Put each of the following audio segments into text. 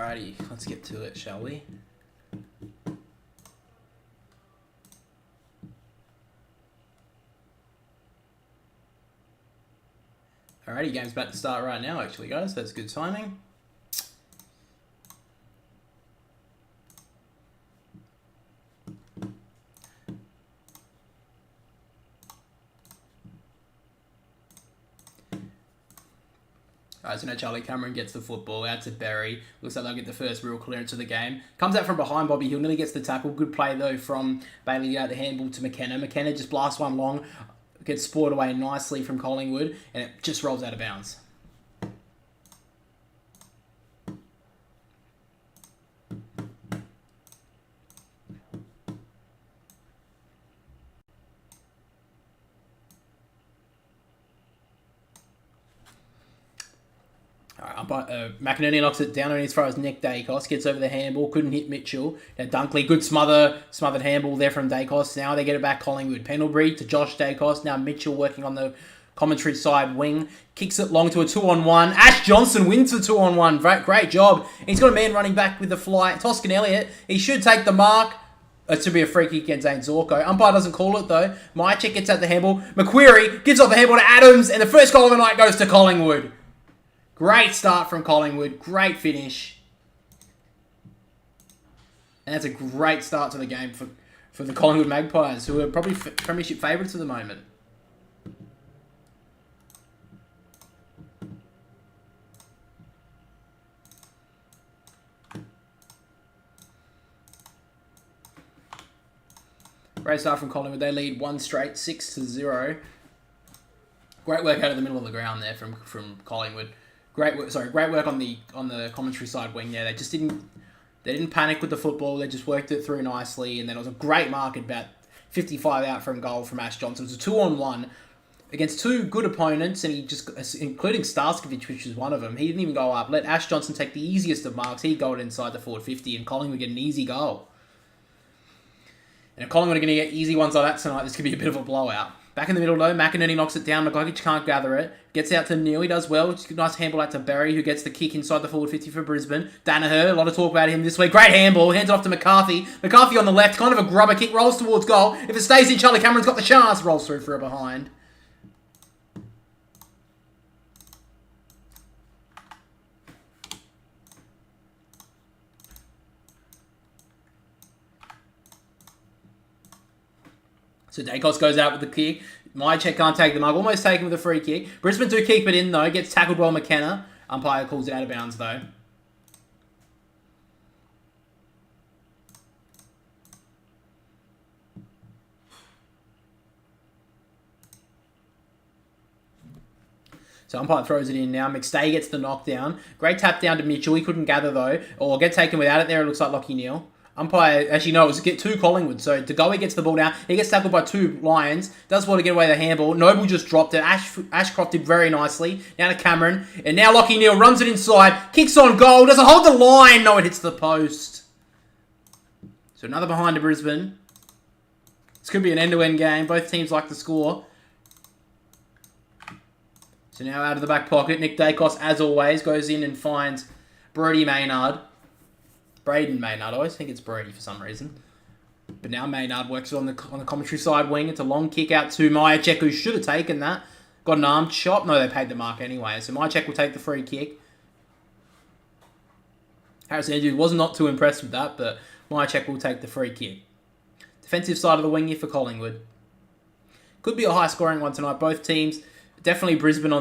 Alrighty, let's get to it, shall we? Alrighty, game's about to start right now, actually, guys. That's good timing. Alright, so now Charlie Cameron gets the football out to Berry. Looks like they'll get the first real clearance of the game. Comes out from behind Bobby Hill, nearly gets the tackle. Good play, though, from Bailey out the handball to McKenna. McKenna just blasts one long, gets spoiled away nicely from Collingwood, and it just rolls out of bounds. McInerney knocks it down on as far as Nick Dacos. Gets over the handball. Couldn't hit Mitchell. Now Dunkley, good smothered handball there from Dacos. Now they get it back Collingwood. Pendlebury to Josh Dacos. Now Mitchell working on the commentary side wing. Kicks it long to a 2-on-1. Ash Johnson wins the 2-on-1. Great job. He's got a man running back with the fly. Toscan Elliott. He should take the mark. It should be a free kick against Zane Zorko. Umpire doesn't call it, though. Mychek gets at the handball. McQuarrie gives off the handball to Adams. And the first goal of the night goes to Collingwood. Great start from Collingwood. Great finish. And that's a great start to the game for the Collingwood Magpies, who are probably premiership favourites at the moment. Great start from Collingwood. They lead one straight, 6-0. Great work out of the middle of the ground there from Collingwood. Great work on the commentary side wing there. They didn't panic with the football. They just worked it through nicely, and then it was a great mark at about 55 out from goal from Ash Johnson. It was a 2-on-1 against two good opponents, and he just, including Starskovich, which was one of them, he didn't even go up. Let Ash Johnson take the easiest of marks. He goaled inside the forward 50, and Collingwood get an easy goal. And if Collingwood are going to get easy ones like that tonight, this could be a bit of a blowout. Back in the middle, though, McInerney knocks it down. McGuigan can't gather it. Gets out to Neil. He does well. Nice handball out to Berry, who gets the kick inside the forward 50 for Brisbane. Danaher, a lot of talk about him this week. Great handball. Hands it off to McCarthy. McCarthy on the left. Kind of a grubber kick. Rolls towards goal. If it stays in, Charlie Cameron's got the chance. Rolls through for a behind. So Dacos goes out with the kick. Mychek can't take the mark. Almost taken with a free kick. Brisbane do keep it in, though. Gets tackled well, McKenna. Umpire calls it out of bounds, though. So umpire throws it in now. McStay gets the knockdown. Great tap down to Mitchell. He couldn't gather, though. Or get taken without it there. It looks like Lachie Neale. Umpire, actually, no, it was get two Collingwood. So DeGoey gets the ball down. He gets tackled by two Lions. Does well to get away the handball. Noble just dropped it. Ashcroft did very nicely. Now to Cameron. And now Lachie Neale runs it inside. Kicks on goal. Does it hold the line? No, it hits the post. So another behind to Brisbane. This could be an end-to-end game. Both teams like to score. So now out of the back pocket, Nick Dacos, as always, goes in and finds Braden Maynard. I always think it's Brady for some reason. But now Maynard works on the commentary side wing. It's a long kick out to Mychek, who should have taken that. Got an arm chop. No, they paid the mark anyway. So Mychek will take the free kick. Harris Andrews was not too impressed with that, but Mychek will take the free kick. Defensive side of the wing here for Collingwood. Could be a high-scoring one tonight. Both teams, definitely Brisbane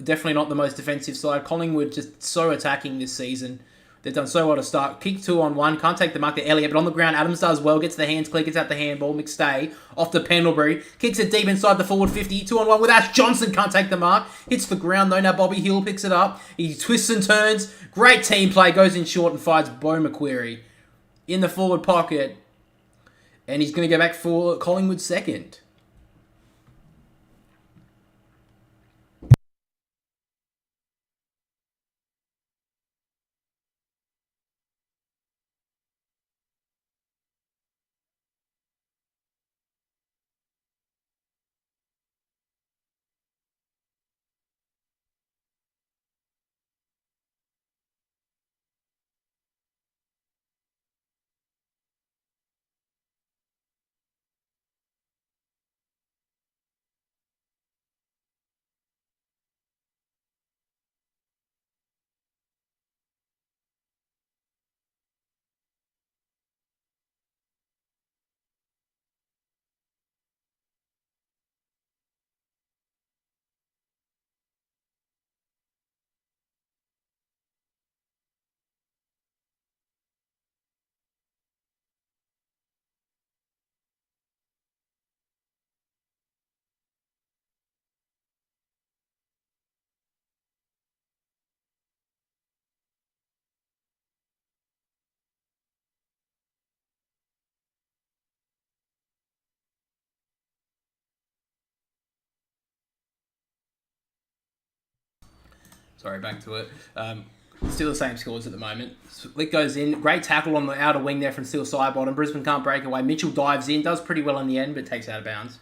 definitely not the most defensive side. Collingwood just so attacking this season. They've done so well to start. Kick 2-on-1. Can't take the mark to Elliott, but on the ground, Adams does well. Gets the hands clear. Gets out the handball. McStay off to Pendlebury. Kicks it deep inside the forward 50. 2-on-1 with Ash Johnson. Can't take the mark. Hits the ground, though. Now Bobby Hill picks it up. He twists and turns. Great team play. Goes in short and finds Bo McQuarrie in the forward pocket. And he's going to go back for Collingwood second. Sorry, back to it. Still the same scores at the moment. Lick goes in. Great tackle on the outer wing there from Steel Sidebottom. Brisbane can't break away. Mitchell dives in. Does pretty well in the end, but takes out of bounds.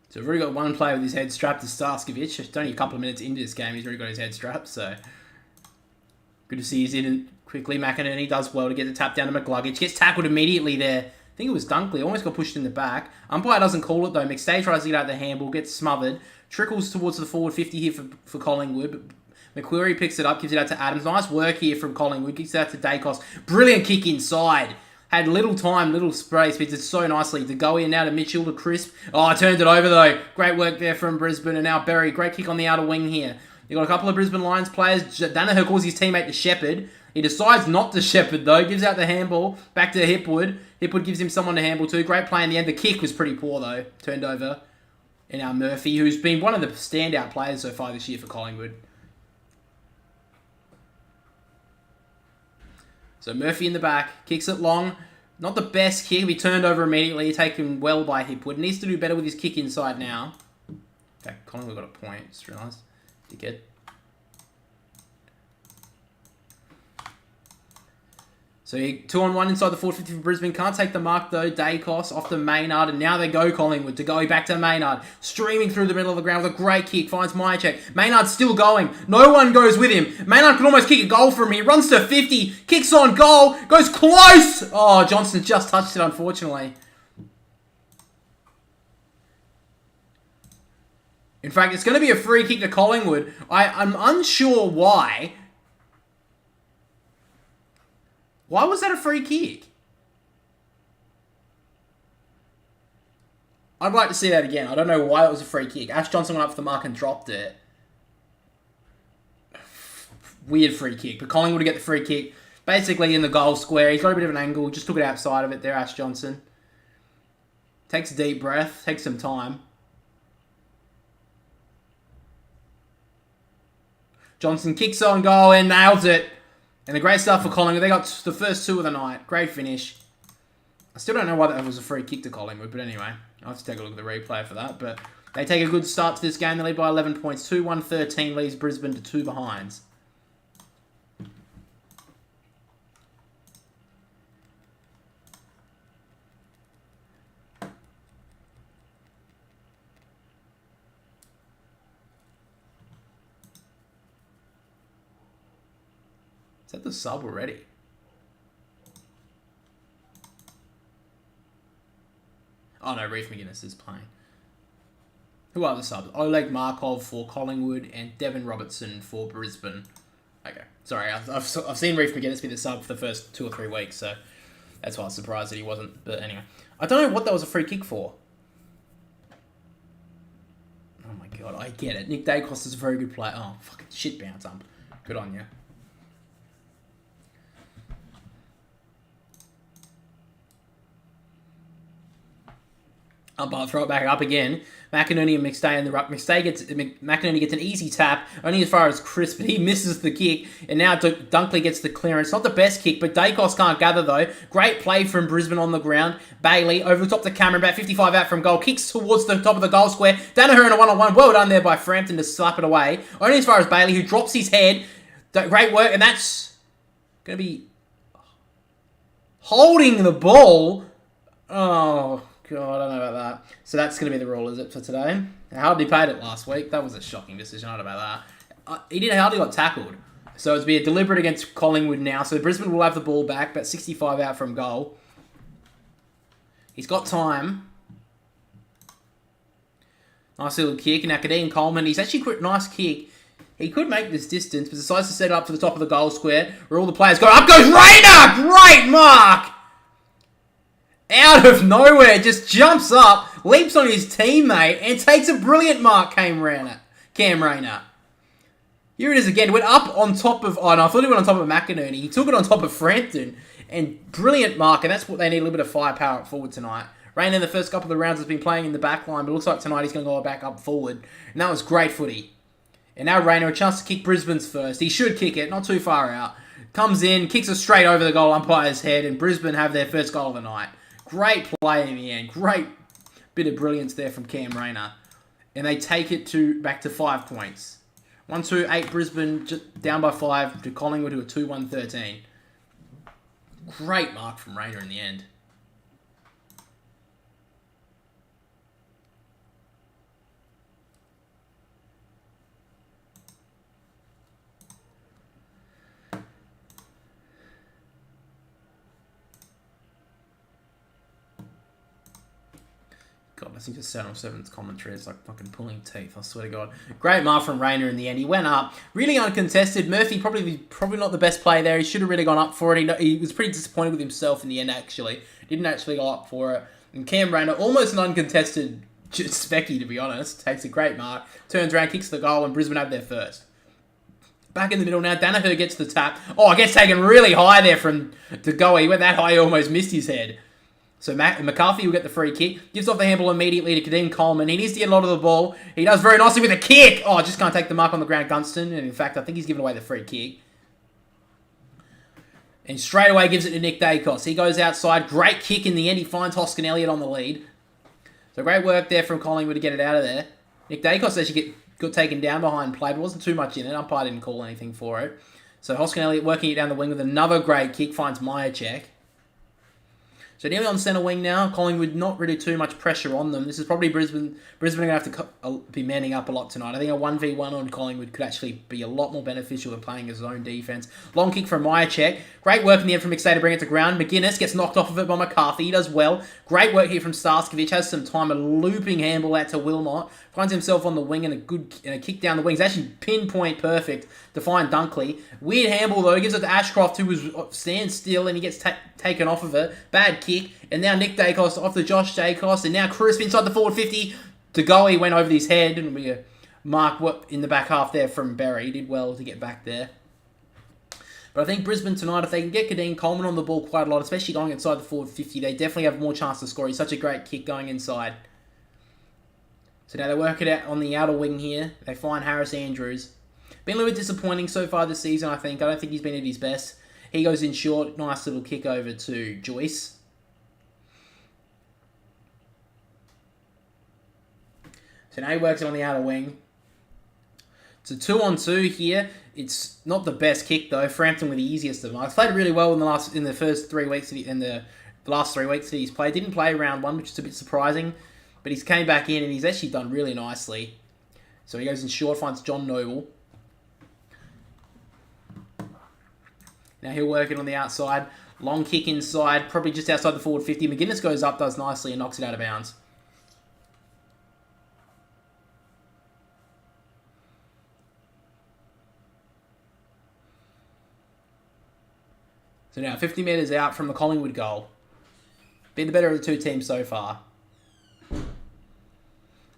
So we've already got one player with his head strapped to Starskovic. It's only a couple of minutes into this game. He's already got his head strapped, so... Good to see he's in quickly. McInerney does well to get the tap down to McGluggage. Gets tackled immediately there. I think it was Dunkley. Almost got pushed in the back. Umpire doesn't call it, though. McStay tries to get out the handball. Gets smothered. Trickles towards the forward 50 here for Collingwood. McQuarrie picks it up. Gives it out to Adams. Nice work here from Collingwood. Kicks it out to Dacos. Brilliant kick inside. Had little time, little space, but it's so nicely to go in now to Mitchell, to Crisp. Oh, turned it over though. Great work there from Brisbane, and now Berry. Great kick on the outer wing here. You got a couple of Brisbane Lions players. Danaher calls his teammate to Shepherd. He decides not to Shepherd though. Gives out the handball back to Hipwood. Hipwood gives him someone to handball to. Great play in the end. The kick was pretty poor though. Turned over. And now Murphy, who's been one of the standout players so far this year for Collingwood. So Murphy in the back. Kicks it long. Not the best kick. He turned over immediately. Taken well by Hipwood. Needs to do better with his kick inside now. Okay, Collingwood got a point. Just realised. Dickhead. So 2-on-1 inside the 450 for Brisbane. Can't take the mark though. Dacos off to Maynard. And now they go Collingwood to go back to Maynard. Streaming through the middle of the ground with a great kick. Finds Myercheck. Maynard's still going. No one goes with him. Maynard can almost kick a goal from here. Runs to 50. Kicks on goal. Goes close. Oh, Johnson just touched it unfortunately. In fact, it's going to be a free kick to Collingwood. I'm unsure why. Why was that a free kick? I'd like to see that again. I don't know why it was a free kick. Ash Johnson went up for the mark and dropped it. Weird free kick. But Collingwood to get the free kick. Basically in the goal square. He's got a bit of an angle. Just took it outside of it there, Ash Johnson. Takes a deep breath. Takes some time. Johnson kicks on goal and nails it. And the great stuff for Collingwood. They got the first two of the night. Great finish. I still don't know why that was a free kick to Collingwood. But anyway, I'll have to take a look at the replay for that. But they take a good start to this game. They lead by 11 points. 2-1-13 leaves Brisbane to 2 behinds. Is that the sub already? Oh no, Reef McGuinness is playing. Who are the subs? Oleg Markov for Collingwood and Devin Robertson for Brisbane. Okay, sorry, I've seen Reef McGuinness be the sub for the first 2 or 3 weeks, so that's why I was surprised that he wasn't. But anyway, I don't know what that was a free kick for. Oh my god, I get it. Nick Dacos is a very good player. Oh, fucking shit bounce ump. Good on you. I'll throw it back up again. McInerney and McStay in the ruck. McInerney gets an easy tap, only as far as Chris, but he misses the kick. And now Dunkley gets the clearance. Not the best kick, but Dacos can't gather though. Great play from Brisbane on the ground. Bailey over the top to Cameron, about 55 out from goal. Kicks towards the top of the goal square. Danaher in a one-on-one. Well done there by Frampton to slap it away. Only as far as Bailey, who drops his head. Great work, and that's going to be holding the ball. Oh, God, I don't know about that. So that's going to be the rule, is it, for today? Hardly paid it last week. That was a shocking decision. I don't know about that. He hardly got tackled. So it's be a deliberate against Collingwood now. So Brisbane will have the ball back, about 65 out from goal. He's got time. Nice little kick. And now Kadeem Coleman, he's actually quite nice kick. He could make this distance, but decides to set it up to the top of the goal square, where all the players go. Up goes Rayner! Great mark! Out of nowhere, just jumps up, leaps on his teammate, and takes a brilliant mark, Cam Rayner. Here it is again. Went up on top of... Oh, no, I thought he went on top of McInerney. He took it on top of Frampton. And brilliant mark, and that's what they need, a little bit of firepower up forward tonight. Rayner in the first couple of rounds has been playing in the back line, but it looks like tonight he's going to go back up forward. And that was great footy. And now Rayner, a chance to kick Brisbane's first. He should kick it, not too far out. Comes in, kicks it straight over the goal umpire's head, and Brisbane have their first goal of the night. Great play in the end. Great bit of brilliance there from Cam Rayner. And they take it back to 5 points. 1-2-8 Brisbane down by 5 to Collingwood, who are 2-1-13. Great mark from Rayner in the end. God, listening to 707's commentary is like fucking pulling teeth, I swear to God. Great mark from Rayner in the end. He went up, really uncontested. Murphy probably not the best play there. He should have really gone up for it. He was pretty disappointed with himself in the end, actually. Didn't actually go up for it. And Cam Rayner, almost an uncontested specky, to be honest. Takes a great mark. Turns around, kicks the goal, and Brisbane have their first. Back in the middle now, Danaher gets the tap. Oh, I guess taken really high there from De Goey. He went that high, he almost missed his head. So McCarthy will get the free kick. Gives off the handball immediately to Kadeem Coleman. He needs to get a lot of the ball. He does very nicely with a kick. Oh, just can't take the mark on the ground, Gunston. And in fact, I think he's given away the free kick. And straight away gives it to Nick Dacos. He goes outside. Great kick in the end. He finds Hoskin Elliott on the lead. So great work there from Collingwood to get it out of there. Nick Dacos actually got taken down behind play, but wasn't too much in it. Umpire didn't call anything for it. So Hoskin Elliott working it down the wing with another great kick. Finds Myercheck. So nearly on centre wing now. Collingwood not really too much pressure on them. This is probably Brisbane. Brisbane are going to have to be manning up a lot tonight. I think a 1v1 on Collingwood could actually be a lot more beneficial than playing his own defence. Long kick from Myercheck. Great work in the end from McStay to bring it to ground. McGuinness gets knocked off of it by McCarthy. He does well. Great work here from Starskovic. Has some time. A looping handball out to Wilmot. Finds himself on the wing and a kick down the wing. It's actually pinpoint perfect to find Dunkley. Weird handball though. He gives it to Ashcroft, who was stands still, and he gets taken off of it. Bad kick. And now Nick Dacos off to Josh Dacos. And now Crisp inside the forward 50. De Goey went over his head. And we mark in the back half there from Berry. He did well to get back there. But I think Brisbane tonight, if they can get Kadeem Coleman on the ball quite a lot, especially going inside the forward 50, they definitely have more chance to score. He's such a great kick going inside. So now they work it out on the outer wing here. They find Harris Andrews. Been a little bit disappointing so far this season, I think. I don't think he's been at his best. He goes in short. Nice little kick over to Joyce. So now he works it on the outer wing. It's a 2-on-2 here. It's not the best kick though. Frampton with the easiest of them. He's played really well in the last 3 weeks that he's played. Didn't play round 1, which is a bit surprising. But he's came back in and he's actually done really nicely. So he goes in short, finds John Noble. Now he'll work it on the outside. Long kick inside, probably just outside the forward 50. McGuinness goes up, does nicely, and knocks it out of bounds. So now 50 metres out from the Collingwood goal. Been the better of the two teams so far.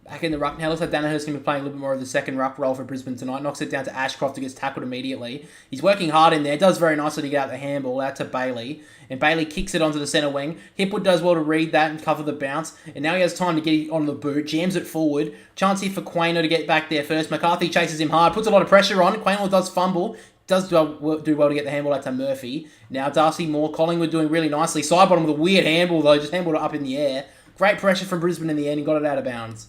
Back in the ruck now. Looks like Danaher's going to be playing a little bit more of the second ruck role for Brisbane tonight. Knocks it down to Ashcroft, who gets tackled immediately. He's working hard in there. Does very nicely to get out the handball out to Bailey. And Bailey kicks it onto the centre wing. Hipwood does well to read that and cover the bounce. And now he has time to get on the boot. Jams it forward. Chance here for Quaynor to get back there first. McCarthy chases him hard. Puts a lot of pressure on. Quaynor does fumble. Does do well to get the handball out to Murphy. Now Darcy Moore. Collingwood doing really nicely. Side bottom with a weird handball though. Just handballed it up in the air. Great pressure from Brisbane in the end and got it out of bounds.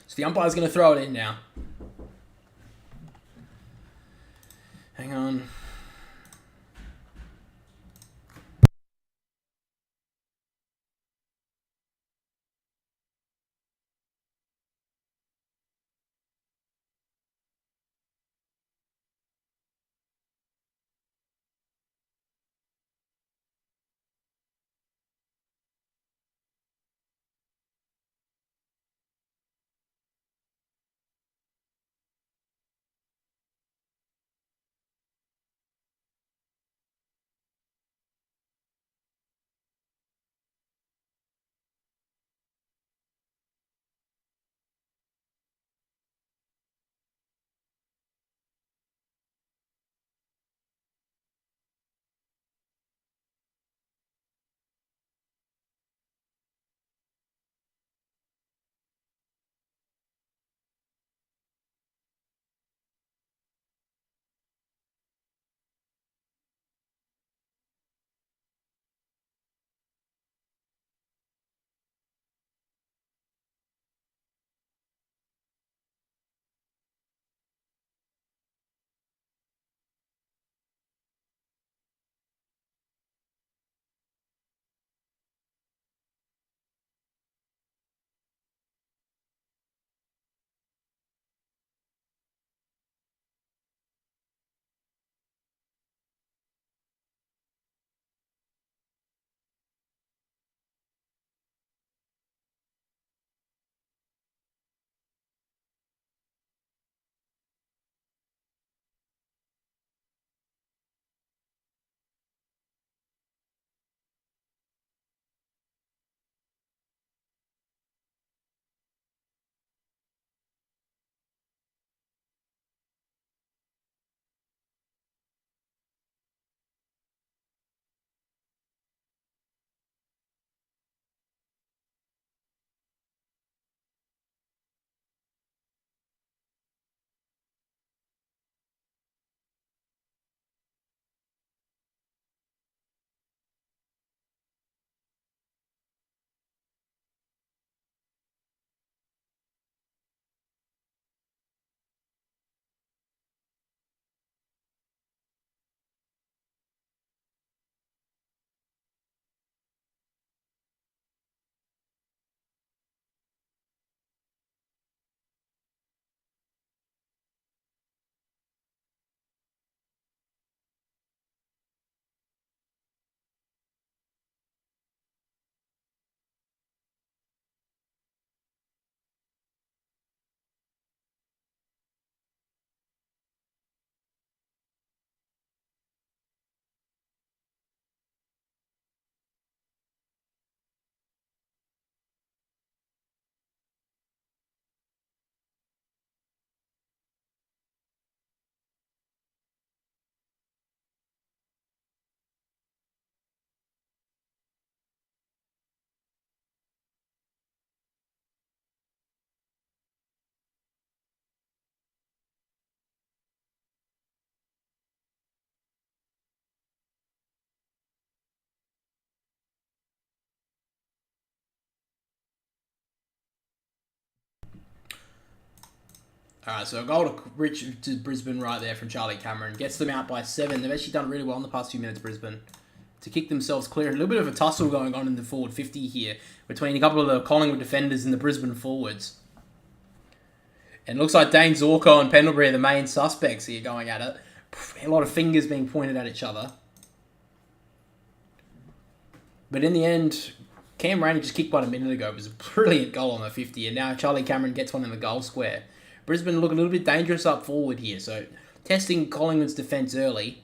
So the umpire's going to throw it in now. Hang on. Alright, so a goal to Brisbane right there from Charlie Cameron. Gets them out by 7. They've actually done really well in the past few minutes, Brisbane, to kick themselves clear. A little bit of a tussle going on in the forward 50 here between a couple of the Collingwood defenders and the Brisbane forwards. And it looks like Dane Zorko and Pendlebury are the main suspects here going at it. A lot of fingers being pointed at each other. But in the end, Cam Rainey just kicked one a minute ago. It was a brilliant goal on the 50. And now Charlie Cameron gets one in the goal square. Brisbane look a little bit dangerous up forward here. So testing Collingwood's defence early.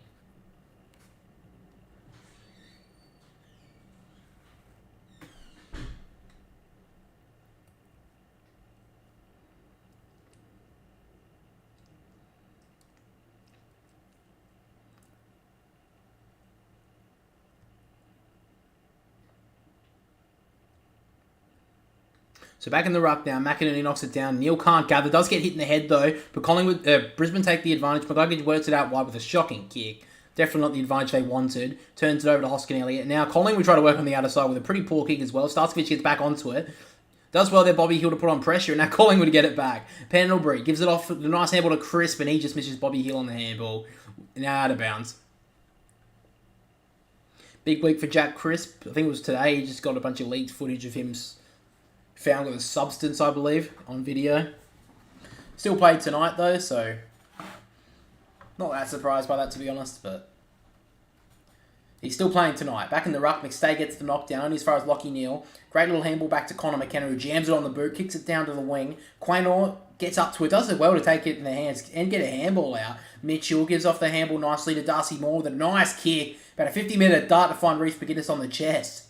So back in the ruck now, McInerney knocks it down. Neil can't gather. Does get hit in the head though, but Brisbane take the advantage. McGuggage works it out wide with a shocking kick. Definitely not the advantage they wanted. Turns it over to Hoskin Elliott. Now Collingwood try to work on the outer side with a pretty poor kick as well. Starskovich gets back onto it. Does well there, Bobby Hill, to put on pressure, and now Collingwood to get it back. Pendlebury gives it off the nice handball to Crisp, and he just misses Bobby Hill on the handball. Now out of bounds. Big week for Jack Crisp. I think it was today. He just got a bunch of leaked footage of him found with a substance, I believe, on video. Still played tonight, though, so not that surprised by that, to be honest, but he's still playing tonight. Back in the ruck, McStay gets the knockdown, only as far as Lachie Neale. Great little handball back to Connor McKenna, who jams it on the boot, kicks it down to the wing. Quaynor gets up to it, does it well to take it in the hands and get a handball out. Mitchell gives off the handball nicely to Darcy Moore with a nice kick. About a 50-metre dart to find Reece McGuinness on the chest.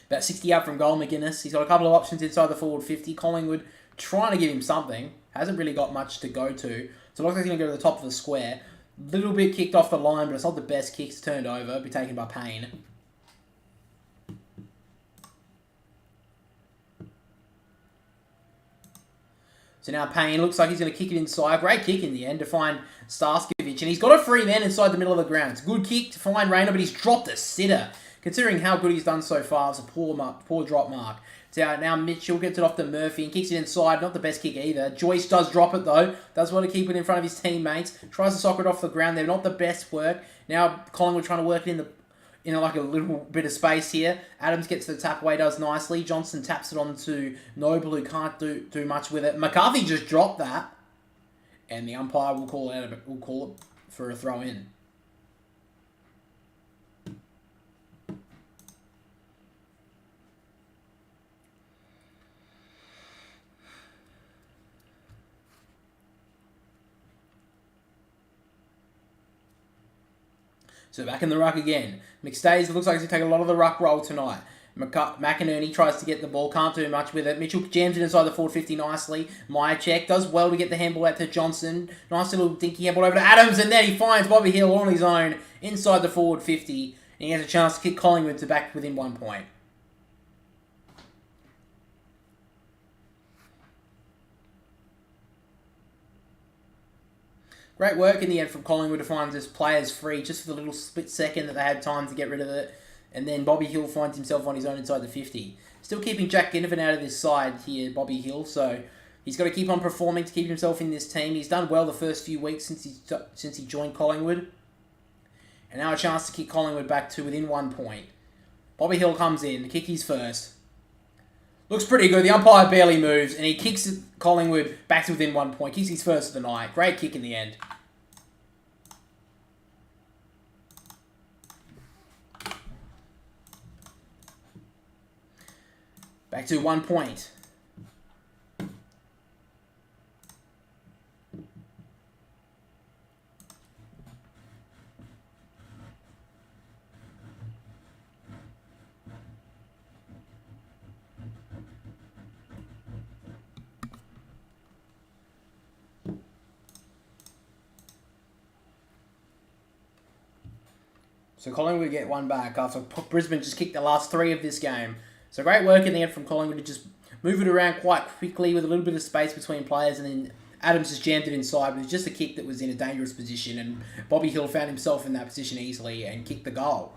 About 60 out from goal, McGuinness. He's got a couple of options inside the forward 50. Collingwood trying to give him something. Hasn't really got much to go to. So it looks like he's going to go to the top of the square. Little bit kicked off the line, but it's not the best kicks turned over. Be taken by Payne. So now Payne looks like he's going to kick it inside. Great kick in the end to find Starskovich. And he's got a free man inside the middle of the ground. It's a good kick to find Rayner, but he's dropped a sitter. Considering how good he's done so far, it's a poor drop mark. So now Mitchell gets it off to Murphy and kicks it inside. Not the best kick either. Joyce does drop it though. Does want to keep it in front of his teammates. Tries to sock it off the ground. They're not the best work. Now Collingwood trying to work it in like a little bit of space here. Adams gets the tap away, does nicely. Johnson taps it on to Noble, who can't do much with it. McCarthy just dropped that. And the umpire will call it for a throw in. So back in the ruck again. McStay's looks like he's going to take a lot of the ruck roll tonight. McInerney tries to get the ball, can't do much with it. Mitchell jams it inside the forward 50 nicely. Myercheck does well to get the handball out to Johnson. Nice little dinky handball over to Adams, and then he finds Bobby Hill on his own inside the forward 50. And he has a chance to kick Collingwood to back within 1 point. Great work in the end from Collingwood to find his players free just for the little split second that they had time to get rid of it. And then Bobby Hill finds himself on his own inside the 50. Still keeping Jack Ginnivan out of this side here, Bobby Hill. So he's got to keep on performing to keep himself in this team. He's done well the first few weeks since he joined Collingwood. And now a chance to kick Collingwood back to within 1 point. Bobby Hill comes in, kick his first. Looks pretty good. The umpire barely moves, and he kicks Collingwood back to within 1 point. Kicks his first of the night. Great kick in the end. Back to 1 point. So Collingwood get one back after Brisbane just kicked the last 3 of this game. So great work in the end from Collingwood to just move it around quite quickly with a little bit of space between players, and then Adams just jammed it inside. It was just a kick that was in a dangerous position, and Bobby Hill found himself in that position easily and kicked the goal.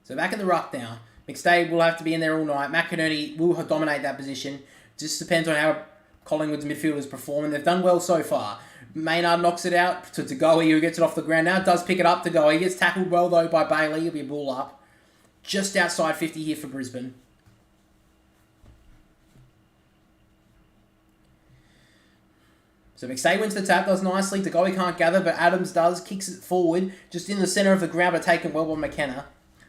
So back in the ruck now. McStay will have to be in there all night. McInerney will dominate that position. Just depends on how Collingwood's midfielders perform, and they've done well so far. Maynard knocks it out to Goey, who gets it off the ground. Now does pick it up to Goey. He gets tackled well, though, by Bailey. He'll be a ball up. Just outside 50 here for Brisbane. So McStay wins the tap, does nicely. De Goey can't gather, but Adams does. Kicks it forward, just in the centre of the ground, but taken well by McKenna.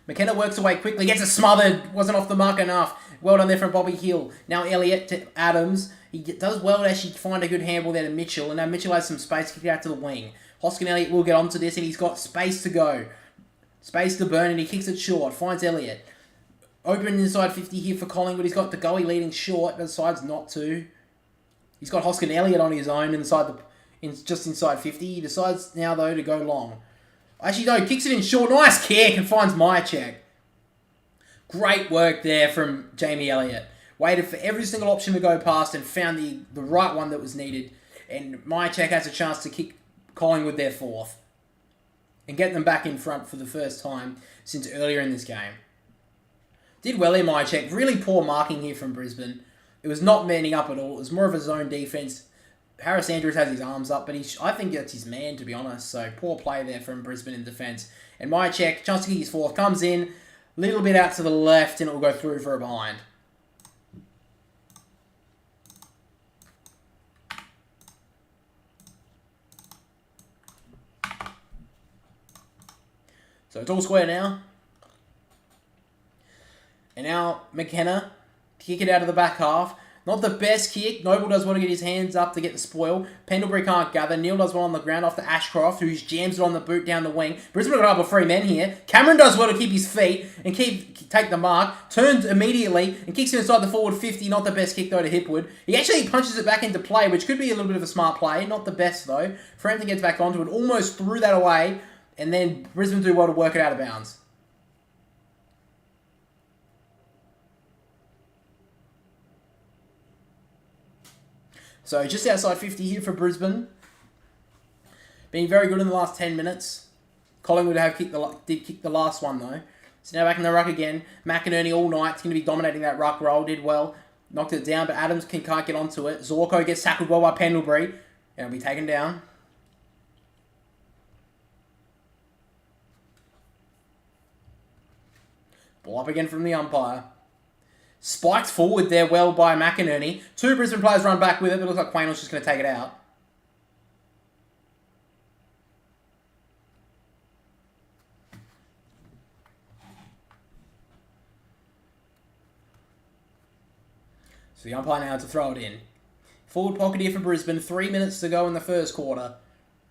McKenna works away quickly, gets it smothered. Wasn't off the mark enough. Well done there from Bobby Hill. Now Elliott to Adams. He does well to actually find a good handball there to Mitchell. And now Mitchell has some space to kick it out to the wing. Hoskin Elliott will get onto this, and he's got space to go. Space to burn, and he kicks it short. Finds Elliott. Open inside 50 here for Collingwood. He's got De Goey leading short, but decides not to. He's got Hoskin Elliott on his own just inside 50. He decides now, though, to go long. Actually, no, kicks it in short. Nice kick and finds Myercheck. Great work there from Jamie Elliott. Waited for every single option to go past and found the right one that was needed. And Myercheck has a chance to kick Collingwood their fourth. And get them back in front for the first time since earlier in this game. Did well in Myercheck. Really poor marking here from Brisbane. It was not manning up at all. It was more of a zone defense. Harris Andrews has his arms up, but I think that's his man, to be honest. So, poor play there from Brisbane in defence. And Myercheck, chance to kick his fourth, comes in, a little bit out to the left, and it will go through for a behind. So, it's all square now. And now, McKenna, kick it out of the back half. Not the best kick. Noble does want to get his hands up to get the spoil. Pendlebury can't gather. Neil does well on the ground off to Ashcroft, who jams it on the boot down the wing. Brisbane got up with 3 men here. Cameron does well to keep his feet and take the mark. Turns immediately and kicks it inside the forward 50. Not the best kick, though, to Hipwood. He actually punches it back into play, which could be a little bit of a smart play. Not the best, though. Frampton gets back onto it. Almost threw that away. And then Brisbane do well to work it out of bounds. So just outside 50 here for Brisbane. Been very good in the last 10 minutes. Collingwood did kick the last one, though. So now back in the ruck again. McInerney all night. It's going to be dominating that ruck roll. Did well. Knocked it down, but Adams can't get onto it. Zorko gets tackled well by Pendlebury. And it'll be taken down. Ball up again from the umpire. Spiked forward there well by McInerney. 2 Brisbane players run back with it, but it looks like Quaynell's just going to take it out. So the umpire now to throw it in. Forward pocket here for Brisbane. 3 minutes to go in the first quarter.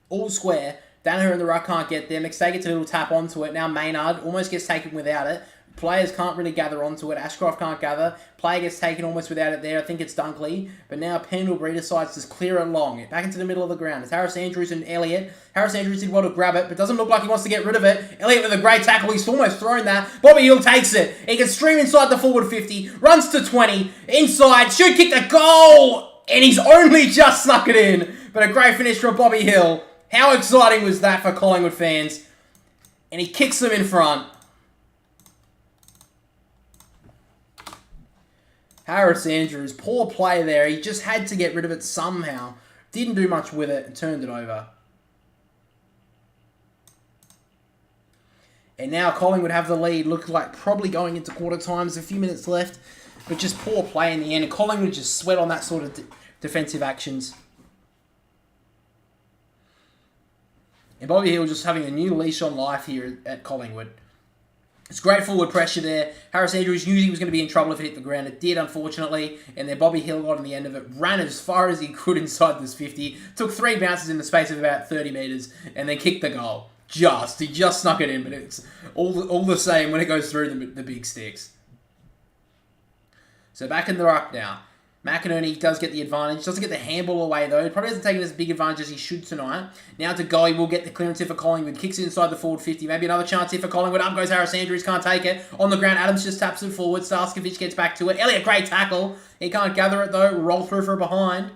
All square. Danaher and the ruck can't get there. McStay gets a little tap onto it. Now Maynard almost gets taken without it. Players can't really gather onto it. Ashcroft can't gather. Player gets taken almost without it there. I think it's Dunkley. But now Pendlebury decides to clear it long. Back into the middle of the ground. It's Harris Andrews and Elliott. Harris Andrews did well to grab it, but doesn't look like he wants to get rid of it. Elliott with a great tackle. He's almost thrown that. Bobby Hill takes it. He can stream inside the forward 50. Runs to 20. Inside. Should kick the goal. And he's only just snuck it in. But a great finish from Bobby Hill. How exciting was that for Collingwood fans? And he kicks them in front. Harris Andrews, poor play there. He just had to get rid of it somehow. Didn't do much with it and turned it over. And now Collingwood have the lead. Looked like probably going into quarter time. There's a few minutes left. But just poor play in the end. And Collingwood just sweat on that sort of defensive actions. And Bobby Hill just having a new leash on life here at Collingwood. It's great forward pressure there. Harris Andrews knew he was going to be in trouble if it hit the ground. It did, unfortunately. And then Bobby Hill got on the end of it. Ran as far as he could inside this 50. Took 3 bounces in the space of about 30 metres. And then kicked the goal. He just snuck it in. But it's all the same when it goes through the big sticks. So back in the ruck now. McInerney does get the advantage. Doesn't get the handball away, though. He probably hasn't taken as big advantage as he should tonight. Now to go. He will get the clearance here for Collingwood. Kicks it inside the forward 50. Maybe another chance here for Collingwood. Up goes Harris Andrews. Can't take it. On the ground, Adams just taps it forward. Starskovic gets back to it. Elliott, great tackle. He can't gather it, though. Roll through for a behind.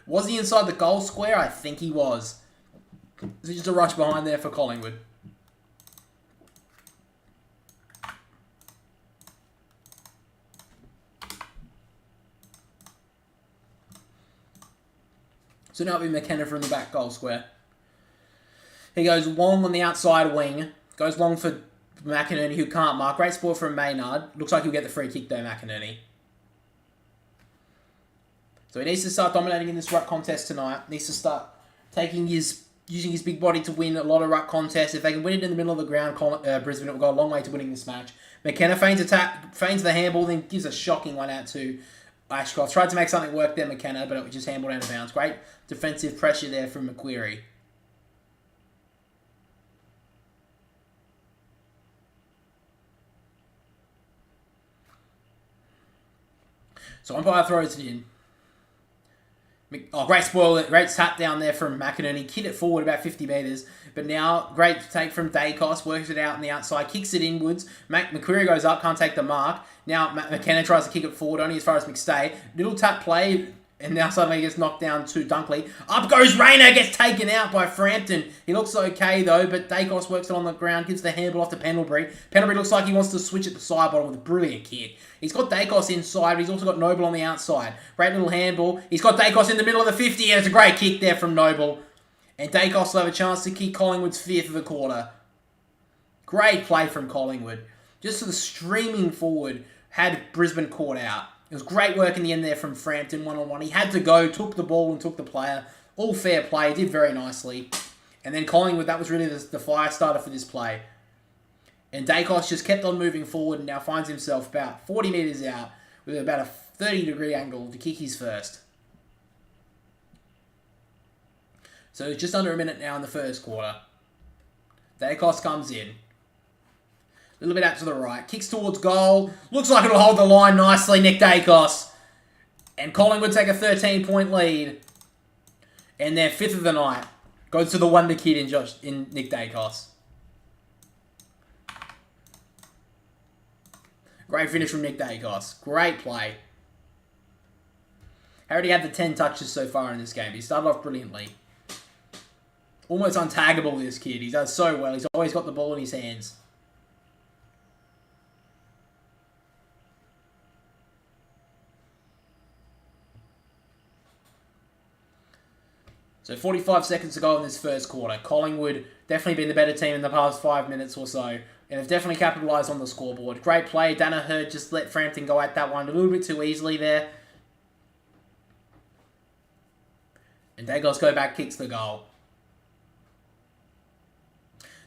Was he inside the goal square? I think he was. So just a rush behind there for Collingwood. So now it'll be McKenna from the back goal square. He goes long on the outside wing. Goes long for McInerney, who can't mark. Great sport from Maynard. Looks like he'll get the free kick though, McInerney. So he needs to start dominating in this ruck contest tonight. Needs to start using his big body to win a lot of ruck contests. If they can win it in the middle of the ground, Brisbane will go a long way to winning this match. McKenna feigns the handball, then gives a shocking one out to Ashcroft. Tried to make something work there, McKenna, but it just handballed out of bounds. Great defensive pressure there from McQuarrie. So umpire throws it in. Oh, great spoil, great tap down there from McInerney. Kicked it forward about 50 metres. But now, great take from Dacos. Works it out on the outside. Kicks it inwards. McQuarrie goes up. Can't take the mark. Now, McKenna tries to kick it forward. Only as far as McStay. Little tap play. And now suddenly he gets knocked down to Dunkley. Up goes Rayner. Gets taken out by Frampton. He looks okay, though. But Dacos works it on the ground. Gives the handball off to Pendlebury. Pendlebury looks like he wants to switch at the side bottom with a brilliant kick. He's got Dacos inside, but he's also got Noble on the outside. Great little handball. He's got Dacos in the middle of the 50, and it's a great kick there from Noble. And Dacos will have a chance to kick Collingwood's 5th of the quarter. Great play from Collingwood. Just sort of streaming forward, had Brisbane caught out. It was great work in the end there from Frampton, one-on-one. He had to go, took the ball and took the player. All fair play, did very nicely. And then Collingwood, that was really the fire starter for this play. And Dacos just kept on moving forward and now finds himself about 40 metres out with about a 30-degree angle to kick his first. So it's just under a minute now in the first quarter. Dacos comes in. A little bit out to the right. Kicks towards goal. Looks like it'll hold the line nicely, Nick Dacos. And Collingwood take a 13-point lead. And their 5th of the night goes to the wonder kid in Nick Dacos. Great finish from Nick Dacos. Great play. Already had the 10 touches so far in this game. He started off brilliantly. Almost untaggable, this kid. He does so well. He's always got the ball in his hands. So 45 seconds to go in this first quarter. Collingwood definitely been the better team in the past 5 minutes or so. And have definitely capitalised on the scoreboard. Great play. Danaher just let Frampton go at that one a little bit too easily there. And Dacos go back, kicks the goal.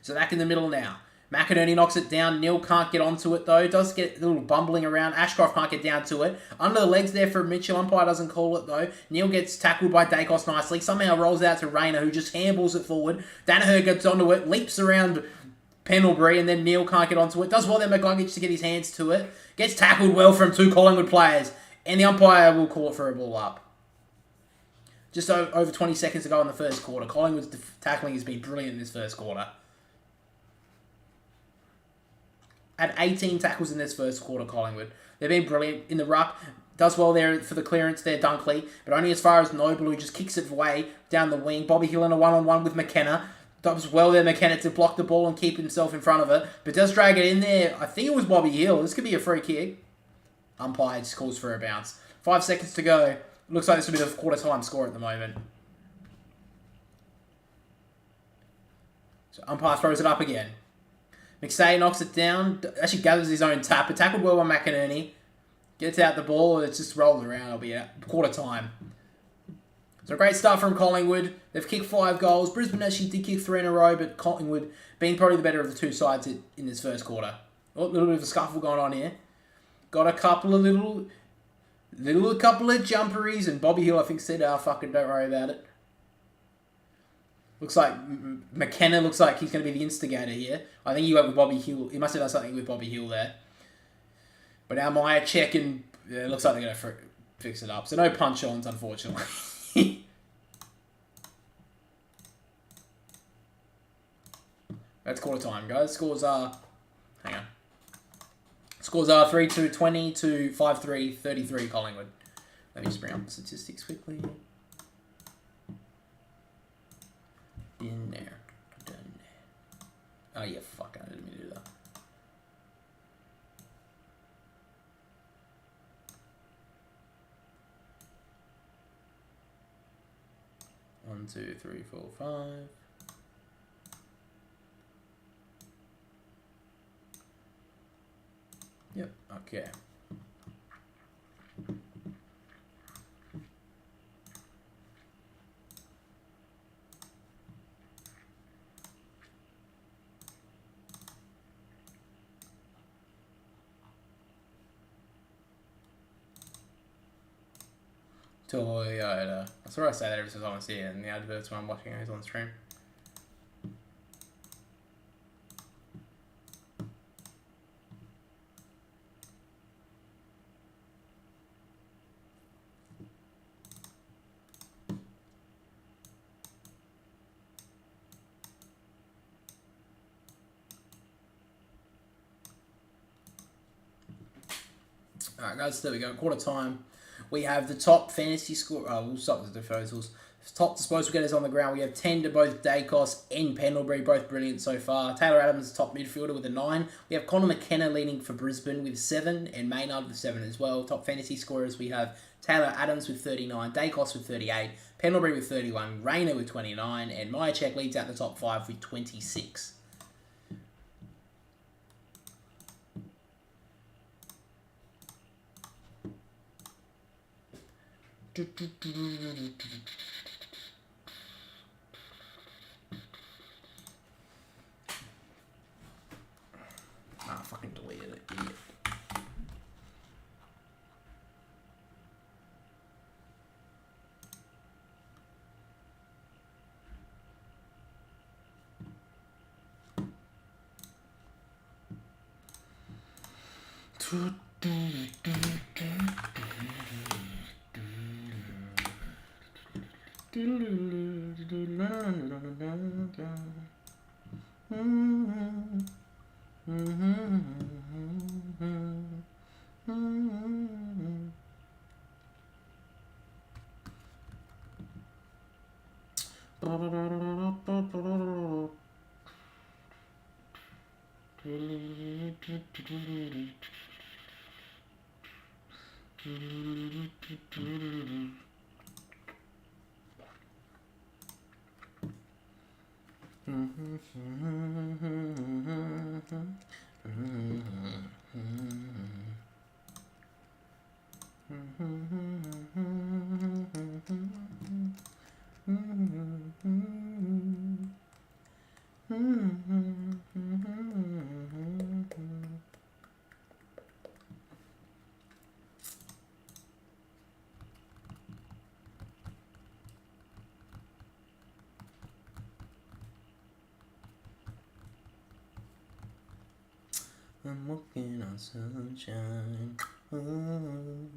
So back in the middle now. McInerney knocks it down. Neil can't get onto it though. Does get a little bumbling around. Ashcroft can't get down to it. Under the legs there for Mitchell. Umpire doesn't call it though. Neil gets tackled by Dacos nicely. Somehow rolls out to Rayner, who just handballs it forward. Danaher gets onto it. Leaps around Pendlebury, and then Neil can't get onto it. Does well there, McGuggage, to get his hands to it. Gets tackled well from 2 Collingwood players. And the umpire will call it for a ball up. Just over 20 seconds to go in the first quarter. Collingwood's tackling has been brilliant in this first quarter. Had 18 tackles in this first quarter, Collingwood. They've been brilliant in the ruck. Does well there for the clearance there, Dunkley. But only as far as Noble, who just kicks it away down the wing. Bobby Hill in a one-on-one with McKenna. Does well there, McKenna, to block the ball and keep himself in front of it. But does drag it in there. I think it was Bobby Hill. This could be a free kick. Umpire just calls for a bounce. 5 seconds to go. Looks like this will be the quarter-time score at the moment. So umpire throws it up again. McStay knocks it down. Actually gathers his own tap. But tackled well by McInerney. Gets out the ball. It's just rolled around. It'll be at quarter-time. So a great start from Collingwood. They've kicked 5 goals. Brisbane actually did kick 3 in a row, but Collingwood being probably the better of the two sides in this first quarter. Oh, a little bit of a scuffle going on here. Got a couple of couple of jumperies, and Bobby Hill I think said, fucking don't worry about it. Looks like McKenna looks like he's going to be the instigator here. I think he went with Bobby Hill. He must have done something with Bobby Hill there. But now Maya check and it looks like they're going to fix it up. So no punch-ons, unfortunately. That's quarter time, guys. Scores are... Hang on. Scores are 3-2-20 to 5-3-33 Collingwood. Let me just bring up the statistics quickly. In there. Done there. Oh, yeah, fuck. I didn't mean to do that. 1, 2, 3, 4, 5. Yep, okay. Toyota. That's what I say that every time I see it in the adverts when I'm watching those on stream. Alright guys, there we go, quarter time. We have the top fantasy score. We'll start with the disposals. Top disposal getters on the ground. We have 10 to both Dacos and Pendlebury, both brilliant so far. Taylor Adams, top midfielder with a 9. We have Connor McKenna leading for Brisbane with 7, and Maynard with 7 as well. Top fantasy scorers, we have Taylor Adams with 39, Dacos with 38, Pendlebury with 31, Rayner with 29, and Myercheck leads out the top 5 with 26. Ah, fucking deleted it, idiot. I'm walking on sunshine. Ooh.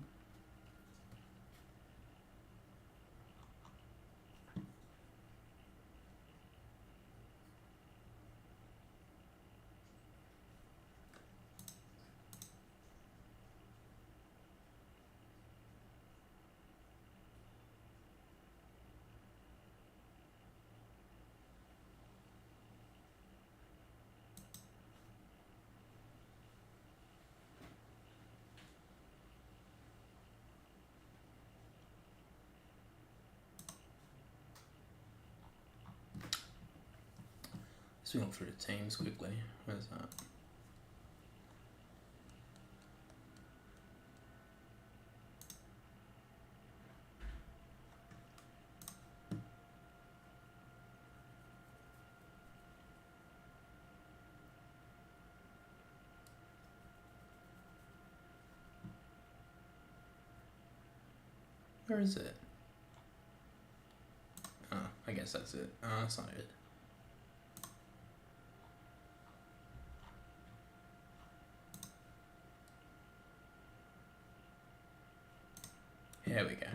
Swing up through the teams quickly. Where's that? Where is it? Oh, I guess that's it. Oh, that's not it. Here we go.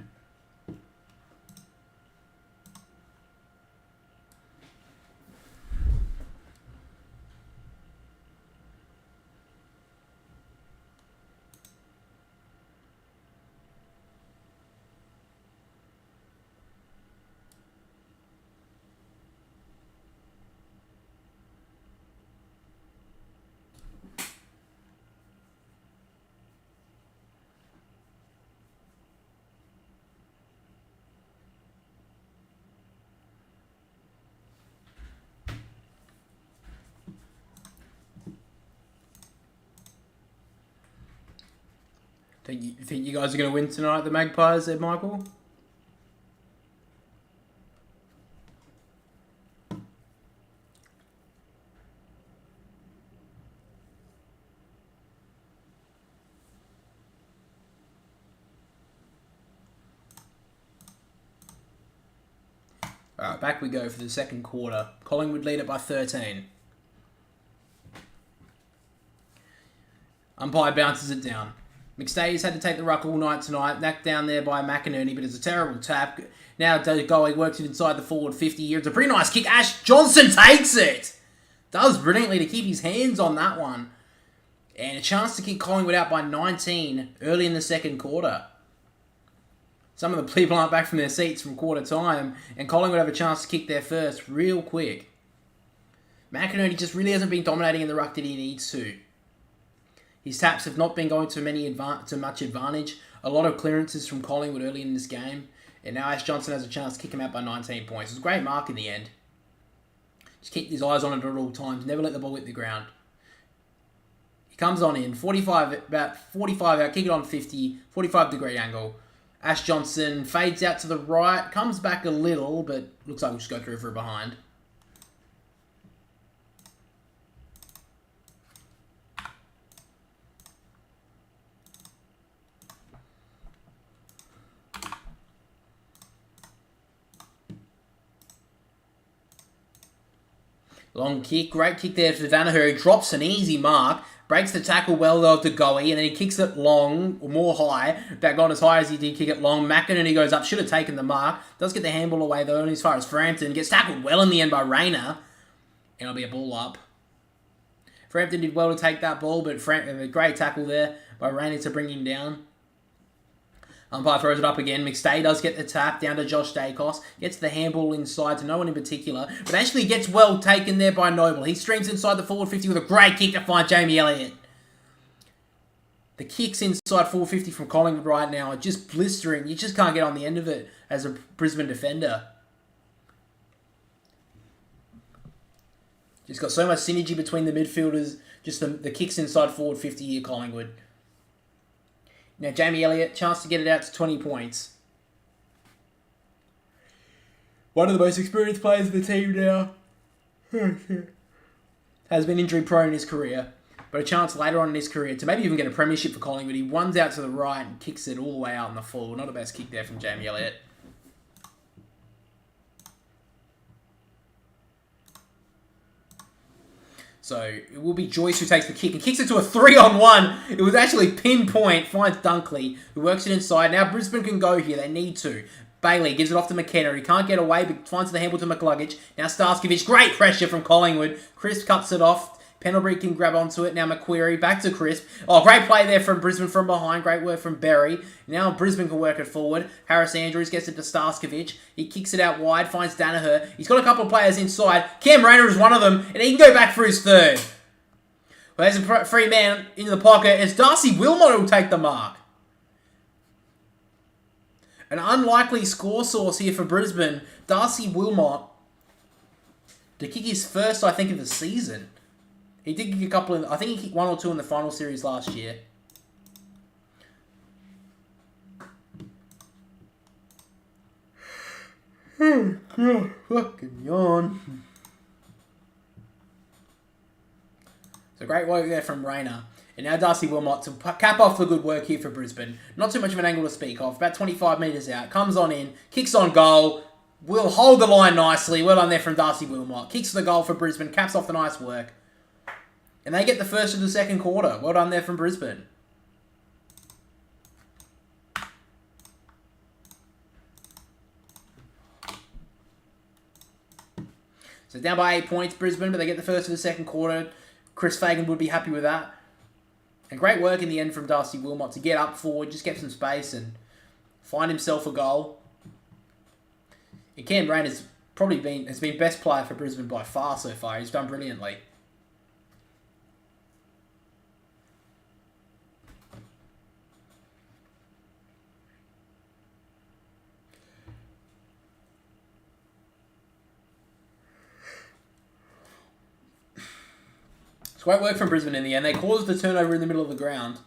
Think you guys are going to win tonight, the Magpies, there, Michael? Alright, back we go for the second quarter. Collingwood lead it by 13. Umpire bounces it down. McStay's had to take the ruck all night tonight. Knocked down there by McInerney, but it's a terrible tap. Now Goey works it inside the forward 50 here. It's a pretty nice kick. Ash Johnson takes it! Does brilliantly to keep his hands on that one. And a chance to kick Collingwood out by 19 early in the second quarter. Some of the people aren't back from their seats from quarter time, and Collingwood have a chance to kick their first real quick. McInerney just really hasn't been dominating in the ruck that he needs to. His taps have not been going to much advantage. A lot of clearances from Collingwood early in this game, and now Ash Johnson has a chance to kick him out by 19 points. It was a great mark in the end. Just keep his eyes on it at all times. Never let the ball hit the ground. He comes on in, about 45 out, kick it on 50, 45-degree angle. Ash Johnson fades out to the right, comes back a little, but looks like we'll just go through for a behind. Long kick, great kick there for Danaher. He drops an easy mark, breaks the tackle well though to Goey, and then he kicks it long, or more high, back on as high as he did kick it long. McInerney goes up, should have taken the mark, does get the handball away though, only as far as Frampton, gets tackled well in the end by Rayner, and it'll be a ball up. Frampton did well to take that ball, but a great tackle there by Rayner to bring him down. Umpire throws it up again. McStay does get the tap down to Josh Dacos. Gets the handball inside to no one in particular. But actually gets well taken there by Noble. He streams inside the forward 50 with a great kick to find Jamie Elliott. The kicks inside 450 from Collingwood right now are just blistering. You just can't get on the end of it as a Brisbane defender. Just got so much synergy between the midfielders. Just the kicks inside forward 50 here, Collingwood. Now, Jamie Elliott, chance to get it out to 20 points. One of the most experienced players of the team now. Has been injury prone in his career. But a chance later on in his career to maybe even get a premiership for Collingwood. He runs out to the right and kicks it all the way out in the full. Not the best kick there from Jamie Elliott. So it will be Joyce who takes the kick and kicks it to a 3-on-1. It was actually pinpoint. Finds Dunkley, who works it inside. Now Brisbane can go here. They need to. Bailey gives it off to McKenna. He can't get away, but finds the handball to McCluggage. Now Starskiewicz. Great pressure from Collingwood. Crisp cuts it off. Pendlebury can grab onto it. Now McQuarrie back to Crisp. Oh, great play there from Brisbane from behind. Great work from Berry. Now Brisbane can work it forward. Harris Andrews gets it to Starskiewicz. He kicks it out wide. Finds Danaher. He's got a couple of players inside. Cam Rayner is one of them. And he can go back for his third. Well, there's a free man in the pocket. It's Darcy Wilmot who will take the mark. An unlikely score source here for Brisbane. Darcy Wilmot to kick his first, I think, of the season. He did kick a couple I think he kicked one or two in the final series last year. Fucking yawn. So great work there from Rayner. And now Darcy Wilmot to cap off the good work here for Brisbane. Not too much of an angle to speak of. About 25 metres out. Comes on in. Kicks on goal. Will hold the line nicely. Well done there from Darcy Wilmot. Kicks the goal for Brisbane. Caps off the nice work. And they get the first of the second quarter. Well done there from Brisbane. So down by 8 points, Brisbane, but they get the first of the second quarter. Chris Fagan would be happy with that. And great work in the end from Darcy Wilmot to get up forward, just get some space and find himself a goal. And Cam Rayner has been best player for Brisbane by far so far. He's done brilliantly. It's great work from Brisbane in the end. They caused the turnover in the middle of the ground.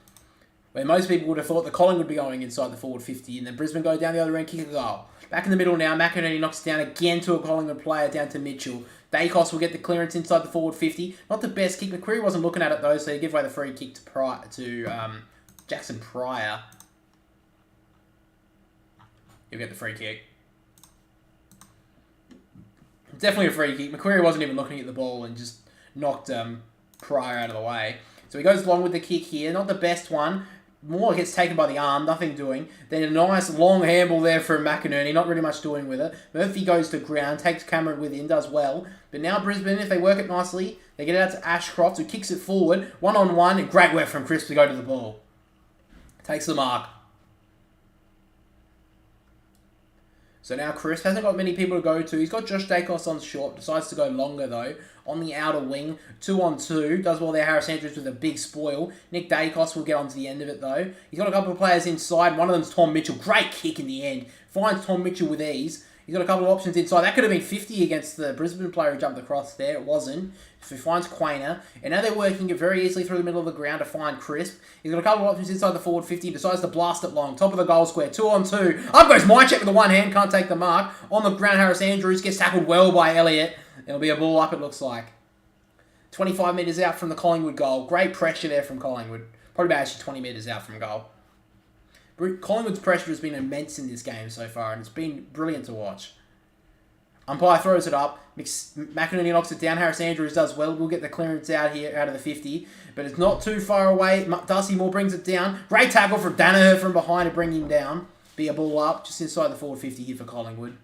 where most people would have thought the Collingwood would be going inside the forward 50, and then Brisbane go down the other end, kick a goal. Back in the middle now, McInerney knocks it down again to a Collingwood player, down to Mitchell. Dacos will get the clearance inside the forward 50. Not the best kick. McCreary wasn't looking at it though, so he give away the free kick to Jackson Pryor. He'll get the free kick. Definitely a free kick. McCreary wasn't even looking at the ball and just knocked Pryor out of the way. So he goes along with the kick here. Not the best one. More gets taken by the arm, nothing doing. Then a nice long handball there from McInerney, not really much doing with it. Murphy goes to ground, takes Cameron with him, does well. But now Brisbane, if they work it nicely, they get it out to Ashcroft, who kicks it forward, 1-on-1, and great work from Chris to go to the ball. Takes the mark. So now Chris hasn't got many people to go to. He's got Josh Dacos on short. Decides to go longer, though. On the outer wing. 2-on-2. Does well there, Harris Andrews with a big spoil. Nick Dacos will get onto the end of it, though. He's got a couple of players inside. One of them's Tom Mitchell. Great kick in the end. Finds Tom Mitchell with ease. He's got a couple of options inside. That could have been 50 against the Brisbane player who jumped across there. It wasn't. So he finds Quainer. And now they're working it very easily through the middle of the ground to find Crisp. He's got a couple of options inside the forward 50. Decides to blast it long. Top of the goal square. 2-on-2. Up goes Mychek with the one hand. Can't take the mark. On the ground, Harris Andrews gets tackled well by Elliott. It'll be a ball up, it looks like. 25 metres out from the Collingwood goal. Great pressure there from Collingwood. Probably about actually 20 metres out from goal. Collingwood's pressure has been immense in this game so far, and it's been brilliant to watch. Umpire throws it up. McInerney knocks it down. Harris Andrews does well. We'll get the clearance out here, out of the 50. But it's not too far away. Darcy Moore brings it down. Great tackle from Danaher from behind to bring him down. Be a ball up, just inside the forward 50 here for Collingwood.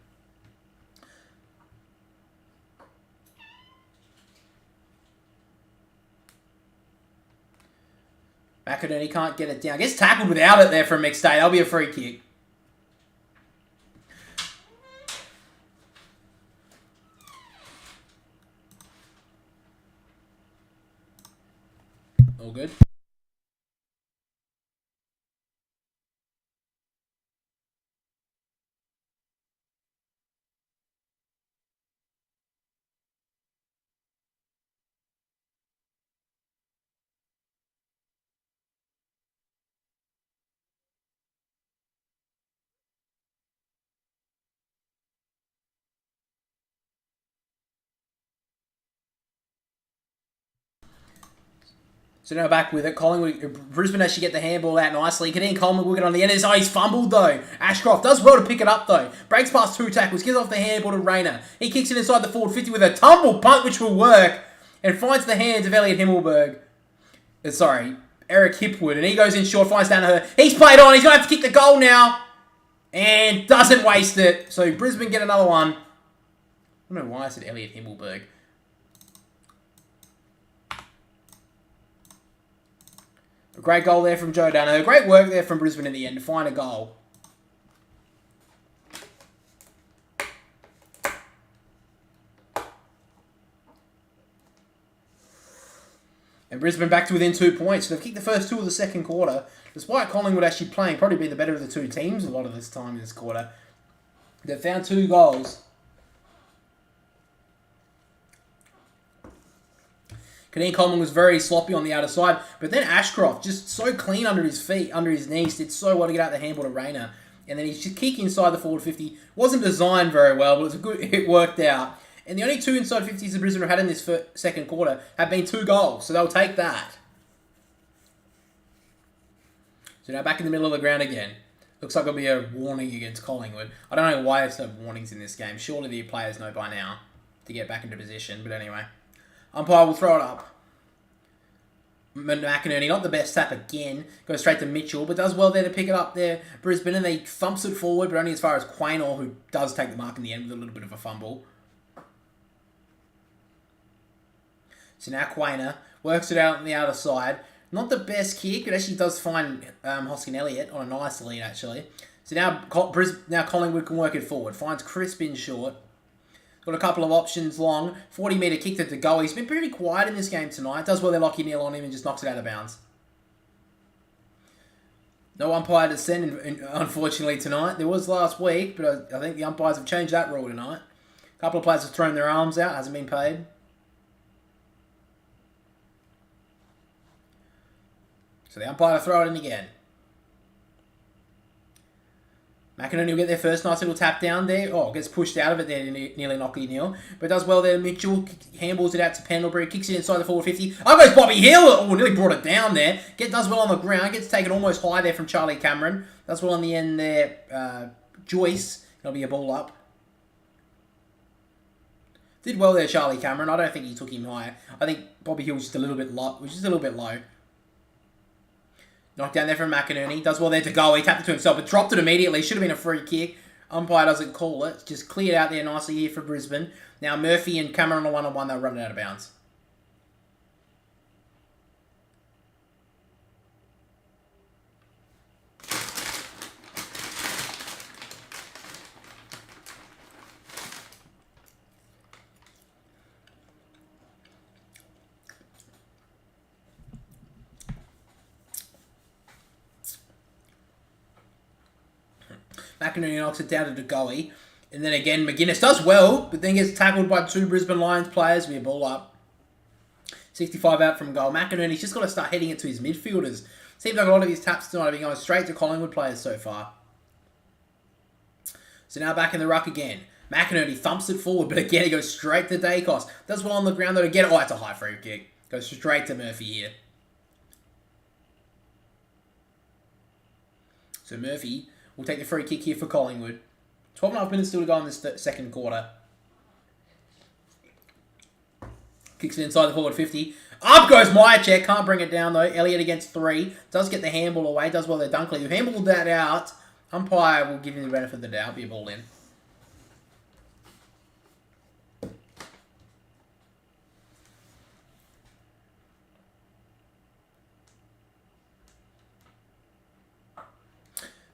McInerney can't get it down. Gets tackled without it there from McStay. That'll be a free kick. All good. So now back with it. Brisbane actually get the handball out nicely. Kadeem Coleman will get on the end. Oh, he's fumbled though. Ashcroft does well to pick it up though. Breaks past 2 tackles. Gives off the handball to Rayner. He kicks it inside the forward 50 with a tumble punt, which will work. And finds the hands of Elliot Himmelberg. Eric Hipwood. And he goes in short, finds Danaher. He's played on. He's going to have to kick the goal now. And doesn't waste it. So Brisbane get another one. I don't know why I said Elliot Himmelberg. A great goal there from Joe Danaher. Great work there from Brisbane in the end to find a goal. And Brisbane back to within 2 points. So they've kicked the first 2 of the second quarter. Despite Collingwood actually playing, probably being the better of the 2 teams a lot of this time in this quarter. They've found 2 goals. Kadeem Coleman was very sloppy on the outer side, but then Ashcroft just so clean under his feet, under his knees, did so well to get out the handball to Rayner. And then he's just kick inside the forward 50. Wasn't designed very well, but it worked out. And the only 2 inside 50s the Brisbane have had in this second quarter have been 2 goals, so they'll take that. So now back in the middle of the ground again. Looks like it'll be a warning against Collingwood. I don't know why there's no warnings in this game. Surely the players know by now to get back into position, but anyway. Umpire will throw it up. McInerney, not the best tap again. Goes straight to Mitchell, but does well there to pick it up there. Brisbane, and they thumps it forward, but only as far as Quaynor, who does take the mark in the end with a little bit of a fumble. So now Quaynor works it out on the outer side. Not the best kick, but actually does find Hoskin Elliott on a nice lead, actually. So now Collingwood can work it forward. Finds Crisp in short. Got a couple of options long. 40-metre kick to the goal. He's been pretty quiet in this game tonight. Does well there, Lockie Neal on him and just knocks it out of bounds. No umpire to send, unfortunately, tonight. There was last week, but I think the umpires have changed that rule tonight. A couple of players have thrown their arms out. Hasn't been paid. So the umpire will throw it in again. McInerney will get their first nice little tap down there. Oh, gets pushed out of it there, nearly knocky nil. But does well there. Mitchell handballs it out to Pendlebury, kicks it inside the forward 50. Up goes Bobby Hill. Oh, nearly brought it down there. Does well on the ground. Gets taken almost high there from Charlie Cameron. Does well on the end there. Joyce. It'll be a ball up. Did well there, Charlie Cameron. I don't think he took him higher. I think Bobby Hill was just a little bit low. Knocked down there from McInerney. Does well there to go. He tapped it to himself, but dropped it immediately. Should have been a free kick. Umpire doesn't call it. It's just cleared out there nicely here for Brisbane. Now Murphy and Cameron on a one-on-one. They'll run it out of bounds. McInerney knocks it down to Degoe. And then again, McGuinness does well, but then gets tackled by two Brisbane Lions players. We a ball up. 65 out from goal. McInerney's just got to start heading it to his midfielders. Seems like a lot of his taps tonight have been going straight to Collingwood players so far. So now back in the ruck again. McInerney thumps it forward, but again he goes straight to Dacos. Does well on the ground though to get it. Oh, that's a high free kick. Goes straight to Murphy here. So Murphy will take the free kick here for Collingwood. 12.5 minutes still to go in this second quarter. Kicks it inside the forward 50. Up goes Myercheck. Can't bring it down though. Elliott against 3. Does get the handball away. Does well there. Dunkley, who handballed that out. Umpire will give him the benefit of the doubt. Be a ball in.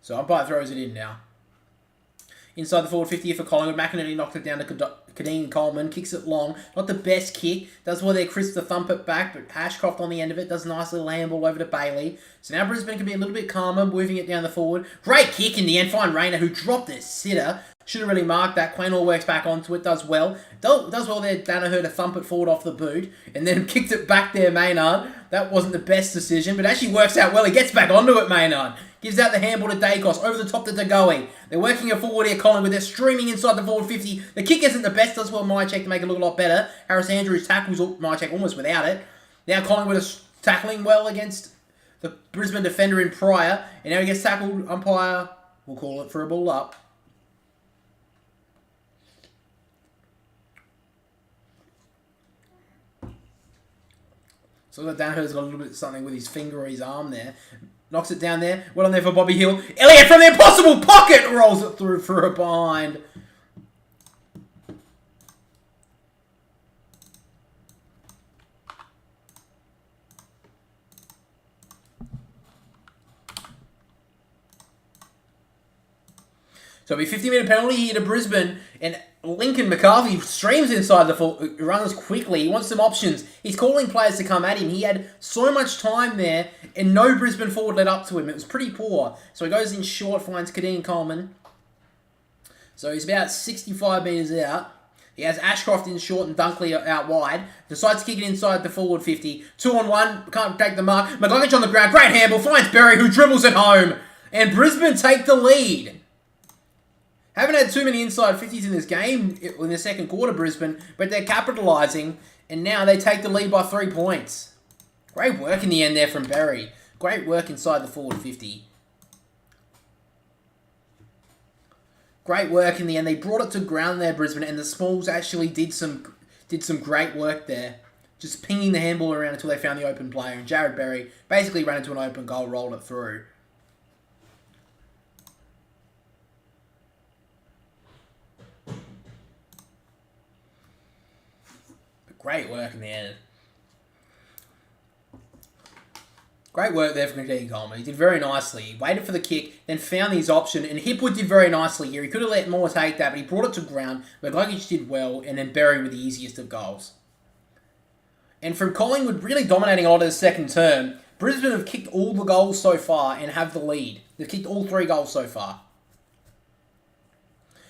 So umpire throws it in now. Inside the forward 50 for Collingwood. McInerney knocked it down to Kadeen Coleman. Kicks it long. Not the best kick. Does well there. Chris to thump it back, but Ashcroft on the end of it. Does a nice little handball over to Bailey. So now Brisbane can be a little bit calmer, moving it down the forward. Great kick in the end. Fine Rayner, who dropped their sitter. Should have really marked that. Quaynor works back onto it. Does well. Does well there. Danaher to thump it forward off the boot. And then kicked it back there, Maynard. That wasn't the best decision, but actually works out well. He gets back onto it, Maynard. Gives out the handball to Dacos. Over the top to Degoe. They're working it forward here, Collingwood. They're streaming inside the forward 50. The kick isn't the best. Does well Myercheck to make it look a lot better. Harris Andrews tackles Myercheck almost without it. Now Collingwood is tackling well against the Brisbane defender in Pryor. And now he gets tackled. Umpire will call it for a ball up. So that Danaher's got a little bit of something with his finger or his arm there. Knocks it down there. Well on there for Bobby Hill. Elliott from the impossible pocket rolls it through for a bind. So it'll be a 50-minute penalty here to Brisbane. And Lincoln McCarthy streams inside the full, runs quickly. He wants some options. He's calling players to come at him. He had so much time there, and no Brisbane forward led up to him. It was pretty poor. So he goes in short, finds Kadeen Coleman. So he's about 65 metres out. He has Ashcroft in short and Dunkley out wide. Decides to kick it inside the forward 50. 2-on-1. Can't take the mark. McGuinness on the ground. Great handball. Finds Berry, who dribbles it home. And Brisbane take the lead. Haven't had too many inside 50s in this game in the second quarter, Brisbane, but they're capitalising, and now they take the lead by 3 points. Great work in the end there from Berry. Great work inside the forward 50. Great work in the end. They brought it to ground there, Brisbane, and the Smalls actually did some great work there. Just pinging the handball around until they found the open player, and Jared Berry basically ran into an open goal, rolled it through. Great work in the end. Great work there from Kadeen Coleman. He did very nicely. He waited for the kick, then found his option, and Hipwood did very nicely here. He could have let Moore take that, but he brought it to ground. McGuinness did well, and then Berry with the easiest of goals. And from Collingwood really dominating a lot of the second term, Brisbane have kicked all the goals so far and have the lead. They've kicked all 3 goals so far.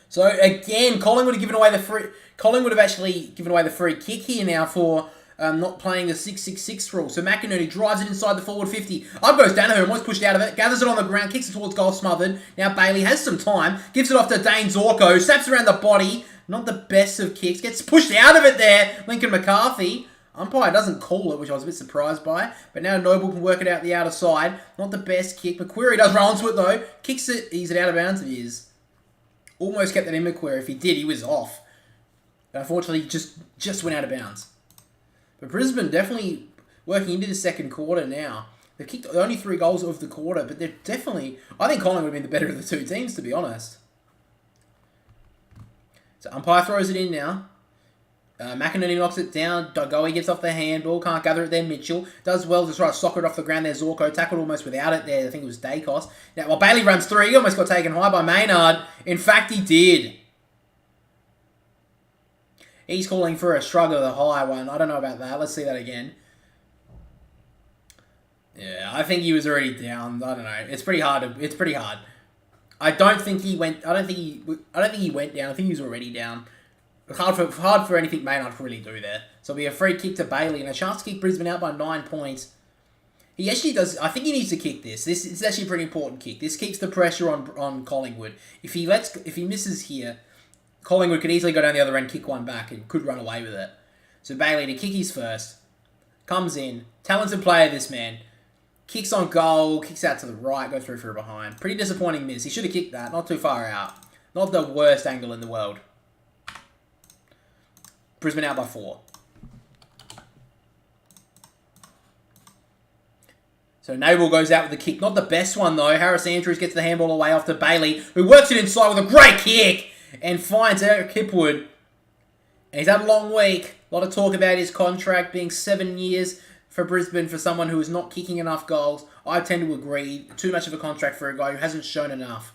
So again, Collingwood have actually given away the free kick here now for not playing the 6-6-6 rule. So McInerney drives it inside the forward 50. Up goes Danaher, almost pushed out of it. Gathers it on the ground, kicks it towards goal, smothered. Now Bailey has some time. Gives it off to Dane Zorko. Snaps around the body. Not the best of kicks. Gets pushed out of it there. Lincoln McCarthy. Umpire doesn't call it, which I was a bit surprised by. But now Noble can work it out the outer side. Not the best kick. McQuarrie does run onto it, though. Kicks it. He's it out of bounds. He is. Almost kept that in McQuarrie. If he did, he was off. But unfortunately, just went out of bounds. But Brisbane definitely working into the second quarter now. They've kicked only 3 goals of the quarter, but they're definitely... I think Collingwood would have been the better of the two teams, to be honest. So umpire throws it in now. McInerney knocks it down. Dogoe gets off the handball. Can't gather it there. Mitchell does well to try to soccer it off the ground there. Zorko tackled almost without it there. I think it was Dacos. Now, while Bailey runs through, he almost got taken high by Maynard. In fact, he did. He's calling for a shrug of the high one. I don't know about that. Let's see that again. Yeah, I think he was already down. I don't know. It's pretty hard. It's pretty hard. I don't think he went. I don't think he went down. I think he was already down. Hard for anything Maynard to really do there. So it'll be a free kick to Bailey and a chance to kick Brisbane out by 9 points. He actually does. I think he needs to kick this. This is actually a pretty important kick. This keeps the pressure on Collingwood. If he misses here, Collingwood could easily go down the other end, kick one back, and could run away with it. So Bailey to kick his first. Comes in. Talented player, this man. Kicks on goal. Kicks out to the right. Go through for a behind. Pretty disappointing miss. He should have kicked that. Not too far out. Not the worst angle in the world. Brisbane out by 4. So Noble goes out with the kick. Not the best one, though. Harris Andrews gets the handball away off to Bailey, who works it inside with a great kick. And finds Eric Hipwood. And he's had a long week. A lot of talk about his contract being 7 years for Brisbane for someone who is not kicking enough goals. I tend to agree. Too much of a contract for a guy who hasn't shown enough.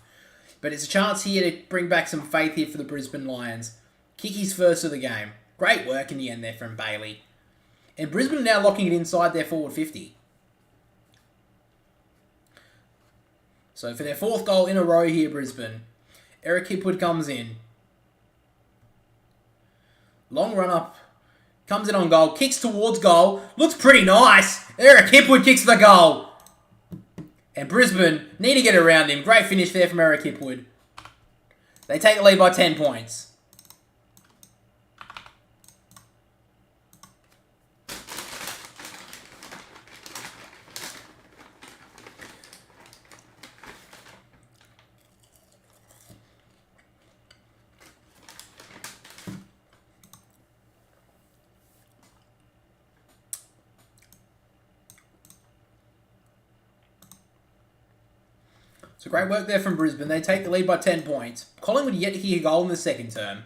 But it's a chance here to bring back some faith here for the Brisbane Lions. Kick his first of the game. Great work in the end there from Bailey. And Brisbane are now locking it inside their forward 50. So for their 4th goal in a row here, Brisbane. Eric Hipwood comes in. Long run up. Comes in on goal. Kicks towards goal. Looks pretty nice. Eric Hipwood kicks the goal. And Brisbane need to get around him. Great finish there from Eric Hipwood. They take the lead by 10 points. So great work there from Brisbane. They take the lead by 10 points. Collingwood yet to hear a goal in the second term.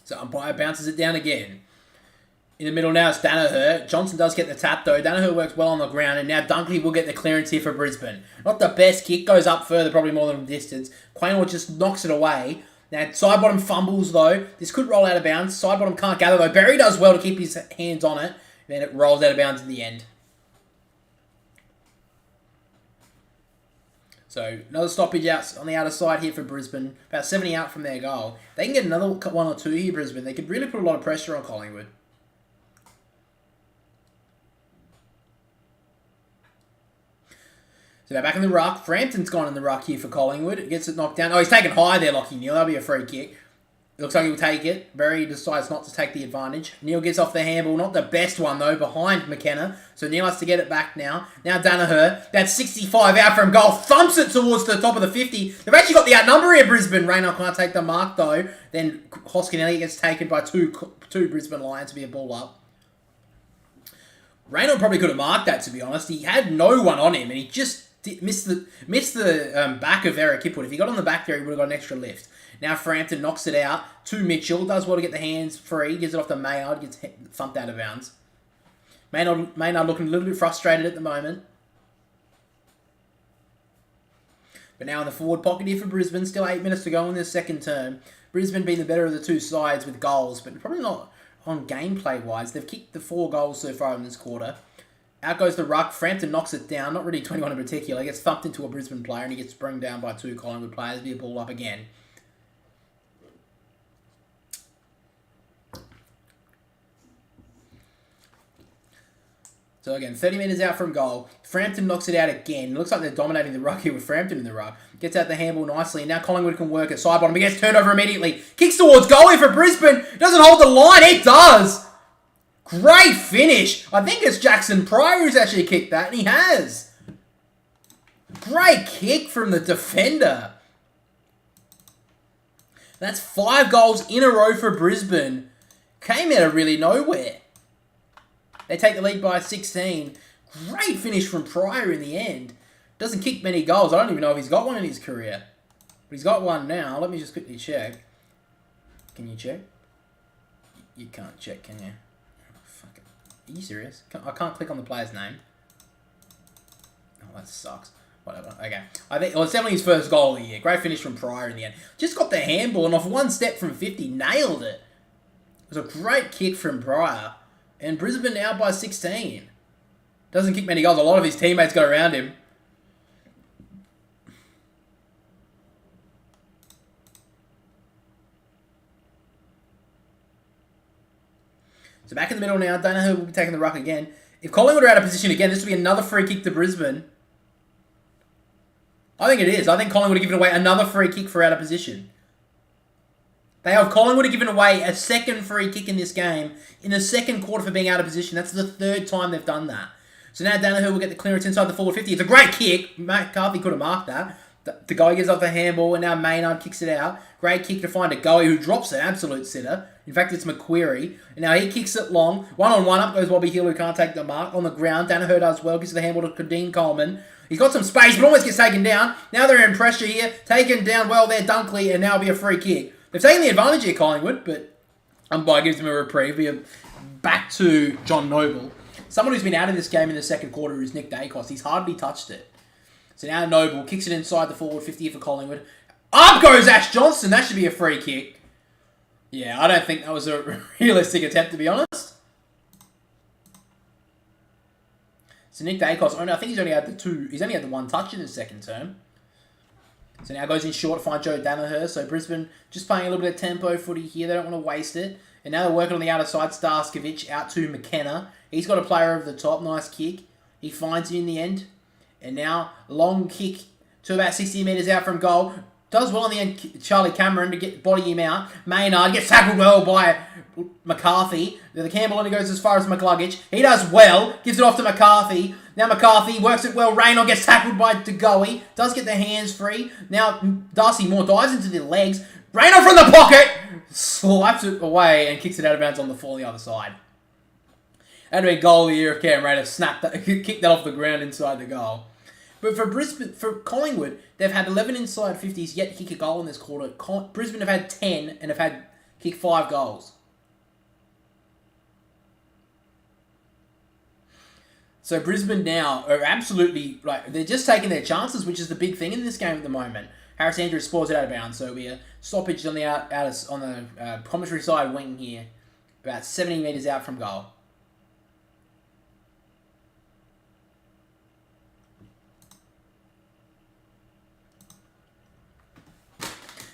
So umpire bounces it down again. In the middle now, it's Danaher. Johnson does get the tap, though. Danaher works well on the ground, and now Dunkley will get the clearance here for Brisbane. Not the best kick. Goes up further, probably more than distance. Quaynor just knocks it away. Now, side bottom fumbles, though. This could roll out of bounds. Side bottom can't gather, though. Berry does well to keep his hands on it. Then it rolls out of bounds in the end. So, another stoppage out on the outer side here for Brisbane. About 70 out from their goal. They can get another 1 or 2 here, Brisbane. They could really put a lot of pressure on Collingwood. So now back in the ruck. Frampton's gone in the ruck here for Collingwood. Gets it knocked down. Oh, he's taken high there, Lachie Neale. That'll be a free kick. It looks like he'll take it. Berry decides not to take the advantage. Neale gets off the handball. Not the best one, though, behind McKenna. So Neale has to get it back now. Now Danaher. That's 65 out from goal. Thumps it towards the top of the 50. They've actually got the outnumber here, Brisbane. Rayner can't take the mark, though. Then Hoskin Elliott gets taken by two Brisbane Lions to be a ball up. Rayner probably could have marked that, to be honest. He had no one on him, and he just missed the back of Eric Hipwood. If he got on the back there, he would have got an extra lift. Now Frampton knocks it out to Mitchell. Does well to get the hands free. Gives it off to Maynard. Gets thumped out of bounds. Maynard looking a little bit frustrated at the moment. But now in the forward pocket here for Brisbane. Still 8 minutes to go in this second term. Brisbane being the better of the two sides with goals. But probably not on gameplay-wise. They've kicked the 4 goals so far in this quarter. Out goes the ruck. Frampton knocks it down. Not really 21 in particular. He gets thumped into a Brisbane player and he gets sprung down by 2 Collingwood players. Be a ball up again. So again, 30 metres out from goal. Frampton knocks it out again. It looks like they're dominating the ruck here with Frampton in the ruck. Gets out the handball nicely. And now Collingwood can work at side bottom. He gets turned over immediately. Kicks towards goal here for Brisbane. Doesn't hold the line. It does. Great finish. I think it's Jackson Pryor who's actually kicked that. And he has. Great kick from the defender. That's 5 goals in a row for Brisbane. Came out of really nowhere. They take the lead by 16. Great finish from Pryor in the end. Doesn't kick many goals. I don't even know if he's got one in his career. But he's got one now. Let me just quickly check. Can you check? You can't check, can you? Oh, fuck it. Are you serious? I can't click on the player's name. Oh, that sucks. Whatever. Okay. I think it's definitely his first goal of the year. Great finish from Pryor in the end. Just got the handball and off one step from 50, nailed it. It was a great kick from Pryor. And Brisbane out by 16. Doesn't kick many goals. A lot of his teammates got around him. So back in the middle now. Don't know who will be taking the ruck again. If Collingwood are out of position again, this will be another free kick to Brisbane. I think it is. I think Collingwood have given away another free kick for out of position. Collingwood have given away a second free kick in this game in the second quarter for being out of position. That's the 3rd time they've done that. So now Danaher will get the clearance inside the forward 50. It's a great kick. McCarthy could have marked that. The guy gives off the handball and now Maynard kicks it out. Great kick to find a goalie who drops an absolute sitter. In fact, it's McQuarrie. And now he kicks it long. 1-on-1 up goes Bobby Hill who can't take the mark. On the ground, Danaher does well. Gives the handball to Dean Coleman. He's got some space but almost gets taken down. Now they're in pressure here. Taken down well there, Dunkley, and now it'll be a free kick. They've taken the advantage here, Collingwood, but umpire gives them a reprieve. Back to John Noble. Someone who's been out of this game in the second quarter is Nick Dacos. He's hardly touched it. So now Noble kicks it inside the forward 50 for Collingwood. Up goes Ash Johnson. That should be a free kick. Yeah, I don't think that was a realistic attempt, to be honest. So Nick Dacos, I think he's only had the 1 touch in his second term. So now goes in short to find Joe Danaher. So Brisbane just playing a little bit of tempo footy here. They don't want to waste it. And now they're working on the outer side. Starskovich out to McKenna. He's got a player over the top. Nice kick. He finds it in the end. And now long kick to about 60 metres out from goal. Does well in the end, Charlie Cameron, to body him out. Maynard gets tackled well by McCarthy. The Campbell only goes as far as McCluggage. He does well. Gives it off to McCarthy. Now McCarthy works it well. Rayner gets tackled by DeGoey. Does get the hands free. Now Darcy Moore dives into the legs. Rayner from the pocket. Slaps it away and kicks it out of bounds on the floor on the other side. That'd be a goal of the year if Cam Rayner kicked that off the ground inside the goal. But for Collingwood, they've had 11 inside 50s yet to kick a goal in this quarter. Brisbane have had 10 and have had kicked 5 goals. So Brisbane now are absolutely, they're just taking their chances, which is the big thing in this game at the moment. Harris Andrews spores it out of bounds, so it'll be a stoppage on the commentary side wing here, about 70 metres out from goal.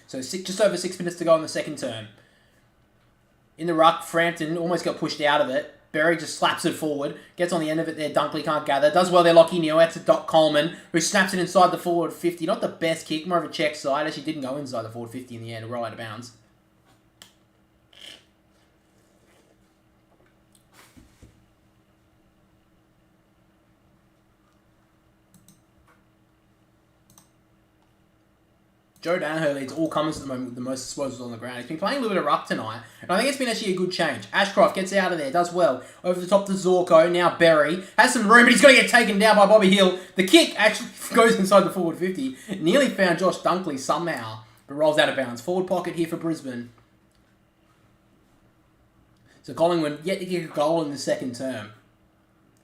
So just over 6 minutes to go in the second term. In the ruck, Frampton almost got pushed out of it. Berry just slaps it forward. Gets on the end of it there. Dunkley can't gather. Does well there, Lockie Neal. Out to Doc Coleman, who snaps it inside the forward 50. Not the best kick, more of a check side. Actually didn't go inside the forward 50 in the end. Roll out of bounds. Joe Danaher leads all comers at the moment with the most disposals on the ground. He's been playing a little bit of ruck tonight, and I think it's been actually a good change. Ashcroft gets out of there, does well. Over the top to Zorko, now Berry. Has some room, but he's going to get taken down by Bobby Hill. The kick actually goes inside the forward 50. Nearly found Josh Dunkley somehow, but rolls out of bounds. Forward pocket here for Brisbane. So Collingwood yet to kick a goal in the second term.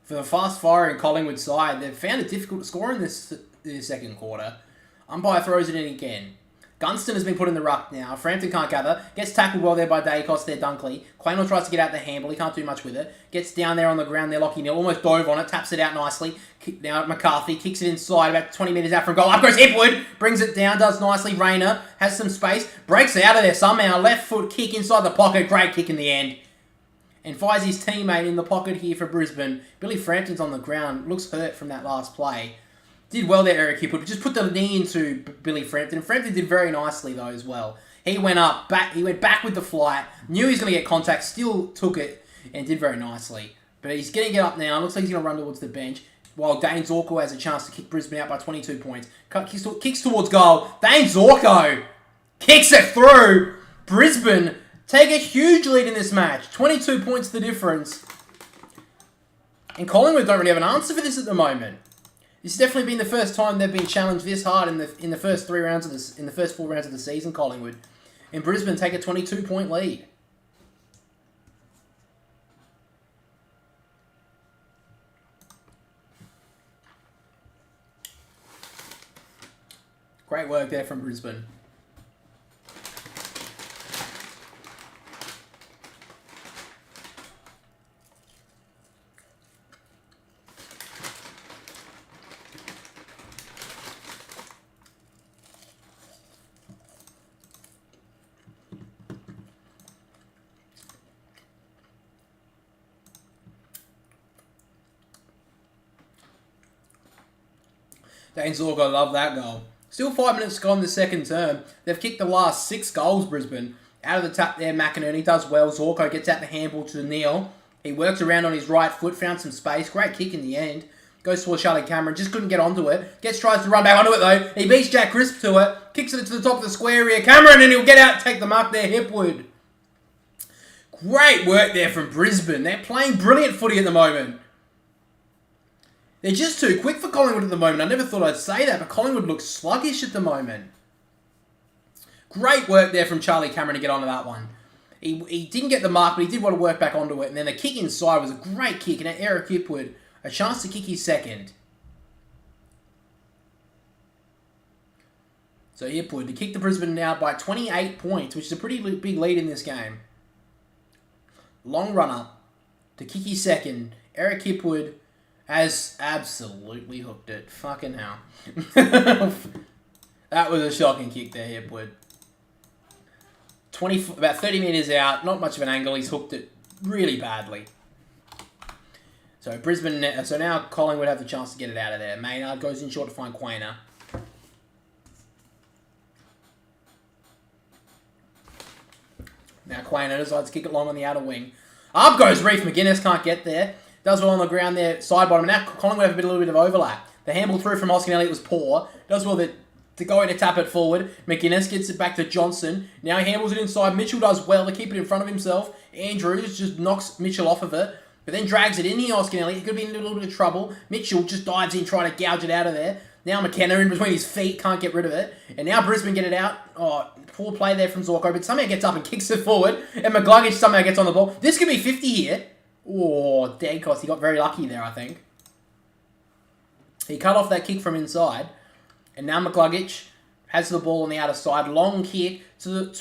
For the fast-firing Collingwood side, they've found it difficult to score in this second quarter. Umpire throws it in again. Gunston has been put in the ruck now. Frampton can't gather. Gets tackled well there by Dacos there, Dunkley. Quaynor tries to get out the handle. He can't do much with it. Gets down there on the ground there, Lockie Neal. Almost dove on it. Taps it out nicely. Now McCarthy kicks it inside about 20 metres out from goal. Up goes Hipwood. Brings it down. Does nicely. Rayner has some space. Breaks out of there somehow. Left foot kick inside the pocket. Great kick in the end. And finds his teammate in the pocket here for Brisbane. Billy Frampton's on the ground. Looks hurt from that last play. Did well there, Eric Hipwood. Just put the knee into Billy Frampton. And Frampton did very nicely, though, as well. He went back with the flight. Knew he was going to get contact. Still took it and did very nicely. But he's going to get up now. Looks like he's going to run towards the bench. While Dane Zorko has a chance to kick Brisbane out by 22 points. Kicks towards goal. Dane Zorko kicks it through. Brisbane take a huge lead in this match. 22 points the difference. And Collingwood don't really have an answer for this at the moment. This has definitely been the first time they've been challenged this hard in the first 4 rounds of the season. Collingwood, and Brisbane take a 22-point lead. Great work there from Brisbane. Dane Zorko, love that goal. Still 5 minutes to go in the second term. They've kicked the last 6 goals, Brisbane. Out of the tap there, McInerney does well. Zorko gets out the handball to Neal. He works around on his right foot, found some space. Great kick in the end. Goes towards Charlie Cameron, just couldn't get onto it. Tries to run back onto it though. He beats Jack Crisp to it. Kicks it to the top of the square area. Cameron, and he'll get out, take the mark there, Hipwood. Great work there from Brisbane. They're playing brilliant footy at the moment. They're just too quick for Collingwood at the moment. I never thought I'd say that, but Collingwood looks sluggish at the moment. Great work there from Charlie Cameron to get onto that one. He didn't get the mark, but he did want to work back onto it. And then the kick inside was a great kick. And Eric Hipwood, a chance to kick his second. So Hipwood to kick the Brisbane now by 28 points, which is a pretty big lead in this game. Long run up to kick his second. Eric Hipwood has absolutely hooked it. Fucking hell. That was a shocking kick there, Hipwood. About 30 metres out. Not much of an angle. He's hooked it really badly. So Brisbane. So now Collingwood have the chance to get it out of there. Maynard goes in short to find Quaynor. Now Quaynor decides to kick it long on the outer wing. Up goes Reef. McGuinness can't get there. Does well on the ground there, side bottom. Now Collingwood have a little bit of overlap. The handball through from Hoskin Elliott was poor. Does well to go in to tap it forward. McGuinness gets it back to Johnson. Now he handles it inside. Mitchell does well to keep it in front of himself. Andrews just knocks Mitchell off of it, but then drags it in here, Hoskin Elliott. He could be in a little bit of trouble. Mitchell just dives in trying to gouge it out of there. Now McKenna in between his feet, can't get rid of it. And now Brisbane get it out. Oh, poor play there from Zorko, but somehow gets up and kicks it forward. And McGluggage somehow gets on the ball. This could be 50 here. Oh, Dacos, he got very lucky there, I think. He cut off that kick from inside. And now McGluggage has the ball on the outer side. Long kick towards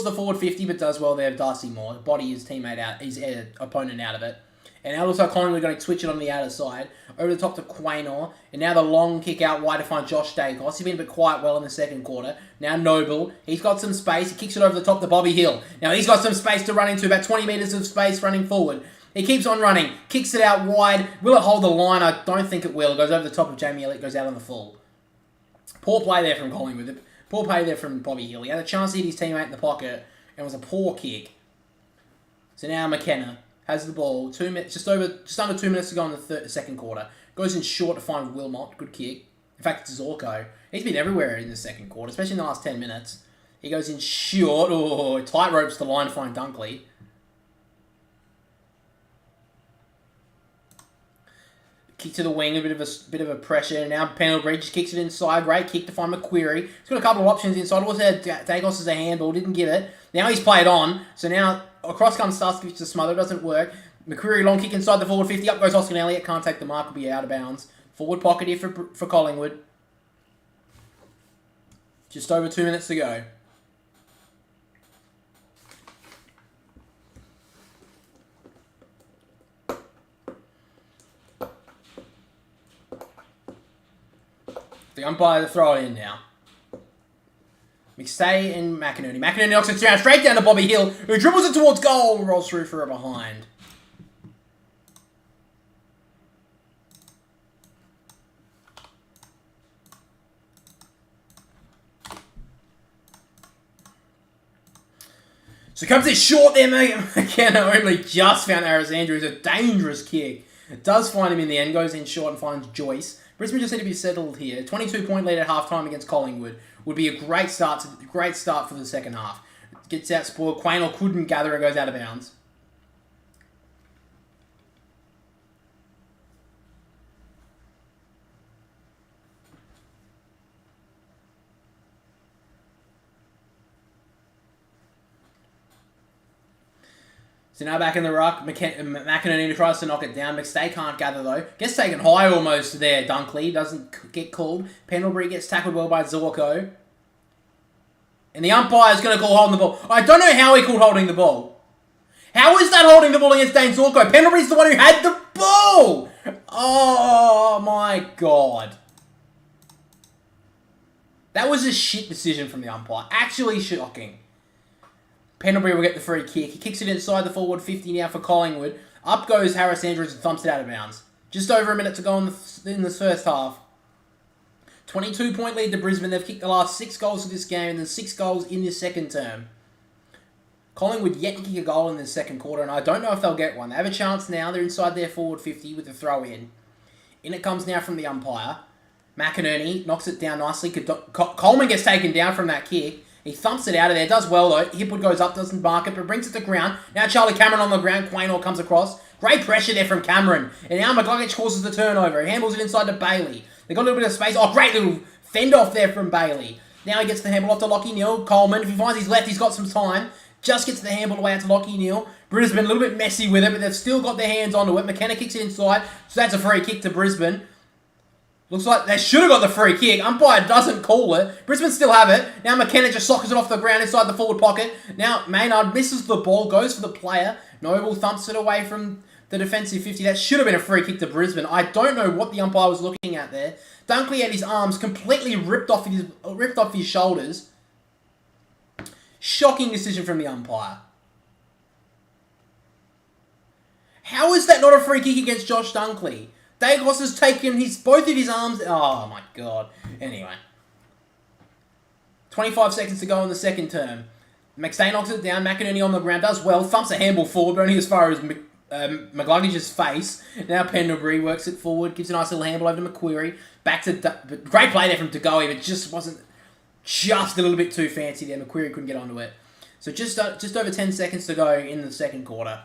the forward 50, but does well there. Darcy Moore. Body his teammate out, his opponent out of it. And now looks like Collingwood are going to switch it on the outer side. Over the top to Quaynor. And now the long kick out wide to find Josh Dacos. He's been a bit quiet well in the second quarter. Now Noble. He's got some space. He kicks it over the top to Bobby Hill. Now he's got some space to run into. About 20 metres of space running forward. He keeps on running. Kicks it out wide. Will it hold the line? I don't think it will. It goes over the top of Jamie Elliott. Goes out on the full. Poor play there from Collingwood. Poor play there from Bobby Hill. He had a chance to hit his teammate in the pocket. And it was a poor kick. So now McKenna has the ball. Just under 2 minutes to go in the second quarter. Goes in short to find Wilmot. Good kick. In fact, it's Zorko. He's been everywhere in the second quarter, especially in the last 10 minutes. He goes in short. Oh, tight ropes the line to find Dunkley. Kick to the wing, a bit of a pressure. Now Pendlebury just kicks it inside. Great kick to find McQuarrie. He's got a couple of options inside. Also had Dacos as a handball, didn't get it. Now he's played on. So now across comes Starsky to smother, doesn't work. McQuarrie long kick inside the forward 50. Up goes Hoskin Elliott. Can't take the mark, will be out of bounds. Forward pocket here for Collingwood. Just over 2 minutes to go. The umpire to throw it in now. McStay and McInerney. McInerney knocks it down straight down to Bobby Hill, who dribbles it towards goal, rolls through for a behind. So comes it short there, McKenna only just found Alexander. It's a dangerous kick. It does find him in the end, goes in short and finds Joyce. Brisbane just need to be settled here. 22-point lead at halftime against Collingwood would be a great start for the second half. Gets out spoiled. Quaynor couldn't gather it, goes out of bounds. So now back in the ruck, McInerney tries to knock it down. McStay can't gather though. Gets taken high almost there, Dunkley. Doesn't get called. Pendlebury gets tackled well by Zorko. And the umpire's going to call holding the ball. I don't know how he called holding the ball. How is that holding the ball against Dane Zorko? Pendlebury's the one who had the ball! Oh my god. That was a shit decision from the umpire. Actually shocking. Pendlebury will get the free kick. He kicks it inside the forward 50 now for Collingwood. Up goes Harris Andrews and thumps it out of bounds. Just over a minute to go in this first half. 22-point lead to Brisbane. They've kicked the last 6 goals of this game and then 6 goals in this second term. Collingwood yet to kick a goal in the second quarter, and I don't know if they'll get one. They have a chance now. They're inside their forward 50 with the throw in. In it comes now from the umpire. McInerney knocks it down nicely. Coleman gets taken down from that kick. He thumps it out of there. Does well, though. Hipwood goes up, doesn't mark it, but brings it to ground. Now Charlie Cameron on the ground. Quaynor comes across. Great pressure there from Cameron. And now McGuggich causes the turnover. He handles it inside to Bailey. They got a little bit of space. Oh, great little fend off there from Bailey. Now he gets the handle off to Lachie Neale. Coleman, if he finds his left, he's got some time. Just gets the handball away out to Lachie Neale. Brisbane a little bit messy with it, but they've still got their hands onto it. McKenna kicks it inside, so that's a free kick to Brisbane. Looks like they should have got the free kick. Umpire doesn't call it. Brisbane still have it. Now McKenna just sockers it off the ground inside the forward pocket. Now Maynard misses the ball, goes for the player. Noble thumps it away from the defensive 50. That should have been a free kick to Brisbane. I don't know what the umpire was looking at there. Dunkley had his arms completely ripped off his shoulders. Shocking decision from the umpire. How is that not a free kick against Josh Dunkley? Dagos has taken both of his arms... Oh, my God. Anyway. 25 seconds to go in the second term. McStay knocks it down. McInerney on the ground. Does well. Thumps a handball forward, but only as far as McGluggage's face. Now Pendlebury works it forward. Gives a nice little handball over to McQuarrie. Back to... Great play there from Degoe, but just wasn't... Just a little bit too fancy there. McQuarrie couldn't get onto it. So just over 10 seconds to go in the second quarter.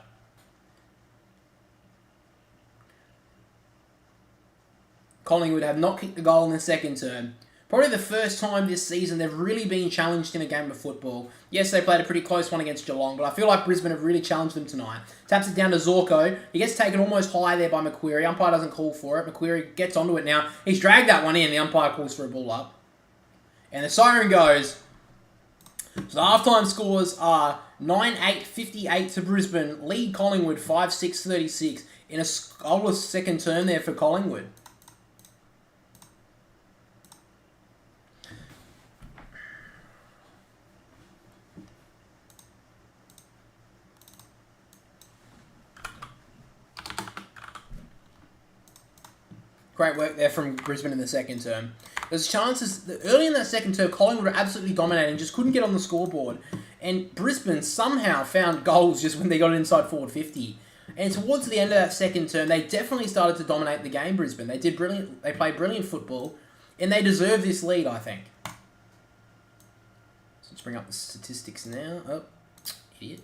Collingwood have not kicked the goal in the second term. Probably the first time this season they've really been challenged in a game of football. Yes, they played a pretty close one against Geelong, but I feel like Brisbane have really challenged them tonight. Taps it down to Zorko. He gets taken almost high there by McQuarrie. Umpire doesn't call for it. McQuarrie gets onto it now. He's dragged that one in. The umpire calls for a ball up. And the siren goes. So the halftime scores are 9-8, 58 to Brisbane. Lead Collingwood 5-6, 36 in a goalless second term there for Collingwood. Great work there from Brisbane in the second term. There's chances that early in that second term, Collingwood were absolutely dominating, just couldn't get on the scoreboard. And Brisbane somehow found goals just when they got it inside forward 50. And towards the end of that second term, they definitely started to dominate the game, Brisbane. They did brilliant. They played brilliant football, and they deserve this lead, I think. So let's bring up the statistics now. Oh, idiot.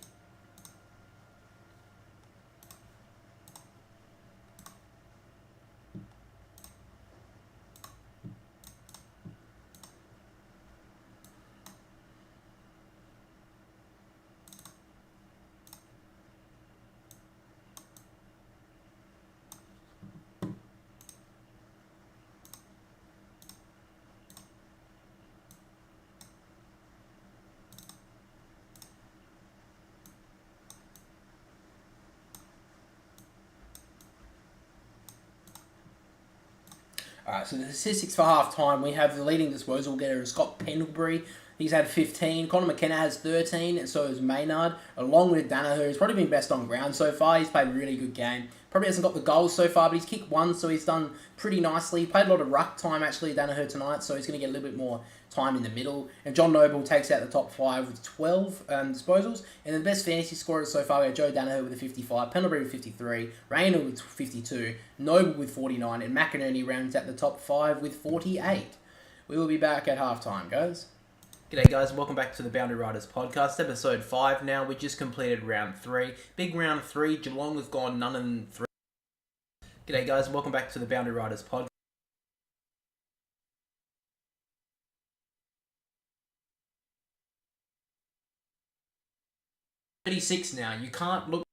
Alright, so the statistics for half time, we have the leading disposal getter, Scott Pendlebury. He's had 15. Conor McKenna has 13, and so has Maynard, along with Danaher. He's probably been best on ground so far. He's played a really good game. Probably hasn't got the goals so far, but he's kicked one, so he's done pretty nicely. He played a lot of ruck time, actually, Danaher tonight, so he's going to get a little bit more time in the middle. And John Noble takes out the top 5 with 12 disposals. And the best fantasy scorers so far, we have Joe Danaher with a 55, Pendlebury with 53, Rayner with 52, Noble with 49, and McInerney rounds out the top 5 with 48. We will be back at halftime, guys. G'day guys, welcome back to the Boundary Riders podcast, episode 5 now. We just completed round 3. Big round 3, Geelong has gone none and 3. G'day guys, welcome back to the Boundary Riders podcast. 36 now, you can't look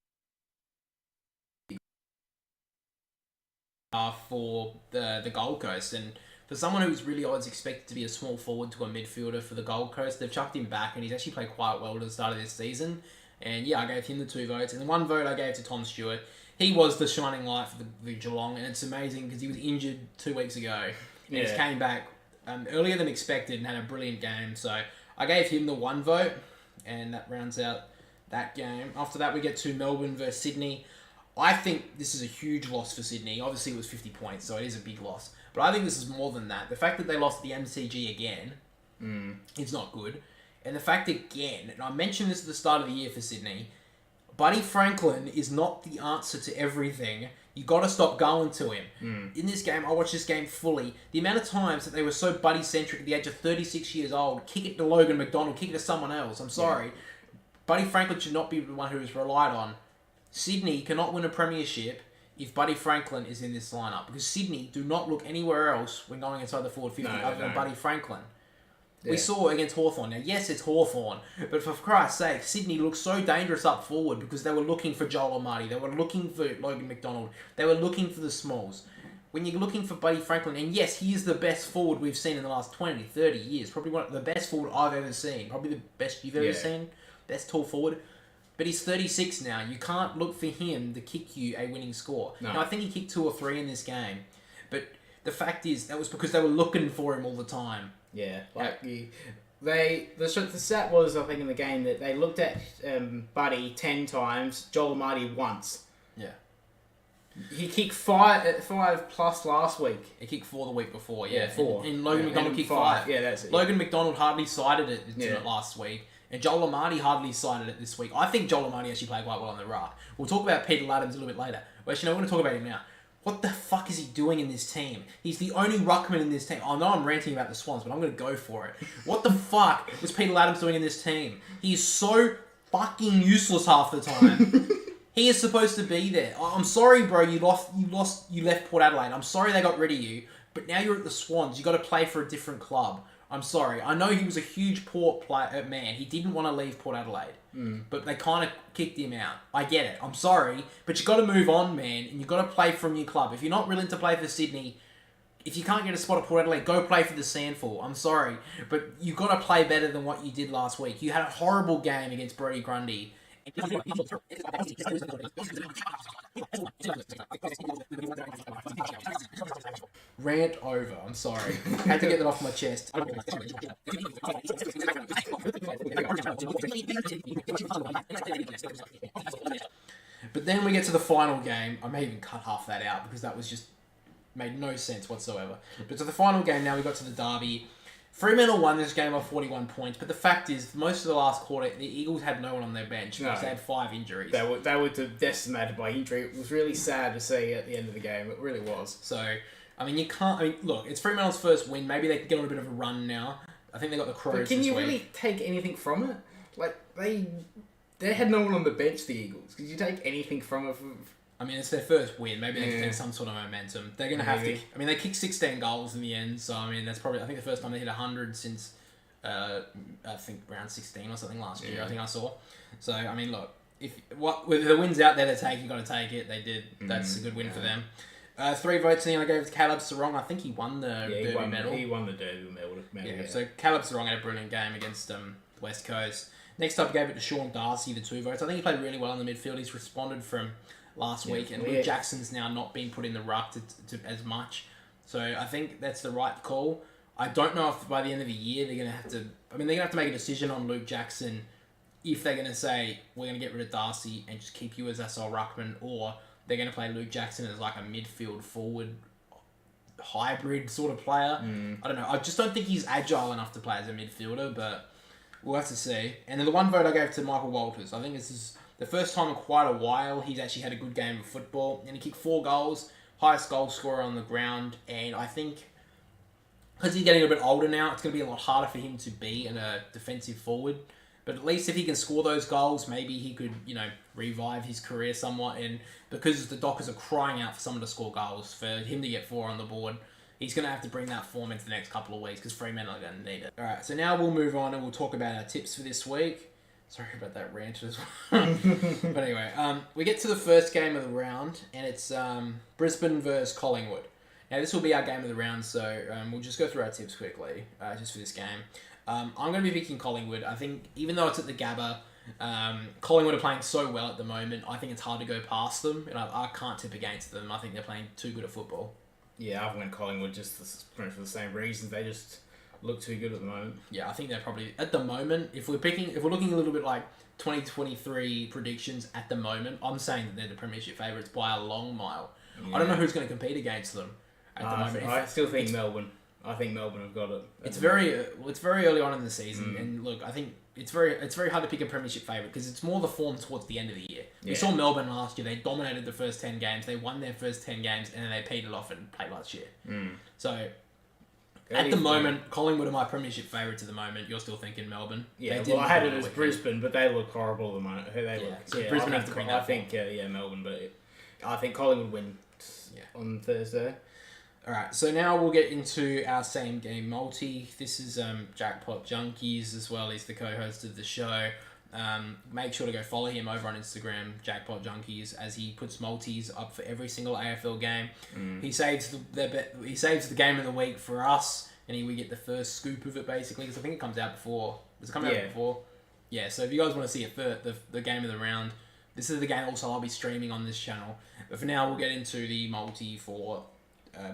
for the Gold Coast, and for someone who's really always expected to be a small forward to a midfielder for the Gold Coast, they've chucked him back, and he's actually played quite well at the start of this season. And yeah, I gave him the 2 votes, and the 1 vote I gave to Tom Stewart. He was the shining light for the Geelong, and it's amazing because he was injured 2 weeks ago, and he came back earlier than expected and had a brilliant game. So I gave him the 1 vote, and that rounds out that game. After that, we get to Melbourne versus Sydney. I think this is a huge loss for Sydney. Obviously, it was 50 points, so it is a big loss. But I think this is more than that. The fact that they lost the MCG again is not good. And the fact again, and I mentioned this at the start of the year for Sydney, Buddy Franklin is not the answer to everything. You got to stop going to him. In this game, I watched this game fully. The amount of times that they were so Buddy-centric at the age of 36 years old, kick it to Logan McDonald, kick it to someone else. I'm sorry. Buddy Franklin should not be the one who is relied on. Sydney cannot win a premiership if Buddy Franklin is in this lineup, because Sydney do not look anywhere else when going inside the forward 50 other than Buddy Franklin. Yeah. We saw against Hawthorn. Now, yes, it's Hawthorn, but for Christ's sake, Sydney looked so dangerous up forward because they were looking for Joel Amati. They were looking for Logan McDonald. They were looking for the smalls. When you're looking for Buddy Franklin, and yes, he is the best forward we've seen in the last 20, 30 years. Probably one of the best forward I've ever seen. Probably the best you've ever seen. Best tall forward. But he's 36 now. You can't look for him to kick you a winning score. No. Now, I think he kicked 2 or 3 in this game. But the fact is, that was because they were looking for him all the time. Yeah. The stat was, I think, in the game that they looked at Buddy 10 times, Joel Amati once. Yeah. He kicked 5 plus last week. He kicked 4 the week before, 4. And Logan McDonald kicked 5. Yeah, that's it. Logan McDonald hardly sided it last week. And Joel Amati hardly sided it this week. I think Joel Amati actually played quite well on the ruck. We'll talk about Peter Laddams a little bit later. Well, actually, no, we're going to talk about him now. What the fuck is he doing in this team? He's the only ruckman in this team. I know I'm ranting about the Swans, but I'm going to go for it. What the fuck was Peter Laddams doing in this team? He is so fucking useless half the time. He is supposed to be there. I'm sorry, bro. You left Port Adelaide. I'm sorry they got rid of you. But now you're at the Swans. You got to play for a different club. I'm sorry. I know he was a huge Port man. He didn't want to leave Port Adelaide. But they kind of kicked him out. I get it. I'm sorry. But you got to move on, man. And you got to play for a new club. If you're not willing to play for Sydney, if you can't get a spot at Port Adelaide, go play for the Sandful. I'm sorry. But you got to play better than what you did last week. You had a horrible game against Brodie Grundy. Rant over. I'm sorry. Had to get that off my chest. But then we get to the final game. I may even cut half that out because that was just made no sense whatsoever. But to the final game now, we got to the derby. Fremantle won this game by 41 points, but the fact is, most of the last quarter, the Eagles had no one on their bench because they had 5 injuries. They were decimated by injury. It was really sad to see at the end of the game. It really was. So, I mean, you can't... I mean, look, it's Fremantle's first win. Maybe they can get on a bit of a run now. I think they got the Crows But can you really take anything from it? Like, they had no one on the bench, the Eagles. Could you take anything from it? I mean, it's their first win. Maybe they can take some sort of momentum. They're going to have to... I mean, they kicked 16 goals in the end, so, I mean, that's probably... I think the first time they hit 100 since, I think, round 16 or something last year, I think I saw. So, I mean, look, with the wins out there to take, you got to take it. They did. That's a good win for them. 3 votes in, I gave it to Caleb Sarong. I think he won the Derby medal. He won the Derby medal. So Caleb Sarong had a brilliant game against West Coast. Next up, I gave it to Sean Darcy, the 2 votes. I think he played really well in the midfield. He's responded from last week, and Luke Jackson's now not being put in the ruck to as much. So I think that's the right call. I don't know if by the end of the year they're going to have to... I mean, they're going to have to make a decision on Luke Jackson if they're going to say, we're going to get rid of Darcy and just keep you as SL Ruckman, or they're going to play Luke Jackson as like a midfield forward hybrid sort of player. I don't know. I just don't think he's agile enough to play as a midfielder, but we'll have to see. And then the one vote I gave to Michael Walters. I think this is the first time in quite a while he's actually had a good game of football. And he kicked 4 goals, highest goal scorer on the ground. And I think because he's getting a bit older now, it's going to be a lot harder for him to be a defensive forward. But at least if he can score those goals, maybe he could, revive his career somewhat. And because the Dockers are crying out for someone to score goals, for him to get 4 on the board, he's going to have to bring that form into the next couple of weeks because Fremantle are going to need it. All right, so now we'll move on and we'll talk about our tips for this week. Sorry about that rant as well. But anyway, we get to the first game of the round, and it's Brisbane versus Collingwood. Now, this will be our game of the round, so we'll just go through our tips quickly, just for this game. I'm going to be picking Collingwood. I think, even though it's at the Gabba, Collingwood are playing so well at the moment, I think it's hard to go past them, and I can't tip against them. I think they're playing too good at football. Yeah, I've went Collingwood just for the same reasons. They just look too good at the moment. Yeah, I think they're probably, at the moment, if we're looking a little bit like 2023 predictions at the moment, I'm saying that they're the premiership favourites by a long mile. Yeah. I don't know who's going to compete against them at the moment. I still think Melbourne. I think Melbourne have got it. It's very early on in the season, and look, I think it's very hard to pick a premiership favourite because it's more the form towards the end of the year. Yeah. We saw Melbourne last year; they dominated the first 10 games, they won their first 10 games, and then they petered off and played last year. So, at the moment, Collingwood are my premiership favourites at the moment. You're still thinking Melbourne? Yeah, well, I had it as Brisbane, but they look horrible at the moment. Brisbane have to bring that. I think Melbourne, but I think Collingwood win on Thursday. Alright, so now we'll get into our same game multi. This is Jackpot Junkies as well. He's the co-host of the show. Make sure to go follow him over on Instagram, Jackpot Junkies, as he puts multis up for every single AFL game. He saves the game of the week for us, and we get the first scoop of it basically, because I think it comes out before. Does it come out before? Yeah, so if you guys want to see it for the game of the round, this is the game also I'll be streaming on this channel. But for now, we'll get into the multi for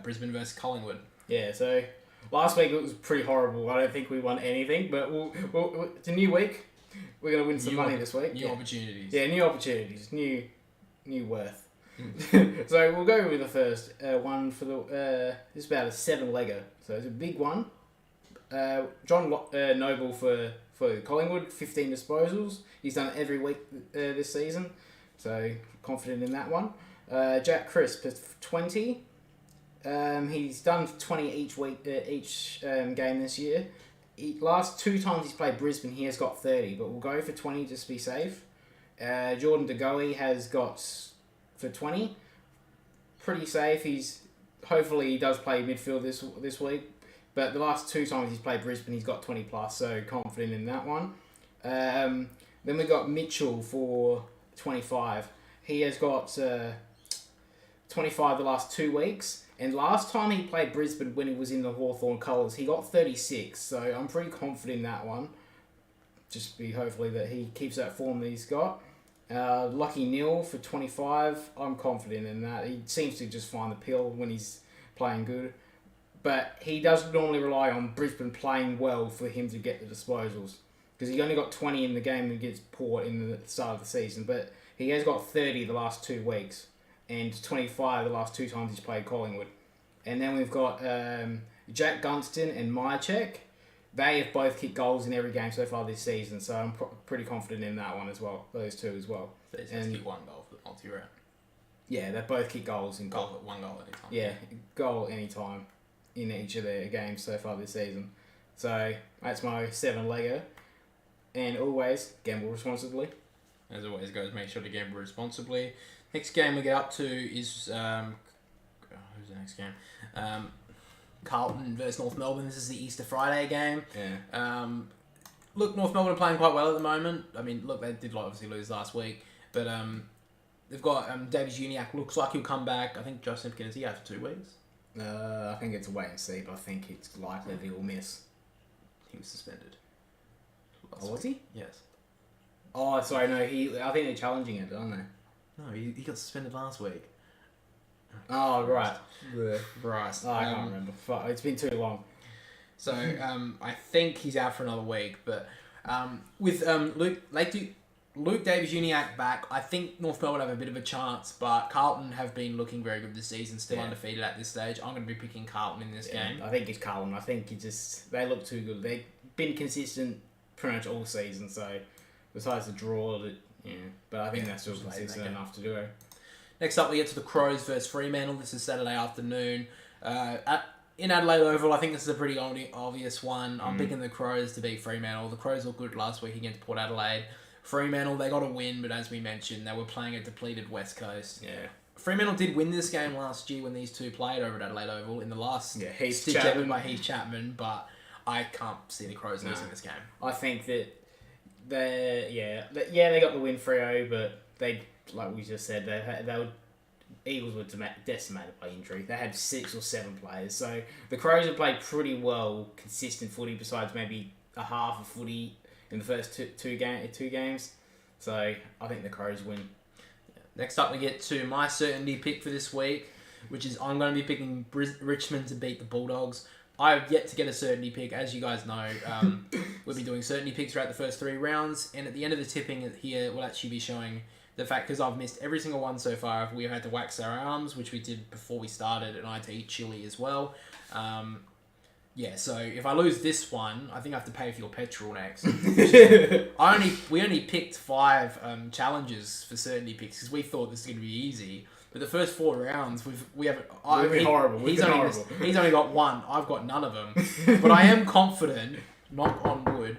Brisbane versus Collingwood. Yeah, so last week it was pretty horrible. I don't think we won anything, but it's a new week. We're going to win some money this week. New opportunities. Yeah, new opportunities. New worth. So we'll go with the first one for the... this is about a 7-legger. So it's a big one. John Noble for Collingwood, 15 disposals. He's done it every week this season. So confident in that one. Jack Crisp has 20. He's done 20 each week, each game this year. Last 2 times he's played Brisbane, he has got 30, but we'll go for 20 just to be safe. Jordan De Goey has got for 20. Pretty safe. Hopefully he does play midfield this week, but the last 2 times he's played Brisbane, he's got 20 plus, so confident in that one. Then we got Mitchell for 25. He has got 25 the last 2 weeks. And last time he played Brisbane when he was in the Hawthorn colours, he got 36. So I'm pretty confident in that one. Just be hopefully that he keeps that form that he's got. Lucky Neil for 25. I'm confident in that. He seems to just find the pill when he's playing good. But he does normally rely on Brisbane playing well for him to get the disposals. Because he only got 20 in the game against Port in the start of the season. But he has got 30 the last 2 weeks. And 25 the last 2 times he's played Collingwood. And then we've got Jack Gunston and Myercheck. They have both kicked goals in every game so far this season, so I'm pretty confident in that one as well. Those 2 as well. So he's kicked 1 goal for the multi-round. Yeah, they both kicked goals in goal. 1 goal any time. Yeah, goal any time in each of their games so far this season. So that's my 7-legger. And always gamble responsibly. As always, guys, make sure to gamble responsibly. Next game we get up to is who's the next game? Carlton versus North Melbourne. This is the Easter Friday game. Yeah. Look, North Melbourne are playing quite well at the moment. I mean, look, they did obviously lose last week, but they've got Davies Uniacke. Looks like he'll come back. I think Josh Simpkin is he out for 2 weeks. I think it's a wait and see, but I think it's likely that he'll miss. He was suspended. Oh, was he? Yes. Oh, sorry, no. I think they're challenging it, aren't they? No, he got suspended last week. Oh, right. Bryce. Oh, I can't remember. Fuck, it's been too long. So I think he's out for another week. But with Luke Davis-Uniacke back, I think North Melbourne have a bit of a chance. But Carlton have been looking very good this season, still undefeated at this stage. I'm going to be picking Carlton in this game. I think it's Carlton. I think they look too good. They've been consistent pretty much all season. So besides the draw, but I think that's still consistent enough to do it. Next up, we get to the Crows versus Fremantle. This is Saturday afternoon. In Adelaide Oval, I think this is a pretty obvious one. I'm picking the Crows to beat Fremantle. The Crows looked good last week against Port Adelaide. Fremantle, they got a win, but as we mentioned, they were playing a depleted West Coast. Yeah. Fremantle did win this game last year when these two played over at Adelaide Oval in the last stitch effort by Heath Chapman, but I can't see the Crows losing this game. I think that they got the win 3-0, but they, like we just said, Eagles were decimated by injury. They had 6 or 7 players. So the Crows have played pretty well, consistent footy, besides maybe a half of footy in the first two games. So I think the Crows win. Next up, we get to my certainty pick for this week, which is I'm going to be picking Richmond to beat the Bulldogs. I have yet to get a certainty pick. As you guys know, we'll be doing certainty picks throughout the first 3 rounds. And at the end of the tipping here, we'll actually be showing the fact, because I've missed every single one so far, we had to wax our arms, which we did before we started, and I had to eat chili as well. So if I lose this one, I think I have to pay for your petrol next. We only picked 5 challenges for certainty picks because we thought this was going to be easy. But the first 4 rounds, we've been horrible. He's only got 1. I've got none of them. But I am confident, knock on wood,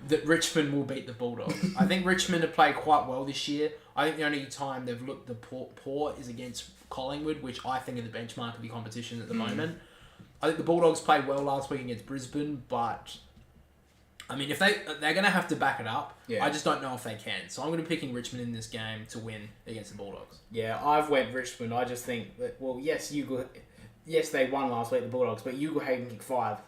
that Richmond will beat the Bulldogs. I think Richmond have played quite well this year. I think the only time they've looked the poor is against Collingwood, which I think are the benchmark of the competition at the moment. I think the Bulldogs played well last week against Brisbane, but I mean, if they're going to have to back it up, I just don't know if they can. So I'm going to be picking Richmond in this game to win against the Bulldogs. Yeah, I've went Richmond. I just think that, yes, they won last week, the Bulldogs, but Ugo Hayden kicked 5.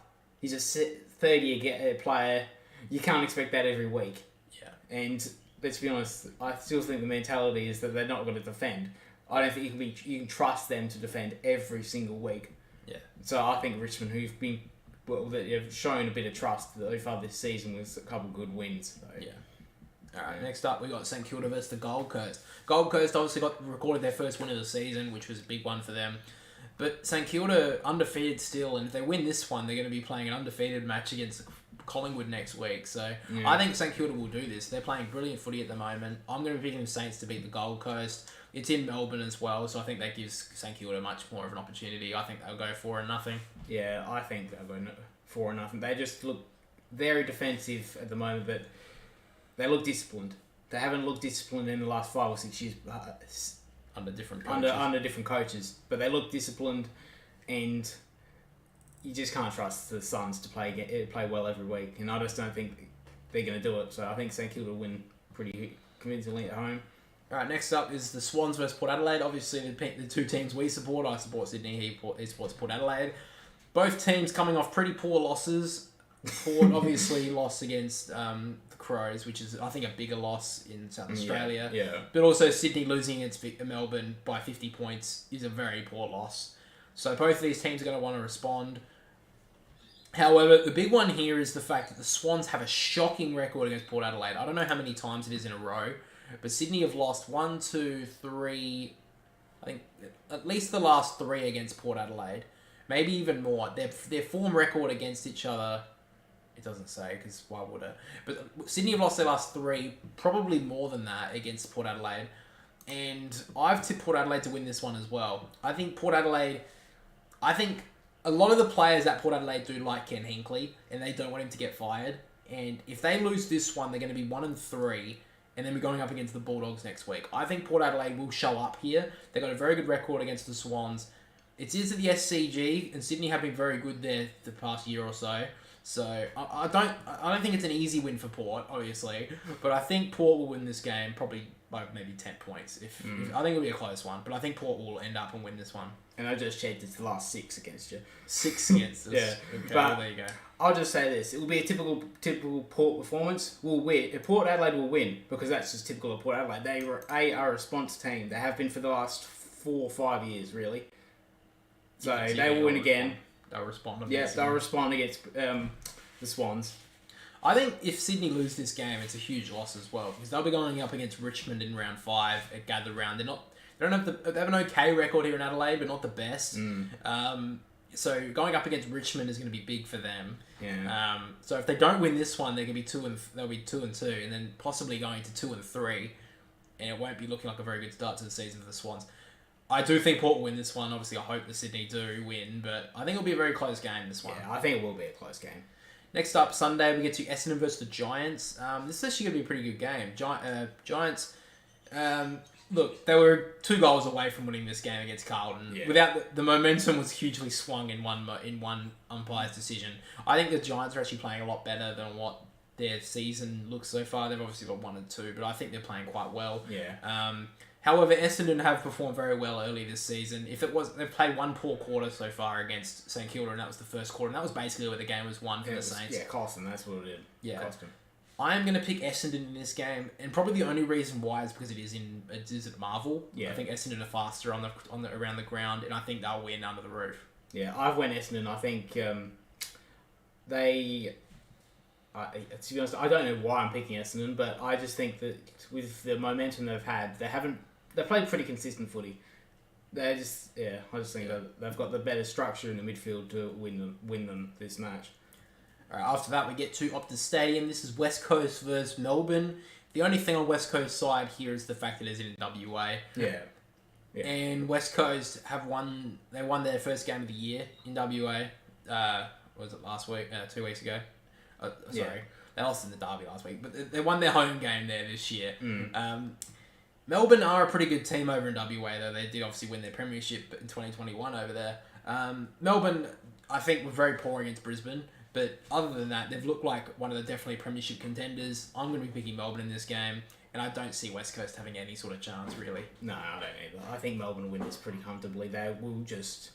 He's a third-year player. You can't expect that every week. Yeah. And let's be honest, I still think the mentality is that they're not going to defend. I don't think you can trust them to defend every single week. Yeah. So I think Richmond, that have shown a bit of trust so far this season with a couple of good wins. So. Yeah. All right. Next up, we got St Kilda versus the Gold Coast. Gold Coast obviously recorded their first win of the season, which was a big one for them. But St Kilda undefeated still, and if they win this one, they're going to be playing an undefeated match against Collingwood next week. So I think St Kilda will do this. They're playing brilliant footy at the moment. I'm going to be picking the Saints to beat the Gold Coast. It's in Melbourne as well, so I think that gives St Kilda much more of an opportunity. I think they'll go 4-0. Yeah, I think they'll go 4-0. They just look very defensive at the moment, but they look disciplined. They haven't looked disciplined in the last 5 or 6 years under different coaches. Under different coaches, but they look disciplined, and you just can't trust the Suns to play well every week. And I just don't think they're going to do it. So I think St Kilda will win pretty convincingly at home. All right, next up is the Swans versus Port Adelaide. Obviously, the 2 teams we support. I support Sydney. He supports Port Adelaide. Both teams coming off pretty poor losses. Port obviously lost against the Crows, which is, I think, a bigger loss in South Australia. Yeah. But also Sydney losing against Melbourne by 50 points is a very poor loss. So both of these teams are going to want to respond. However, the big one here is the fact that the Swans have a shocking record against Port Adelaide. I don't know how many times it is in a row, but Sydney have lost 1, 2, 3, I think at least the last 3 against Port Adelaide. Maybe even more. Their form record against each other, it doesn't say, because why would it? But Sydney have lost their last 3, probably more than that, against Port Adelaide. And I've tipped Port Adelaide to win this one as well. I think a lot of the players at Port Adelaide do like Ken Hinkley, and they don't want him to get fired. And if they lose this one, they're going to be 1-3, and then we're going up against the Bulldogs next week. I think Port Adelaide will show up here. They've got a very good record against the Swans. It is at the SCG, and Sydney have been very good there the past year or so. So I don't think it's an easy win for Port, obviously, but I think Port will win this game probably by maybe 10 points. If I think it'll be a close one, but I think Port will end up and win this one. And I just checked, it's the last 6 against you. 6 against us. Yeah, okay, but well, there you go. I'll just say this: it will be a typical Port performance. We'll win. Port Adelaide will win because that's just typical of Port Adelaide. They are a response team. They have been for the last 4 or 5 years, really. So Yeah, they will win again. They'll respond. Yes, they'll respond against the Swans. I think if Sydney lose this game, it's a huge loss as well because they'll be going up against Richmond in round 5 at Gather Round. They have an okay record here in Adelaide, but not the best. So going up against Richmond is going to be big for them. Yeah. So if they don't win this one, they'll be 2 and 2, and then possibly going to 2 and 3, and it won't be looking like a very good start to the season for the Swans. I do think Port will win this one. Obviously, I hope the Sydney do win, but I think it'll be a very close game, this one. Yeah, I think it will be a close game. Next up, Sunday, we get to Essendon versus the Giants. This is actually going to be a pretty good game. Giants, look, they were 2 goals away from winning this game against Carlton. Yeah. Without the momentum was hugely swung in one umpire's decision. I think the Giants are actually playing a lot better than what their season looks so far. They've obviously got 1 and 2, but I think they're playing quite well. Yeah. However, Essendon have performed very well early this season. They've played 1 poor quarter so far against St Kilda, and that was the first quarter, and that was basically where the game was won for the Saints. Yeah, cost them. That's what it did. Yeah. Cost them. I am going to pick Essendon in this game, and probably the only reason why is because it is at Marvel. Yeah. I think Essendon are faster around the ground, and I think they'll win under the roof. Yeah, I've went Essendon. I think they. To be honest, I don't know why I'm picking Essendon, but I just think that with the momentum they've had, they've played pretty consistent footy. I just think that they've got the better structure in the midfield to win them this match. All right, after that, we get to Optus Stadium. This is West Coast versus Melbourne. The only thing on West Coast side here is the fact that it's in WA. Yeah. And West Coast they won their first game of the year in WA. Was it last week? 2 weeks ago. Sorry. They lost in the derby last week, but they won their home game there this year. Melbourne are a pretty good team over in WA, though. They did obviously win their premiership in 2021 over there. Melbourne, I think, were very poor against Brisbane, but other than that, they've looked like one of the definitely premiership contenders. I'm going to be picking Melbourne in this game, and I don't see West Coast having any sort of chance, really. No, I don't either. I think Melbourne will win this pretty comfortably. They will just...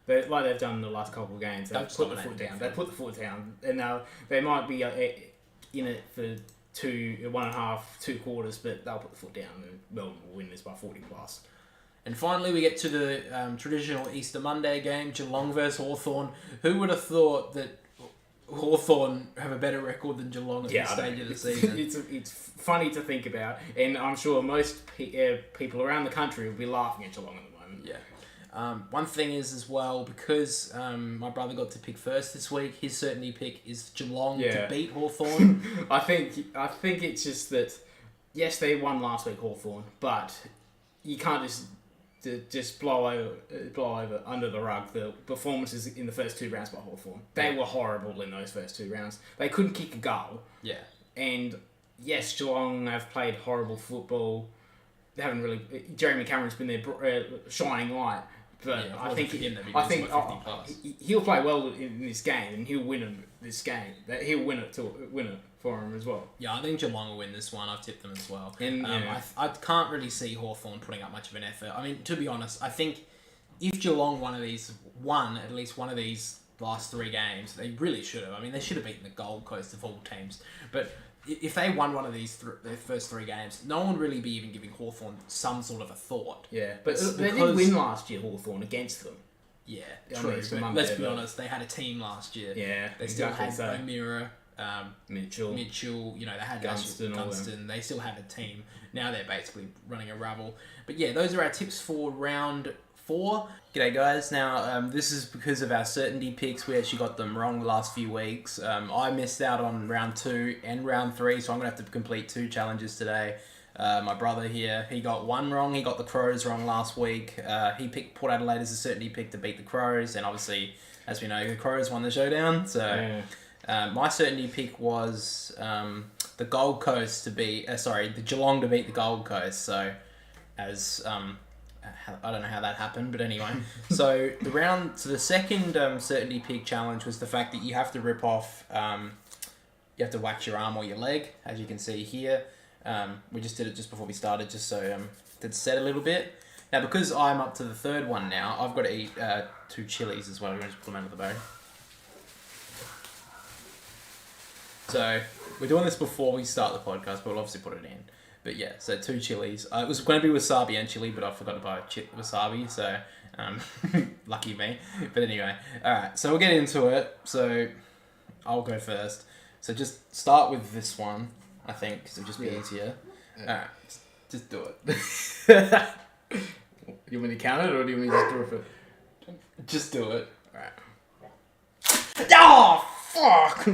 like they've done in the last couple of games, they've put the foot down. They put the foot down, and now they might be in it for 1.5, 2 quarters, but they'll put the foot down, and Melbourne will win this by 40 plus. And finally, we get to the traditional Easter Monday game, Geelong versus Hawthorn. Who would have thought that Hawthorn have a better record than Geelong at this stage of the season? It's funny to think about, and I'm sure most people around the country will be laughing at Geelong at the moment. Yeah. One thing is as well, because my brother got to pick first this week, his certainty pick is Geelong to beat Hawthorn. I think it's just that, yes, they won last week, Hawthorn, but you can't just blow over under the rug the performances in the first 2 rounds by Hawthorn. They were horrible in those first 2 rounds. They couldn't kick a goal. Yeah. And yes, Geelong have played horrible football. They haven't really. Jeremy Cameron's been their shining light, but I think he'll play well in this game, and he'll win this game. He'll win it for him as well. Yeah, I think Geelong will win this one. I've tipped them as well. And I can't really see Hawthorn putting up much of an effort. I mean, to be honest, I think if Geelong won at least one of these last 3 games, they really should have. I mean, they should have beaten the Gold Coast of all teams, but if they won one of these their first 3 games, no one would really be even giving Hawthorn some sort of a thought. Yeah, but they did win last year, Hawthorn, against them. Yeah, true. But let's be honest, they had a team last year. Yeah, they still had O'Meara, Mitchell. They had Gunston. They still had a team. Now they're basically running a rabble. But yeah, those are our tips for round 4. G'day guys. Now this is because of our certainty picks. We actually got them wrong the last few weeks. I missed out on round 2 and round 3, so I'm gonna have to complete 2 challenges today. My brother here, he got 1 wrong. He got the Crows wrong last week. He picked Port Adelaide as a certainty pick to beat the Crows, and obviously, as we know, the Crows won the showdown. So my certainty pick was the Gold Coast to beat. The Geelong to beat the Gold Coast. So as I don't know how that happened, but anyway. So the second certainty pick challenge was the fact that you have to rip off, you have to wax your arm or your leg, as you can see here. We just did it just before we started, just so to set a little bit. Now, because I'm up to the 3rd one now, I've got to eat 2 chilies as well. We're going to just put them out of the bone. So we're doing this before we start the podcast, but we'll obviously put it in. But yeah, so 2 chilies. It was going to be wasabi and chili, but I forgot to buy wasabi, so lucky me. But anyway, alright, so we'll get into it. So I'll go first. So just start with this one, I think, because it'll just be easier. Alright, just do it. You want me to count it, or do you want me to just do it for... Just do it. Alright. Oh, fuck!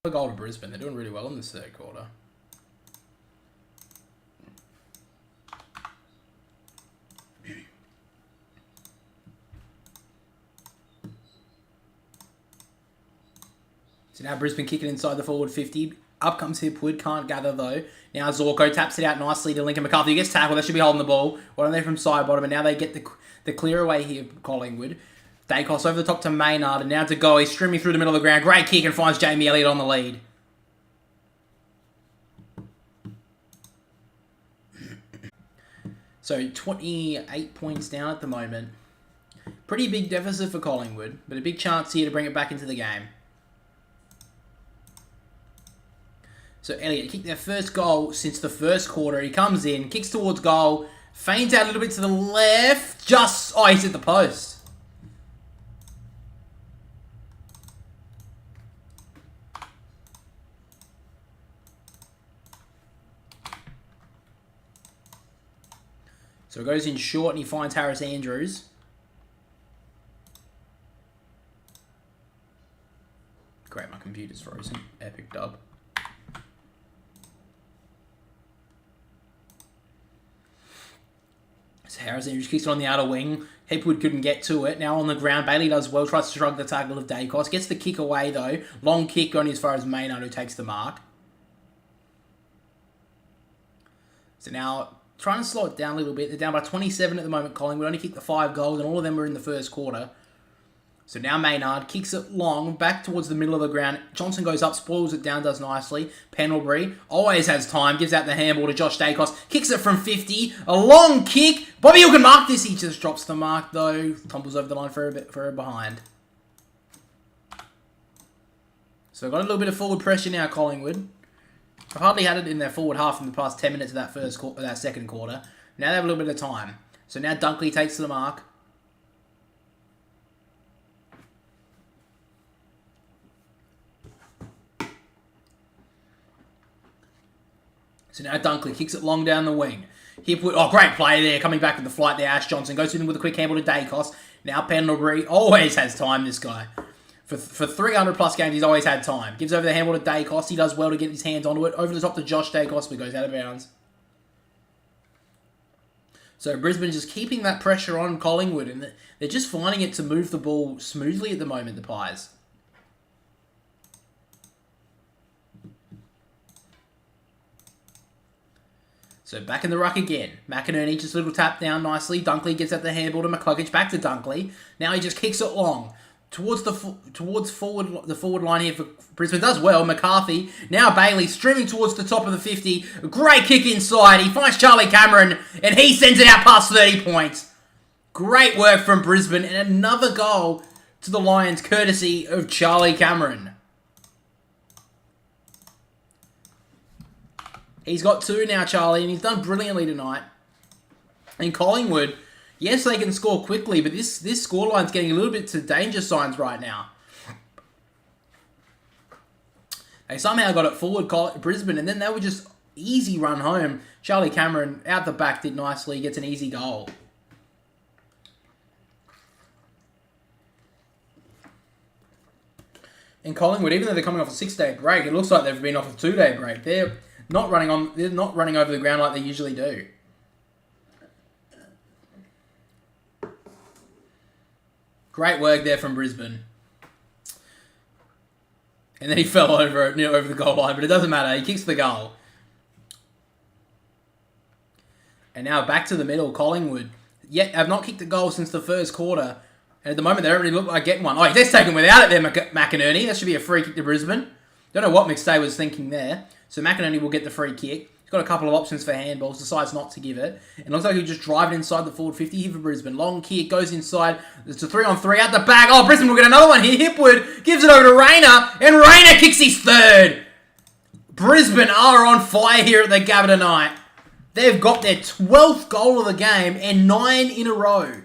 A goal to Brisbane. They're doing really well in this third quarter. So now Brisbane kicking inside the forward 50. Up comes Hipwood. Can't gather though. Now Zorko taps it out nicely to Lincoln McCarthy. He gets tackled. They should be holding the ball. What are they from side bottom? And now they get the clear away here, Collingwood. Dacos over the top to Maynard. And now to go. He's streaming through the middle of the ground. Great kick and finds Jamie Elliott on the lead. So 28 points down at the moment. Pretty big deficit for Collingwood, but a big chance here to bring it back into the game. So Elliott kicked their first goal since the first quarter. He comes in, kicks towards goal, feints out a little bit to the left. He's hit the post. So it goes in short and he finds Harris Andrews. Great, my computer's frozen. Epic dub. So Harris Andrews kicks it on the outer wing. Hipwood couldn't get to it. Now on the ground, Bailey does well. Tries to shrug the tackle of Dacos. Gets the kick away though. Long kick going as far as Maynard, who takes the mark. So now trying to slow it down a little bit. They're down by 27 at the moment, Collingwood. Only kicked the 5 goals, and all of them were in the first quarter. So now Maynard kicks it long, back towards the middle of the ground. Johnson goes up, spoils it down, does nicely. Pendlebury always has time, gives out the handball to Josh Dacos. Kicks it from 50. A long kick. Bobby Hill can mark this. He just drops the mark, though. Tumbles over the line for a behind. So got a little bit of forward pressure now, Collingwood. I've hardly had it in their forward half in the past 10 minutes of that second quarter. Now they have a little bit of time. So now Dunkley takes to the mark. So now Dunkley kicks it long down the wing. Great play there. Coming back with the flight there, Ash Johnson. Goes in with a quick handball to Dacos. Now Pendlebury always has time, this guy. For 300 plus games, he's always had time. Gives over the handball to Dacos. He does well to get his hands onto it. Over the top to Josh Dacos, but goes out of bounds. So Brisbane just keeping that pressure on Collingwood, and they're just finding it to move the ball smoothly at the moment, the Pies. So back in the ruck again. McInerney just a little tap down nicely. Dunkley gets at the handball to McCluggage. Back to Dunkley. Now he just kicks it long. Towards the forward line here for Brisbane. Does well. McCarthy. Now Bailey streaming towards the top of the 50. A great kick inside. He finds Charlie Cameron and he sends it out past 30 points. Great work from Brisbane and another goal to the Lions courtesy of Charlie Cameron. He's got 2 now, Charlie, and he's done brilliantly tonight. And Collingwood, yes, they can score quickly, but this scoreline's getting a little bit to danger signs right now. They somehow got it forward, Brisbane, and then they were just easy run home. Charlie Cameron, out the back, did nicely, gets an easy goal. And Collingwood, even though they're coming off a 6-day break, it looks like they've been off a 2-day break. They're not running over the ground like they usually do. Great work there from Brisbane. And then he fell over the goal line, but it doesn't matter. He kicks the goal. And now back to the middle, Collingwood. Yet have not kicked a goal since the first quarter. And at the moment, they don't really look like getting one. Oh, he's just taken without it there, McInerney. That should be a free kick to Brisbane. Don't know what McStay was thinking there. So McInerney will get the free kick. He's got a couple of options for handballs, decides not to give it. And it looks like he'll just drive it inside the forward 50 here for Brisbane. Long kick, goes inside. It's a 3-on-3 out the back. Oh, Brisbane will get another one here. Hipwood gives it over to Rayner, and Rayner kicks his third. Brisbane are on fire here at the Gabba tonight. They've got their 12th goal of the game and 9 in a row.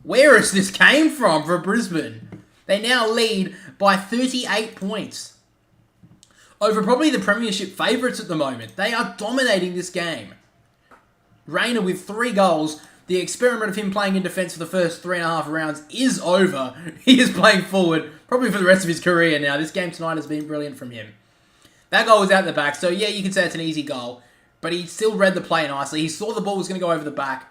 Where has this came from for Brisbane? They now lead by 38 points. Over probably the premiership favourites at the moment. They are dominating this game. Rayner with 3 goals. The experiment of him playing in defence for the first 3.5 rounds is over. He is playing forward probably for the rest of his career now. This game tonight has been brilliant from him. That goal was out the back, so yeah, you can say it's an easy goal. But he still read the play nicely. He saw the ball was going to go over the back.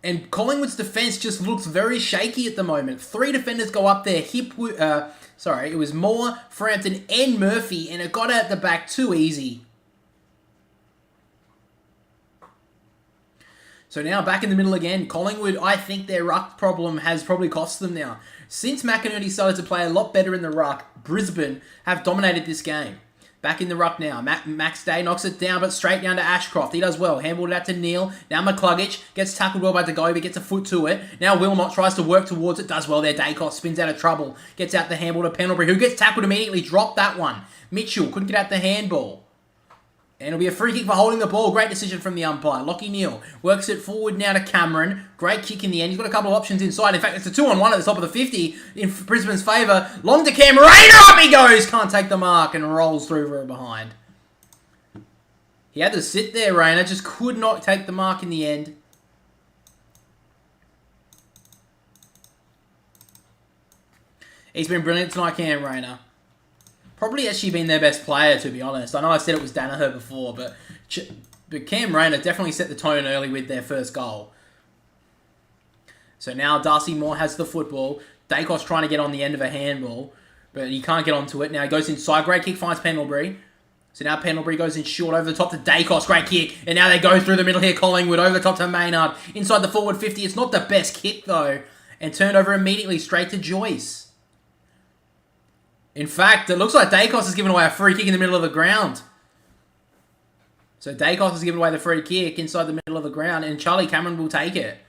And Collingwood's defence just looks very shaky at the moment. 3 defenders go up there. It was Moore, Frampton, and Murphy, and it got out the back too easy. So now back in the middle again. Collingwood, I think their ruck problem has probably cost them now. Since McInerney started to play a lot better in the ruck, Brisbane have dominated this game. Back in the ruck now. Max Day knocks it down, but straight down to Ashcroft. He does well. Handballed it out to Neal. Now McCluggage gets tackled well by Dagobi, gets a foot to it. Now Wilmot tries to work towards it. Does well there. Dacos spins out of trouble. Gets out the handball to Pendlebury, who gets tackled immediately. Dropped that one. Mitchell couldn't get out the handball. And it'll be a free kick for holding the ball. Great decision from the umpire. Lachie Neale works it forward now to Cameron. Great kick in the end. He's got a couple of options inside. In fact, it's a 2-on-1 at the top of the 50 in Brisbane's favour. Long to Cam. Rayner, up he goes. Can't take the mark and rolls through for a behind. He had to sit there, Rayner. Just could not take the mark in the end. He's been brilliant tonight, Cam Rayner. Probably actually been their best player, to be honest. I know I said it was Danaher before, but Cam Rayner definitely set the tone early with their first goal. So now Darcy Moore has the football. Dacos trying to get on the end of a handball, but he can't get onto it. Now he goes inside. Great kick, finds Pendlebury. So now Pendlebury goes in short over the top to Dacos. Great kick. And now they go through the middle here. Collingwood over the top to Maynard. Inside the forward 50. It's not the best kick, though. And turned over immediately straight to Joyce. In fact, it looks like Dacos has given away a free kick in the middle of the ground. So Dacos has given away the free kick inside the middle of the ground, and Charlie Cameron will take it.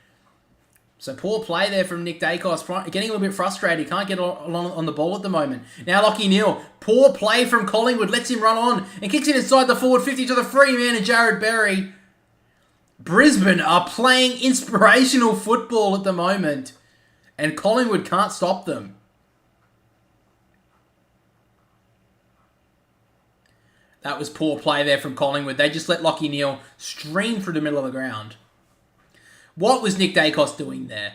So poor play there from Nick Dacos, getting a little bit frustrated. He can't get on the ball at the moment. Now Lachie Neale, poor play from Collingwood, lets him run on, and kicks it inside the forward 50 to the free man and Jared Berry. Brisbane are playing inspirational football at the moment, and Collingwood can't stop them. That was poor play there from Collingwood. They just let Lachie Neale stream through the middle of the ground. What was Nick Dacos doing there?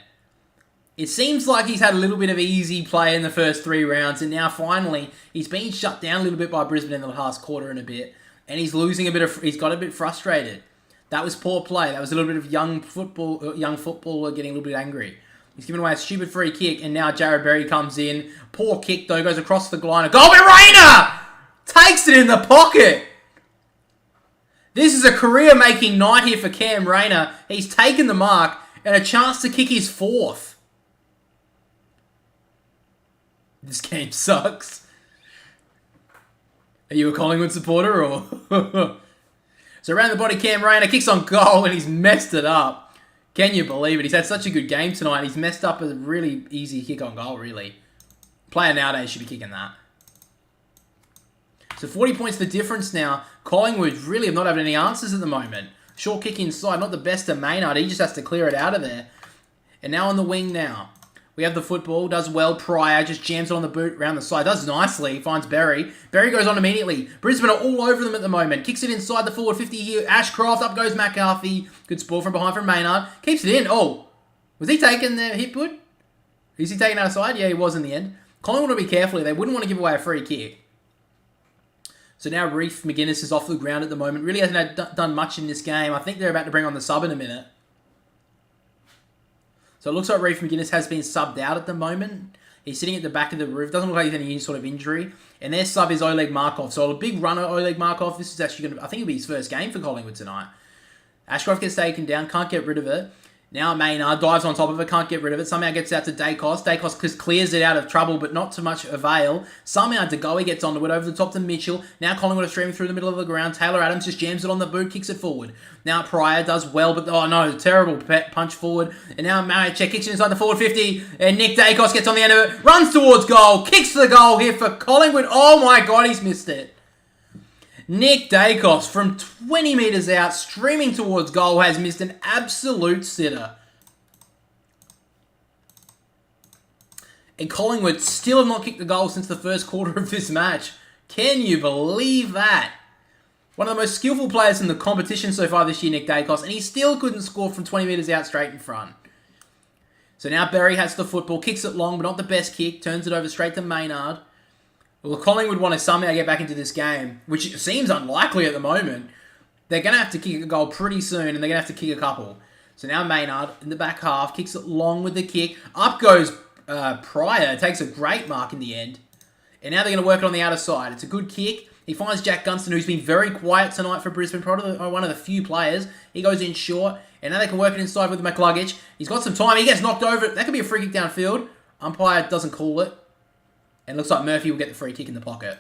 It seems like he's had a little bit of easy play in the first 3 rounds, and now finally he's been shut down a little bit by Brisbane in the last quarter and a bit, and he's he's got a bit frustrated. That was poor play. That was a little bit of young footballer getting a little bit angry. He's given away a stupid free kick, and now Jared Berry comes in. Poor kick though, goes across the line. A goal by Rayner! Takes it in the pocket. This is a career-making night here for Cam Rayner. He's taken the mark and a chance to kick his 4th. This game sucks. Are you a Collingwood supporter or? So around the body, Cam Rayner kicks on goal and he's messed it up. Can you believe it? He's had such a good game tonight. He's messed up a really easy kick on goal, really. Player nowadays should be kicking that. So 40 points the difference now. Collingwood really have not had any answers at the moment. Short kick inside, not the best to Maynard. He just has to clear it out of there. And now on the wing now. We have the football, does well. Pryor just jams it on the boot around the side. Does nicely, finds Berry. Berry goes on immediately. Brisbane are all over them at the moment. Kicks it inside the forward 50 here. Ashcroft, up goes McCarthy. Good ball from behind from Maynard. Keeps it in. Oh, was he taking the hit put? Is he taking outside? Yeah, he was in the end. Collingwood will be careful. They wouldn't want to give away a free kick. So now Reef McGuinness is off the ground at the moment. Really hasn't done much in this game. I think they're about to bring on the sub in a minute. So it looks like Reef McGuinness has been subbed out at the moment. He's sitting at the back of the roof. Doesn't look like he's had any sort of injury. And their sub is Oleg Markov. So a big runner, Oleg Markov. This is actually going to, I think it'll be his first game for Collingwood tonight. Ashcroft gets taken down. Can't get rid of it. Now Maynard dives on top of it, can't get rid of it. Somehow gets out to Dacos. Dacos just clears it out of trouble, but not to much avail. Somehow DeGoey gets onto it, over the top to Mitchell. Now Collingwood are streaming through the middle of the ground. Taylor Adams just jams it on the boot, kicks it forward. Now Pryor does well, but oh no, terrible punch forward. And now Marichek kicks it inside the forward 50, and Nick Dacos gets on the end of it, runs towards goal, kicks the goal here for Collingwood. Oh my god, he's missed it. Nick Dacos from 20 metres out, streaming towards goal, has missed an absolute sitter. And Collingwood still have not kicked the goal since the first quarter of this match. Can you believe that? One of the most skillful players in the competition so far this year, Nick Dacos, and he still couldn't score from 20 metres out straight in front. So now Berry has the football, kicks it long, but not the best kick, turns it over straight to Maynard. Well, Collingwood want to somehow get back into this game, which seems unlikely at the moment. They're going to have to kick a goal pretty soon, and they're going to have to kick a couple. So now Maynard, in the back half, kicks it long with the kick. Up goes Pryor, takes a great mark in the end. And now they're going to work it on the outer side. It's a good kick. He finds Jack Gunston, who's been very quiet tonight for Brisbane, probably one of the few players. He goes in short, and now they can work it inside with McCluggage. He's got some time. He gets knocked over. That could be a free kick downfield. Umpire doesn't call it. And it looks like Murphy will get the free kick in the pocket.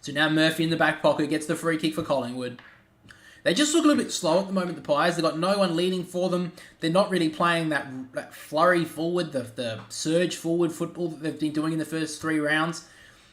So now Murphy in the back pocket gets the free kick for Collingwood. They just look a little bit slow at the moment, the Pies. They've got no one leading for them. They're not really playing that flurry forward, the surge forward football that they've been doing in the first 3 rounds.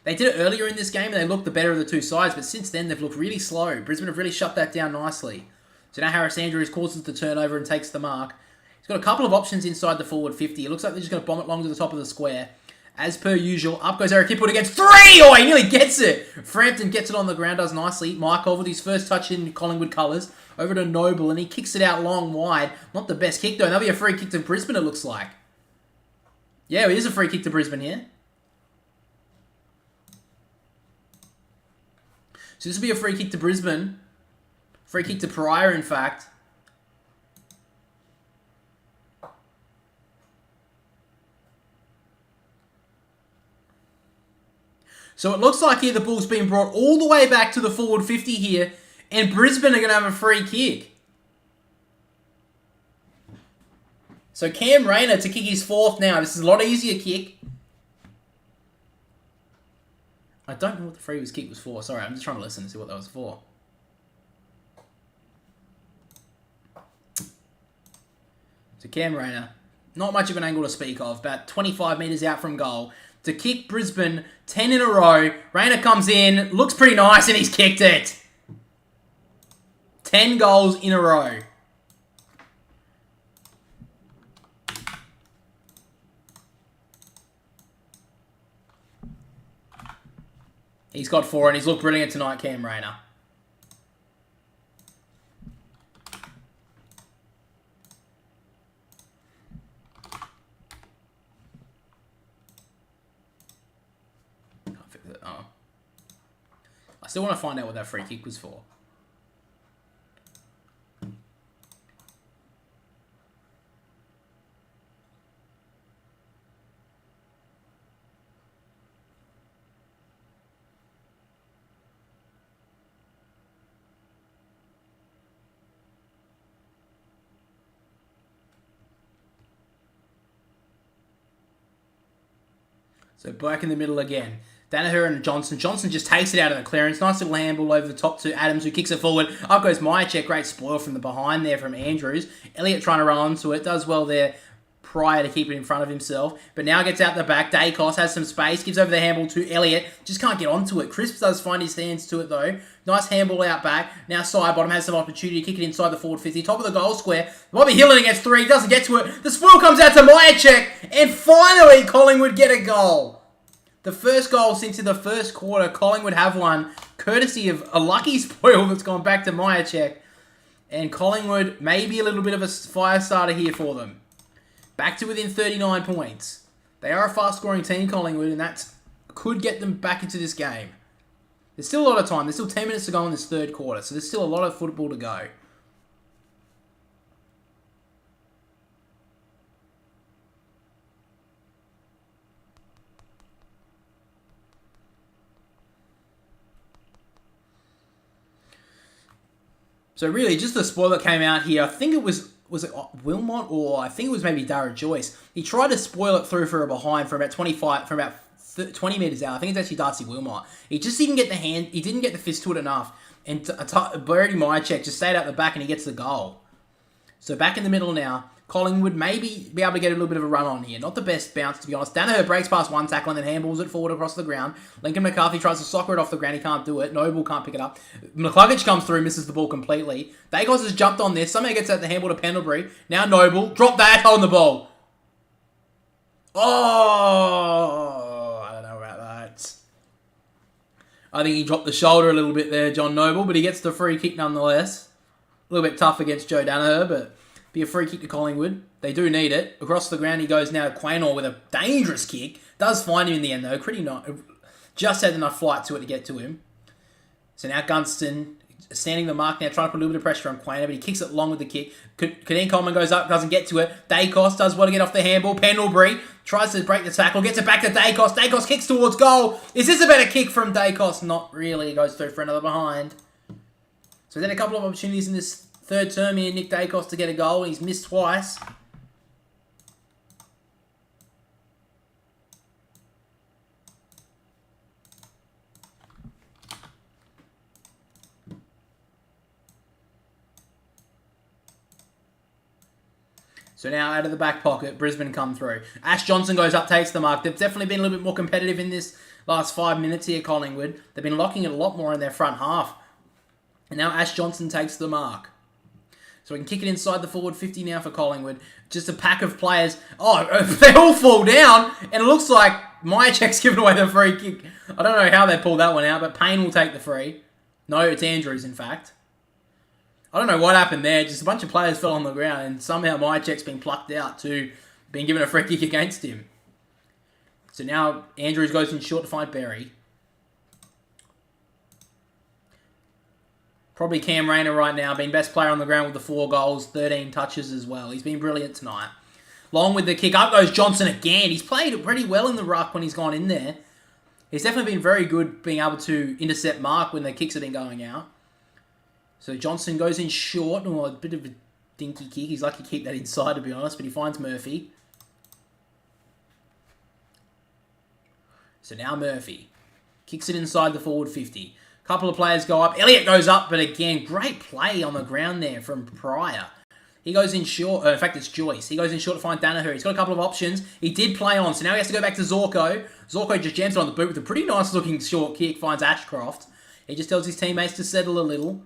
They did it earlier in this game and they looked the better of the two sides, but since then they've looked really slow. Brisbane have really shut that down nicely. So now Harris Andrews causes the turnover and takes the mark. He's got a couple of options inside the forward 50. It looks like they're just going to bomb it long to the top of the square. As per usual, up goes Eric Hipwood against 3! Oh, he nearly gets it! Frampton gets it on the ground, does nicely. Markov with his first touch in Collingwood colours. Over to Noble, and he kicks it out long, wide. Not the best kick, though. That'll be a free kick to Brisbane, it looks like. Yeah, it is a free kick to Brisbane here. So this will be a free kick to Brisbane. Free kick to Pryor, in fact. So it looks like here the ball's been brought all the way back to the forward 50 here, and Brisbane are going to have a free kick. So Cam Rayner to kick his 4th now. This is a lot easier kick. I don't know what the free kick was for. Sorry, I'm just trying to listen to see what that was for. So Cam Rayner, not much of an angle to speak of, about 25 metres out from goal. To kick Brisbane 10 in a row. Rayner comes in, looks pretty nice, and he's kicked it. 10 goals in a row. He's got 4, and he's looked brilliant tonight, Cam Rayner. Oh. I still want to find out what that free kick was for. So back in the middle again. Danaher and Johnson. Johnson just takes it out of the clearance. Nice little handball over the top to Adams, who kicks it forward. Up goes Myercheck. Great spoil from the behind there from Andrews. Elliott trying to run onto it. Does well there prior to keep it in front of himself. But now gets out the back. Dacos has some space. Gives over the handball to Elliott. Just can't get onto it. Crisp does find his hands to it though. Nice handball out back. Now side bottom has some opportunity to kick it inside the forward 50. Top of the goal square. Bobby Hillen against 3. Doesn't get to it. The spoil comes out to Myercheck. And finally Collingwood get a goal. The first goal since the first quarter, Collingwood have won, courtesy of a lucky spoil that's gone back to Myercheck. And Collingwood may be a little bit of a fire starter here for them. Back to within 39 points. They are a fast-scoring team, Collingwood, and that could get them back into this game. There's still a lot of time. There's still 10 minutes to go in this third quarter, so there's still a lot of football to go. So really, just the spoiler came out here. I think it was it Wilmot, or I think it was maybe Darragh Joyce. He tried to spoil it through for a behind from about 20 metres out. I think it's actually Darcy Wilmot. He just didn't get he didn't get the fist to it enough. And Brady Myercheck just stayed out the back and he gets the goal. So back in the middle now. Collingwood maybe be able to get a little bit of a run on here. Not the best bounce, to be honest. Danaher breaks past one tackle and then handballs it forward across the ground. Lincoln McCarthy tries to soccer it off the ground. He can't do it. Noble can't pick it up. McCluggage comes through, misses the ball completely. Dacos has jumped on this. Somehow gets out the handball to Pendlebury. Now Noble. Drop that on the ball. Oh, I don't know about that. I think he dropped the shoulder a little bit there, John Noble, but he gets the free kick nonetheless. A little bit tough against Joe Danaher, but be a free kick to Collingwood. They do need it. Across the ground he goes now to Quaynor with a dangerous kick. Does find him in the end though. Pretty not. Just had enough flight to it to get to him. So now Gunston standing the mark now, trying to put a little bit of pressure on Quaynor, but he kicks it long with the kick. Kadeem Coleman goes up, doesn't get to it. Dacos does well to get off the handball. Pendlebury tries to break the tackle, gets it back to Dacos. Dacos kicks towards goal. Is this a better kick from Dacos? Not really. He goes through for another behind. So then a couple of opportunities in this third term here, Nick Dacos to get a goal. He's missed twice. So now out of the back pocket, Brisbane come through. Ash Johnson goes up, takes the mark. They've definitely been a little bit more competitive in this last 5 minutes here, Collingwood. They've been locking it a lot more in their front half. And now Ash Johnson takes the mark. So we can kick it inside the forward 50 now for Collingwood. Just a pack of players. Oh, they all fall down. And it looks like Myercheck's giving away the free kick. I don't know how they pulled that one out, but Payne will take the free. No, it's Andrews, in fact. I don't know what happened there. Just a bunch of players fell on the ground, and somehow Myercheck's been plucked out to being given a free kick against him. So now Andrews goes in short to find Berry. Probably Cam Rayner right now, being best player on the ground with the 4 goals, 13 touches as well. He's been brilliant tonight. Long with the kick. Up goes Johnson again. He's played pretty well in the ruck when he's gone in there. He's definitely been very good being able to intercept mark when the kicks have been going out. So Johnson goes in short. Oh, a bit of a dinky kick. He's lucky to keep that inside, to be honest, but he finds Murphy. So now Murphy kicks it inside the forward 50. Couple of players go up. Elliott goes up, but again, great play on the ground there from Pryor. He goes in short. In fact, it's Joyce. He goes in short to find Danaher. He's got a couple of options. He did play on, so now he has to go back to Zorko. Zorko just jams it on the boot with a pretty nice looking short kick. Finds Ashcroft. He just tells his teammates to settle a little.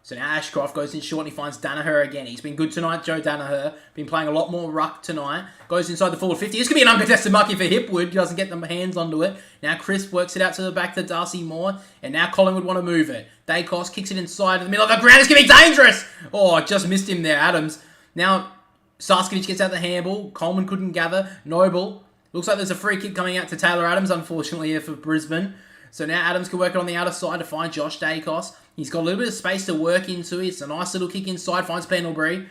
So now Ashcroft goes in short and he finds Danaher again. He's been good tonight, Joe Danaher. Been playing a lot more ruck tonight. Goes inside the forward 50. This could be an uncontested mucky for Hipwood. He doesn't get the hands onto it. Now Crisp works it out to the back to Darcy Moore. And now Collingwood want to move it. Dacos kicks it inside in the middle of the ground. It's going to be dangerous. Oh, I just missed him there, Adams. Now Sarskevich gets out the handball. Coleman couldn't gather. Noble. Looks like there's a free kick coming out to Taylor Adams, unfortunately, here for Brisbane. So now Adams can work it on the outer side to find Josh Dacos. He's got a little bit of space to work into. It's a nice little kick inside. Finds Pendlebury.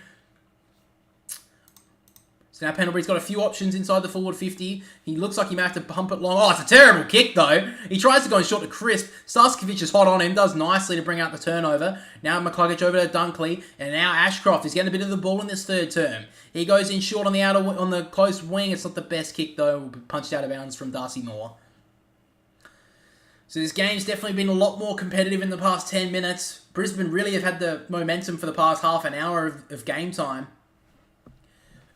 So now Pendlebury's got a few options inside the forward 50. He looks like he may have to pump it long. Oh, it's a terrible kick, though. He tries to go in short to Crisp. Starskevich is hot on him. Does nicely to bring out the turnover. Now McCluggage over to Dunkley. And now Ashcroft is getting a bit of the ball in this third term. He goes in short on the outer, on the close wing. It's not the best kick, though. Punched out of bounds from Darcy Moore. So this game's definitely been a lot more competitive in the past 10 minutes. Brisbane really have had the momentum for the past half an hour of game time.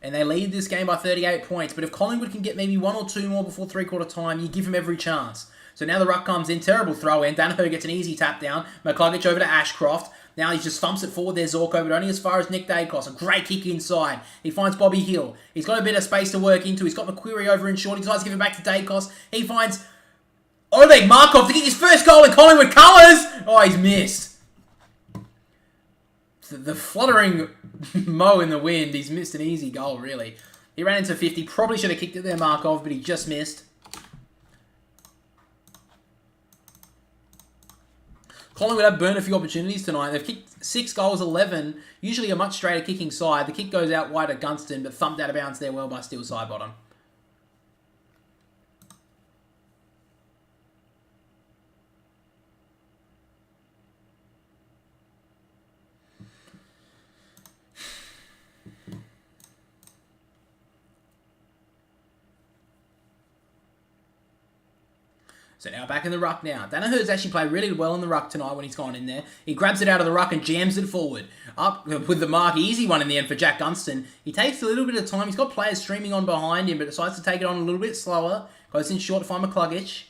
And they lead this game by 38 points. But if Collingwood can get maybe 1 or 2 more before three-quarter time, you give them every chance. So now the ruck comes in. Terrible throw in. Danaher gets an easy tap down. McCluggage over to Ashcroft. Now he just thumps it forward there, Zorko, but only as far as Nick Dacos. A great kick inside. He finds Bobby Hill. He's got a bit of space to work into. He's got McQuarrie over in short. He tries to give it back to Dacos. He finds Oleg Markov to get his first goal in Collingwood colours. Oh, he's missed. The fluttering mow in the wind. He's missed an easy goal, really. He ran into 50. Probably should have kicked it there, Markov, but he just missed. Collingwood have burned a few opportunities tonight. They've kicked 6 goals, 11. Usually a much straighter kicking side. The kick goes out wide at Gunston, but thumped out of bounds there well by Steele Sidebottom. So now back in the ruck now. Danaher's actually played really well in the ruck tonight when he's gone in there. He grabs it out of the ruck and jams it forward. Up with the mark. Easy one in the end for Jack Dunstan. He takes a little bit of time. He's got players streaming on behind him, but decides to take it on a little bit slower. Goes in short to find McCluggage.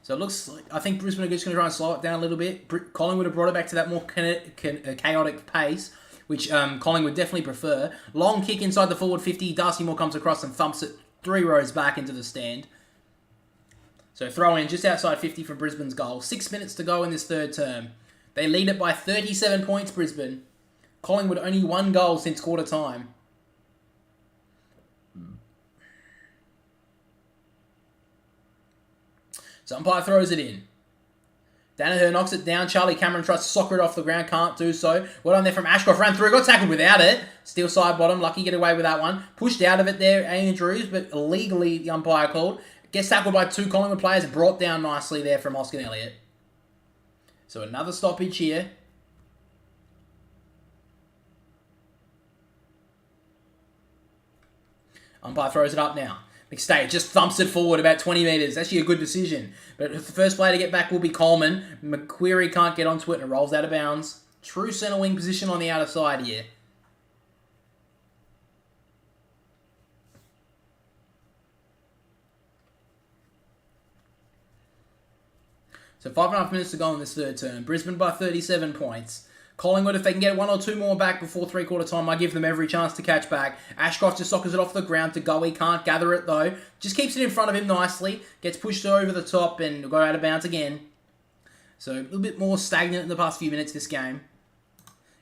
So it looks like, I think Brisbane are just going to try and slow it down a little bit. Collingwood have brought it back to that more chaotic pace, which Collingwood definitely prefer. Long kick inside the forward 50. Darcy Moore comes across and thumps it 3 rows back into the stand. So throw in just outside 50 from Brisbane's goal. 6 minutes to go in this third term. They lead it by 37 points, Brisbane. Collingwood only 1 goal since quarter time. So umpire throws it in. Danaher knocks it down. Charlie Cameron tries to soccer it off the ground. Can't do so. Well done there from Ashcroft. Ran through. Got tackled without it. Still side bottom. Lucky get away with that one. Pushed out of it there, Andrews, but illegally the umpire called. Gets tackled by 2 Collingwood players. Brought down nicely there from Hoskin Elliott. So another stoppage here. Umpire throws it up now. McStay just thumps it forward about 20 metres. Actually a good decision. But the first player to get back will be Coleman. McQuarrie can't get onto it and it rolls out of bounds. True centre wing position on the outer side here. So 5.5 minutes to go in this third term. Brisbane by 37 points. Collingwood, if they can get 1 or 2 more back before 3/4 time, I give them every chance to catch back. Ashcroft just soccers it off the ground to go. He can't gather it though. Just keeps it in front of him nicely. Gets pushed over the top and go out of bounds again. So a little bit more stagnant in the past few minutes this game.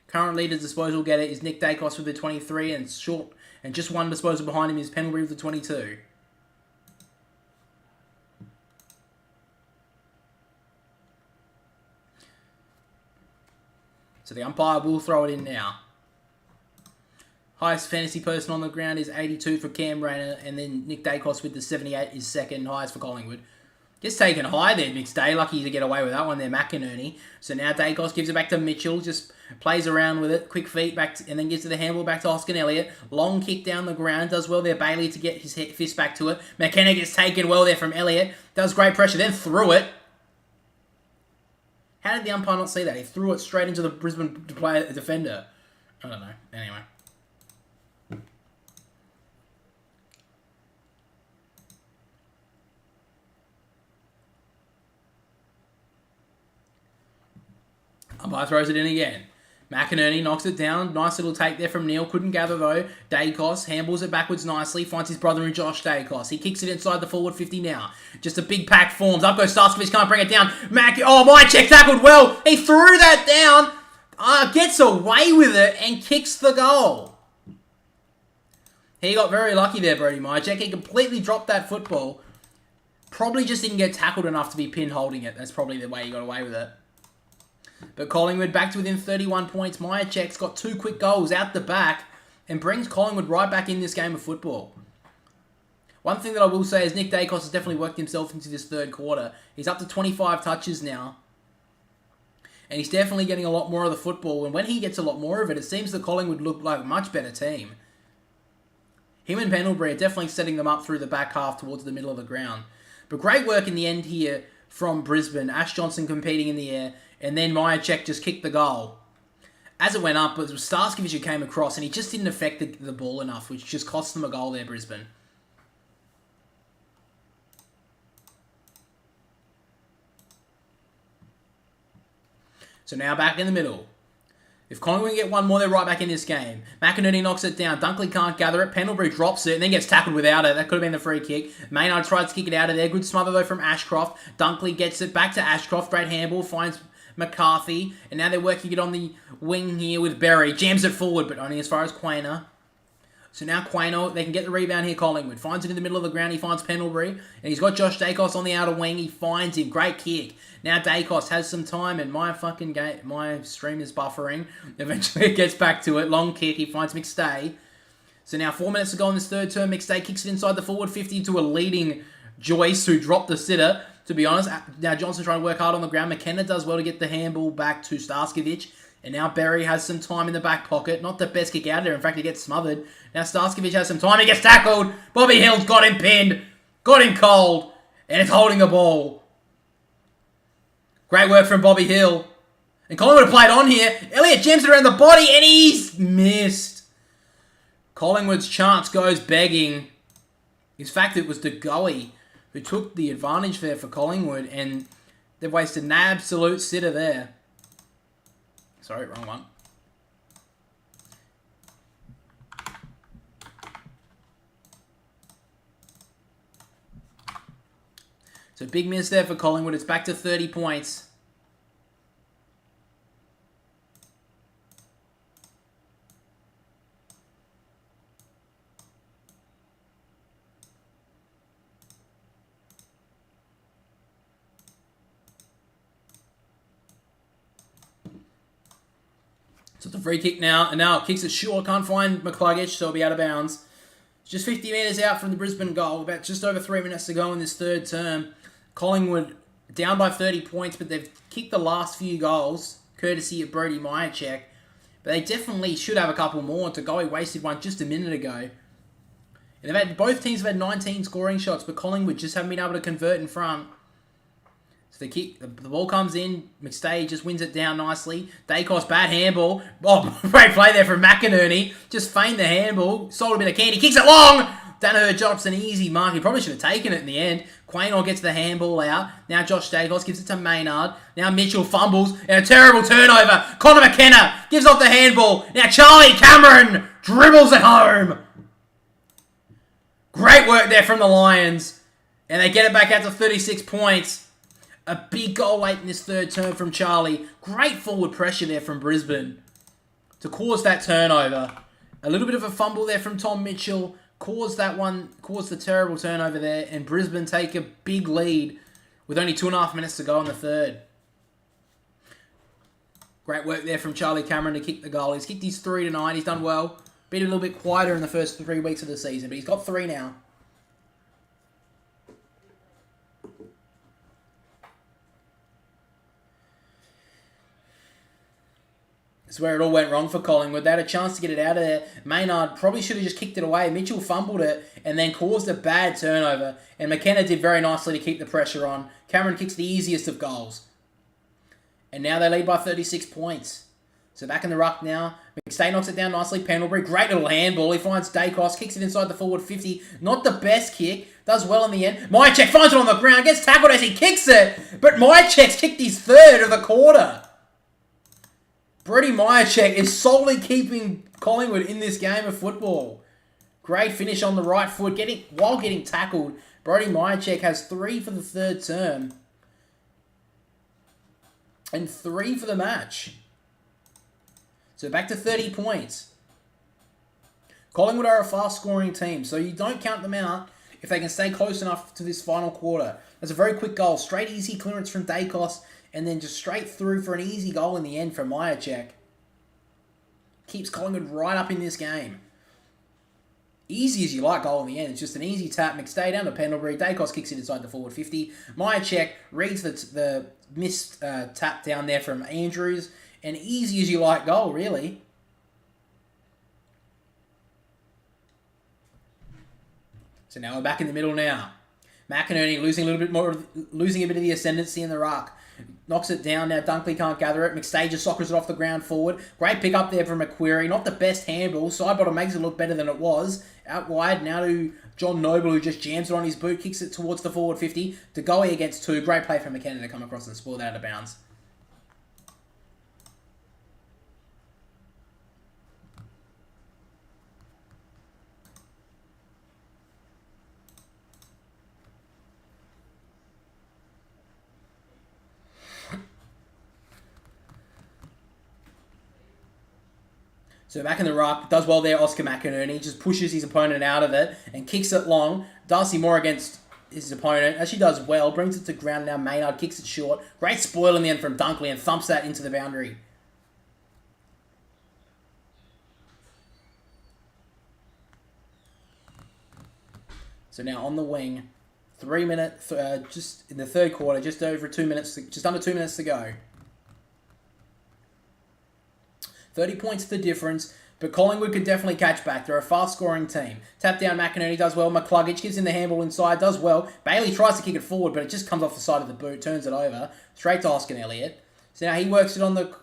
Current leader disposal getter is Nick Dacos with the 23 and short, and just 1 disposal behind him is Pendlebury with the 22. So the umpire will throw it in now. Highest fantasy person on the ground is 82 for Cam Rayner, and then Nick Dacos with the 78 is second highest for Collingwood. Just taken high there, McStay. Lucky to get away with that one there, McInerney. So now Dacos gives it back to Mitchell, just plays around with it, quick feet back, and then gives it the handball back to Hoskin Elliott. Long kick down the ground, does well there, Bailey to get his fist back to it. McKenna gets taken well there from Elliott, does great pressure, then threw it. How did the umpire not see that? He threw it straight into the Brisbane player defender. I don't know. Anyway. Umpire throws it in again. McInerney knocks it down. Nice little take there from Neil. Couldn't gather though. Dacos handballs it backwards nicely. Finds his brother in Josh Dacos. He kicks it inside the forward 50 now. Just a big pack forms. Up goes Starskovich. Can't bring it down. My check tackled well. He threw that down. Gets away with it and kicks the goal. He got very lucky there, Brody Mycheck. He completely dropped that football. Probably just didn't get tackled enough to be pinned holding it. That's probably the way he got away with it. But Collingwood back to within 31 points. Myercheck's got 2 quick goals out the back and brings Collingwood right back in this game of football. One thing that I will say is Nick Dacos has definitely worked himself into this third quarter. He's up to 25 touches now. And he's definitely getting a lot more of the football. And when he gets a lot more of it, it seems that Collingwood look like a much better team. Him and Pendlebury are definitely setting them up through the back half towards the middle of the ground. But great work in the end here from Brisbane. Ash Johnson competing in the air. And then Myercheck just kicked the goal. As it went up, it was Starskovich who came across, and he just didn't affect the ball enough, which just cost them a goal there, Brisbane. So now back in the middle. If Collingwood can get 1 more, they're right back in this game. McInerney knocks it down. Dunkley can't gather it. Pendlebury drops it and then gets tackled without it. That could have been the free kick. Maynard tries to kick it out of there. Good smother though from Ashcroft. Dunkley gets it back to Ashcroft. Great handball. Finds McCarthy. And now they're working it on the wing here with Berry. Jams it forward, but only as far as Quainer. So now Quainer, they can get the rebound here, Collingwood. Finds it in the middle of the ground. He finds Pendlebury. And he's got Josh Dacos on the outer wing. He finds him. Great kick. Now Dacos has some time, and my stream is buffering. Eventually it gets back to it. Long kick. He finds McStay. So now 4 minutes to go in this third term. McStay kicks it inside the forward 50 to a leading Joyce, who dropped the sitter. To be honest, now Johnson's trying to work hard on the ground. McKenna does well to get the handball back to Starskovich. And now Berry has some time in the back pocket. Not the best kick out there. In fact, he gets smothered. Now Starskovich has some time. He gets tackled. Bobby Hill's got him pinned. Got him cold. And it's holding the ball. Great work from Bobby Hill. And Collingwood have played on here. Elliott jams it around the body and he's missed. Collingwood's chance goes begging. In fact, it was De Goey who took the advantage there for Collingwood, and they've wasted an absolute sitter there. Sorry, wrong one. So big miss there for Collingwood. It's back to 30 points. So it's a free kick now, and now it kicks it short. Can't find McCluggage, so it'll be out of bounds. It's just 50 metres out from the Brisbane goal. About just over 3 minutes to go in this third term. Collingwood down by 30 points, but they've kicked the last few goals, courtesy of Brody Myercheck. But they definitely should have a couple more. To go, he wasted one just a minute ago. And both teams have had 19 scoring shots, but Collingwood just haven't been able to convert in front. So the ball comes in. McStay just wins it down nicely. Dacos, bad handball. Oh, great play there from McInerney. Just feigned the handball. Sold a bit of candy. Kicks it long. Danaher drops an easy mark. He probably should have taken it in the end. Quaynor gets the handball out. Now Josh Dacos gives it to Maynard. Now Mitchell fumbles. And a terrible turnover. Connor McKenna gives off the handball. Now Charlie Cameron dribbles it home. Great work there from the Lions. And they get it back out to 36 points. A big goal late in this third term from Charlie. Great forward pressure there from Brisbane to cause that turnover. A little bit of a fumble there from Tom Mitchell. Caused the terrible turnover there. And Brisbane take a big lead with only 2.5 minutes to go in the third. Great work there from Charlie Cameron to kick the goal. He's kicked his 3 tonight. He's done well. Been a little bit quieter in the first 3 weeks of the season, but he's got 3 now. This is where it all went wrong for Collingwood. They had a chance to get it out of there. Maynard probably should have just kicked it away. Mitchell fumbled it and then caused a bad turnover. And McKenna did very nicely to keep the pressure on. Cameron kicks the easiest of goals. And now they lead by 36 points. So back in the ruck now. McStay knocks it down nicely. Pendlebury, great little handball. He finds Dacos, kicks it inside the forward 50. Not the best kick. Does well in the end. Myercheck finds it on the ground. Gets tackled as he kicks it. But Myercheck's kicked his 3rd of the quarter. Brody Myercheck is solely keeping Collingwood in this game of football. Great finish on the right foot. While getting tackled, Brody Myercheck has 3 for the third term. And 3 for the match. So back to 30 points. Collingwood are a fast-scoring team, so you don't count them out if they can stay close enough to this final quarter. That's a very quick goal. Straight, easy clearance from Dacos. And then just straight through for an easy goal in the end from Myercheck. Keeps Collingwood right up in this game. Easy as you like goal in the end. It's just an easy tap. McStay down to Pendlebury. Dacos kicks it inside the forward 50. Myercheck reads the missed tap down there from Andrews. An easy as you like goal, really. So now we're back in the middle now. McInerney losing a bit of the ascendancy in the ruck. Knocks it down. Now Dunkley can't gather it. McStay just soccers it off the ground forward. Great pick up there from McQuarrie. Not the best handball. Sidebottom makes it look better than it was. Out wide now to John Noble, who just jams it on his boot. Kicks it towards the forward 50. De Goey against 2. Great play from McKenna to come across and spoil that out of bounds. So back in the ruck, does well there, Oscar McInerney. Just pushes his opponent out of it and kicks it long. Darcy Moore against his opponent. Actually does well, brings it to ground now. Maynard kicks it short. Great spoil in the end from Dunkley and thumps that into the boundary. So now on the wing, 3 minutes, just in the third quarter, just under 2 minutes to go. 30 points the difference. But Collingwood could definitely catch back. They're a fast-scoring team. Tap down, McInerney does well. McCluggage gives him the handball inside, does well. Bailey tries to kick it forward, but it just comes off the side of the boot, turns it over. Straight to Oscar Elliott. So now he works it on the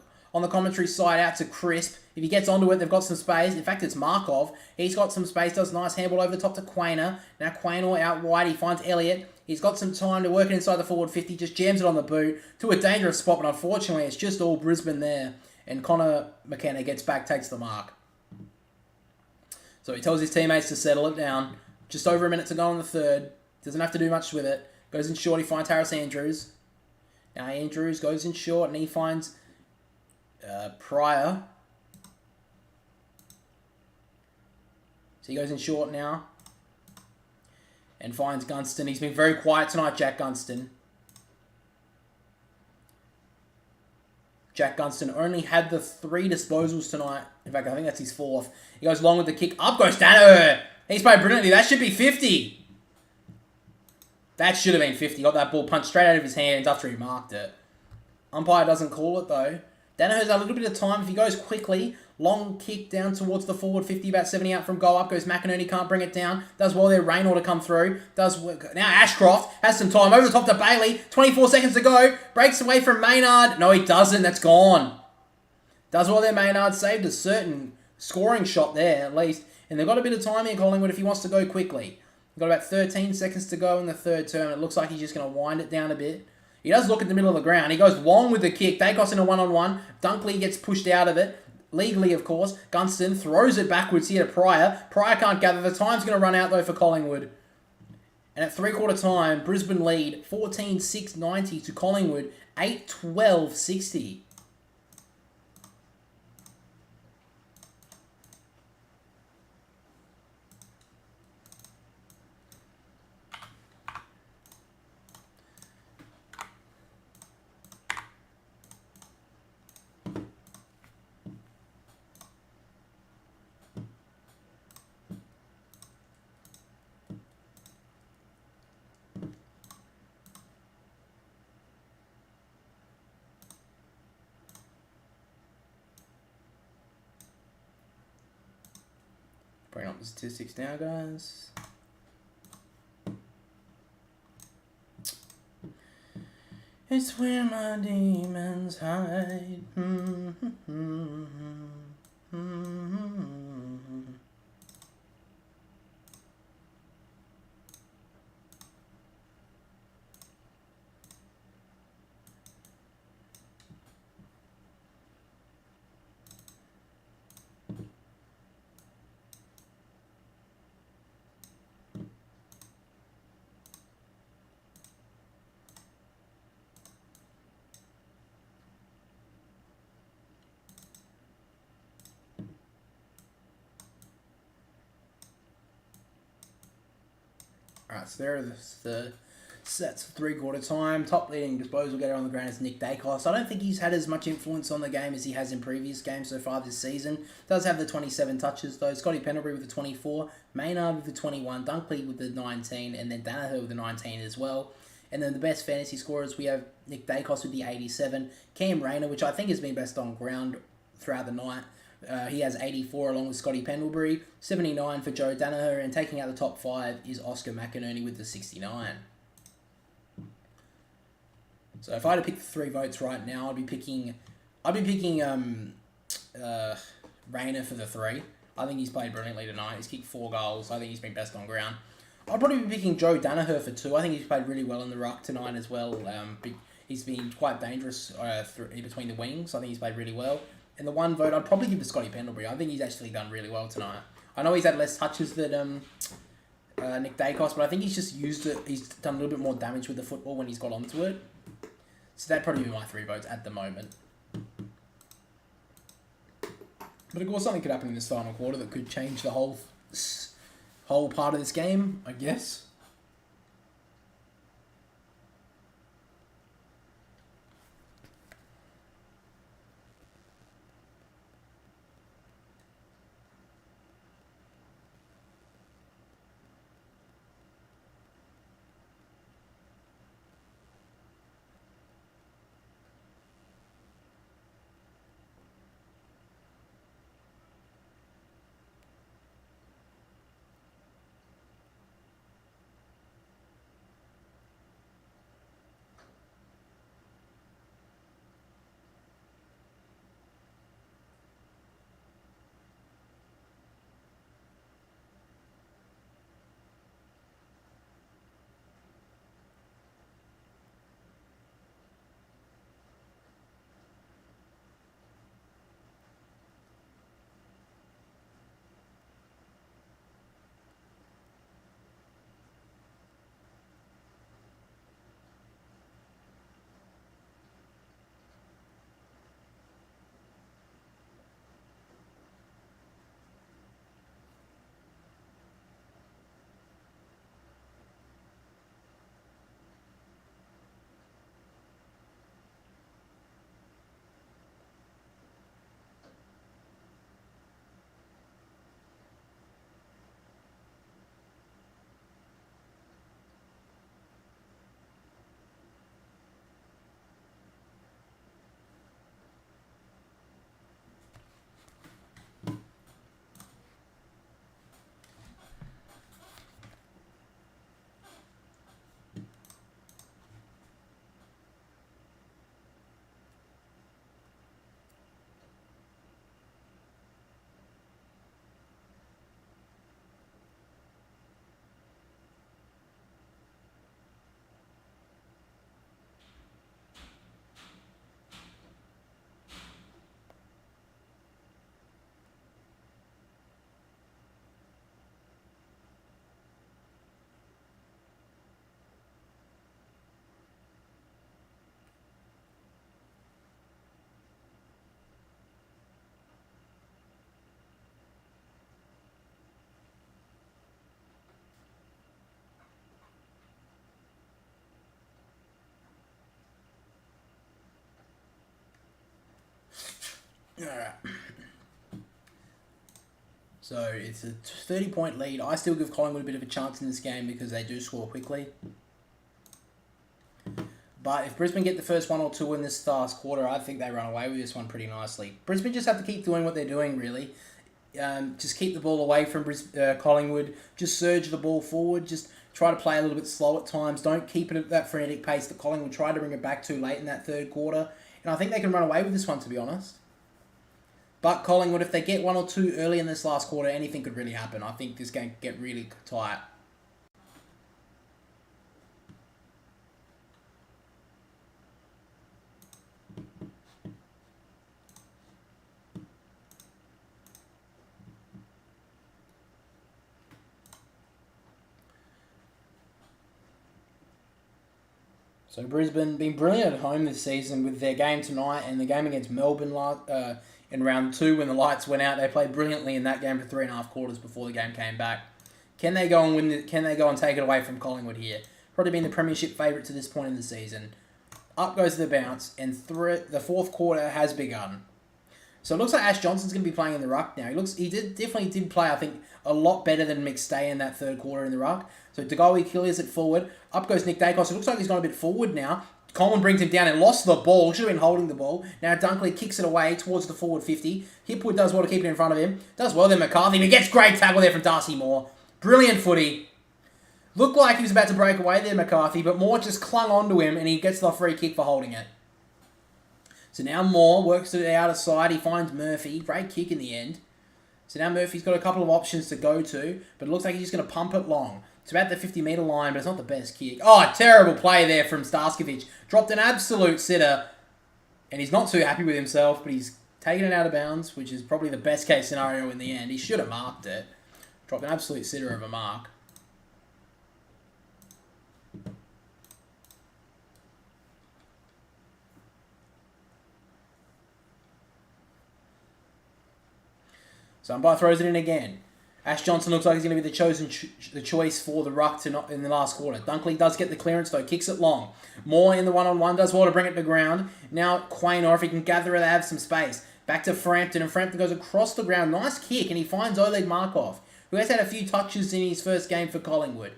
commentary side out to Crisp. If he gets onto it, they've got some space. In fact, it's Markov. He's got some space, does a nice handball over the top to Quainer. Now Quainer out wide, he finds Elliott. He's got some time to work it inside the forward 50, just jams it on the boot to a dangerous spot, but unfortunately it's just all Brisbane there. And Connor McKenna gets back, takes the mark. So he tells his teammates to settle it down. Just over a minute to go in the third. Doesn't have to do much with it. Goes in short, he finds Harris Andrews. Now Andrews goes in short and he finds Pryor. So he goes in short now. And finds Gunston. He's been very quiet tonight, Jack Gunston. Jack Gunston only had the 3 disposals tonight. In fact, I think that's his 4th. He goes long with the kick. Up goes Danaher. He's played brilliantly. That should be 50. That should have been 50. Got that ball punched straight out of his hands after he marked it. Umpire doesn't call it though. Danaher's a little bit of time. If he goes quickly, long kick down towards the forward 50, about 70 out from goal. Up goes McInerney, can't bring it down. Does well there, Raynor to come through. Does work. Now Ashcroft has some time. Over the top to Bailey. 24 seconds to go. Breaks away from Maynard. No, he doesn't. That's gone. Does well there, Maynard. Saved a certain scoring shot there, at least. And they've got a bit of time here, Collingwood, if he wants to go quickly. They've got about 13 seconds to go in the third term. It looks like he's just going to wind it down a bit. He does look at the middle of the ground. He goes long with the kick. Dacos in a one-on-one. Dunkley gets pushed out of it. Legally, of course. Gunston throws it backwards here to Pryor. Pryor can't gather. The time's going to run out, though, for Collingwood. And at three-quarter time, Brisbane lead 14-6-90 to Collingwood, 8-12-60. Bring up the statistics now, guys. It's where my demons hide. Alright, so there are the sets for three-quarter time. Top leading disposal getter on the ground is Nick Dacos. I don't think he's had as much influence on the game as he has in previous games so far this season. Does have the 27 touches though. Scotty Pendlebury with the 24, Maynard with the 21, Dunkley with the 19, and then Danaher with the 19 as well. And then the best fantasy scorers, we have Nick Dacos with the 87, Cam Rayner, which I think has been best on ground throughout the night. He has 84 along with Scotty Pendlebury, 79 for Joe Danaher, and taking out the top 5 is Oscar McInerney with the 69. So if I had to pick the 3 votes right now, I'd be picking Rayner for the 3. I think he's played brilliantly tonight. He's kicked 4 goals. I think he's been best on ground. I'd probably be picking Joe Danaher for 2. I think he's played really well in the ruck tonight as well. He's been quite dangerous between the wings. I think he's played really well. And the 1 vote, I'd probably give to Scotty Pendlebury. I think he's actually done really well tonight. I know he's had less touches than Nick Dacos, but I think he's just used it. He's done a little bit more damage with the football when he's got onto it. So that'd probably be my 3 votes at the moment. But of course, something could happen in this final quarter that could change the whole part of this game, I guess. Alright. So it's a 30-point lead. I still give Collingwood a bit of a chance in this game because they do score quickly. But if Brisbane get the first 1 or 2 in this last quarter, I think they run away with this one pretty nicely. Brisbane just have to keep doing what they're doing, really. Just keep the ball away from Collingwood. Just surge the ball forward. Just try to play a little bit slow at times. Don't keep it at that frenetic pace that Collingwood tried to bring it back to late in that third quarter. And I think they can run away with this one, to be honest. But Collingwood, if they get 1 or 2 early in this last quarter, anything could really happen. I think this game could get really tight. So Brisbane been brilliant at home this season with their game tonight and the game against Melbourne in round 2 when the lights went out. They played brilliantly in that game for 3.5 quarters before the game came back. Can they go and win? Can they go and take it away from Collingwood here? Probably been the premiership favourite to this point in the season. Up goes the bounce, and the fourth quarter has begun. So it looks like Ash Johnson's going to be playing in the ruck now. He definitely did play, I think, a lot better than McStay in that third quarter in the ruck. So Degoe clears it forward. Up goes Nick Dacos. It looks like he's gone a bit forward now. Coleman brings him down and lost the ball. Should have been holding the ball. Now Dunkley kicks it away towards the forward 50. Hipwood does well to keep it in front of him. Does well then McCarthy. He gets great tackle there from Darcy Moore. Brilliant footy. Looked like he was about to break away there, McCarthy, but Moore just clung onto him and he gets the free kick for holding it. So now Moore works to the outer side. He finds Murphy. Great kick in the end. So now Murphy's got a couple of options to go to, but it looks like he's just going to pump it long. It's about the 50-metre line, but it's not the best kick. Oh, terrible play there from Starskovic. Dropped an absolute sitter, and he's not too happy with himself, but he's taken it out of bounds, which is probably the best case scenario in the end. He should have marked it. Dropped an absolute sitter of a mark. So umpire throws it in again. Ash Johnson looks like he's going to be the choice for the ruck in the last quarter. Dunkley does get the clearance though, kicks it long. Moore in the one-on-one, does well to bring it to ground. Now Quaynor, if he can gather it, they have some space. Back to Frampton, and Frampton goes across the ground. Nice kick, and he finds Oleg Markov, who has had a few touches in his first game for Collingwood.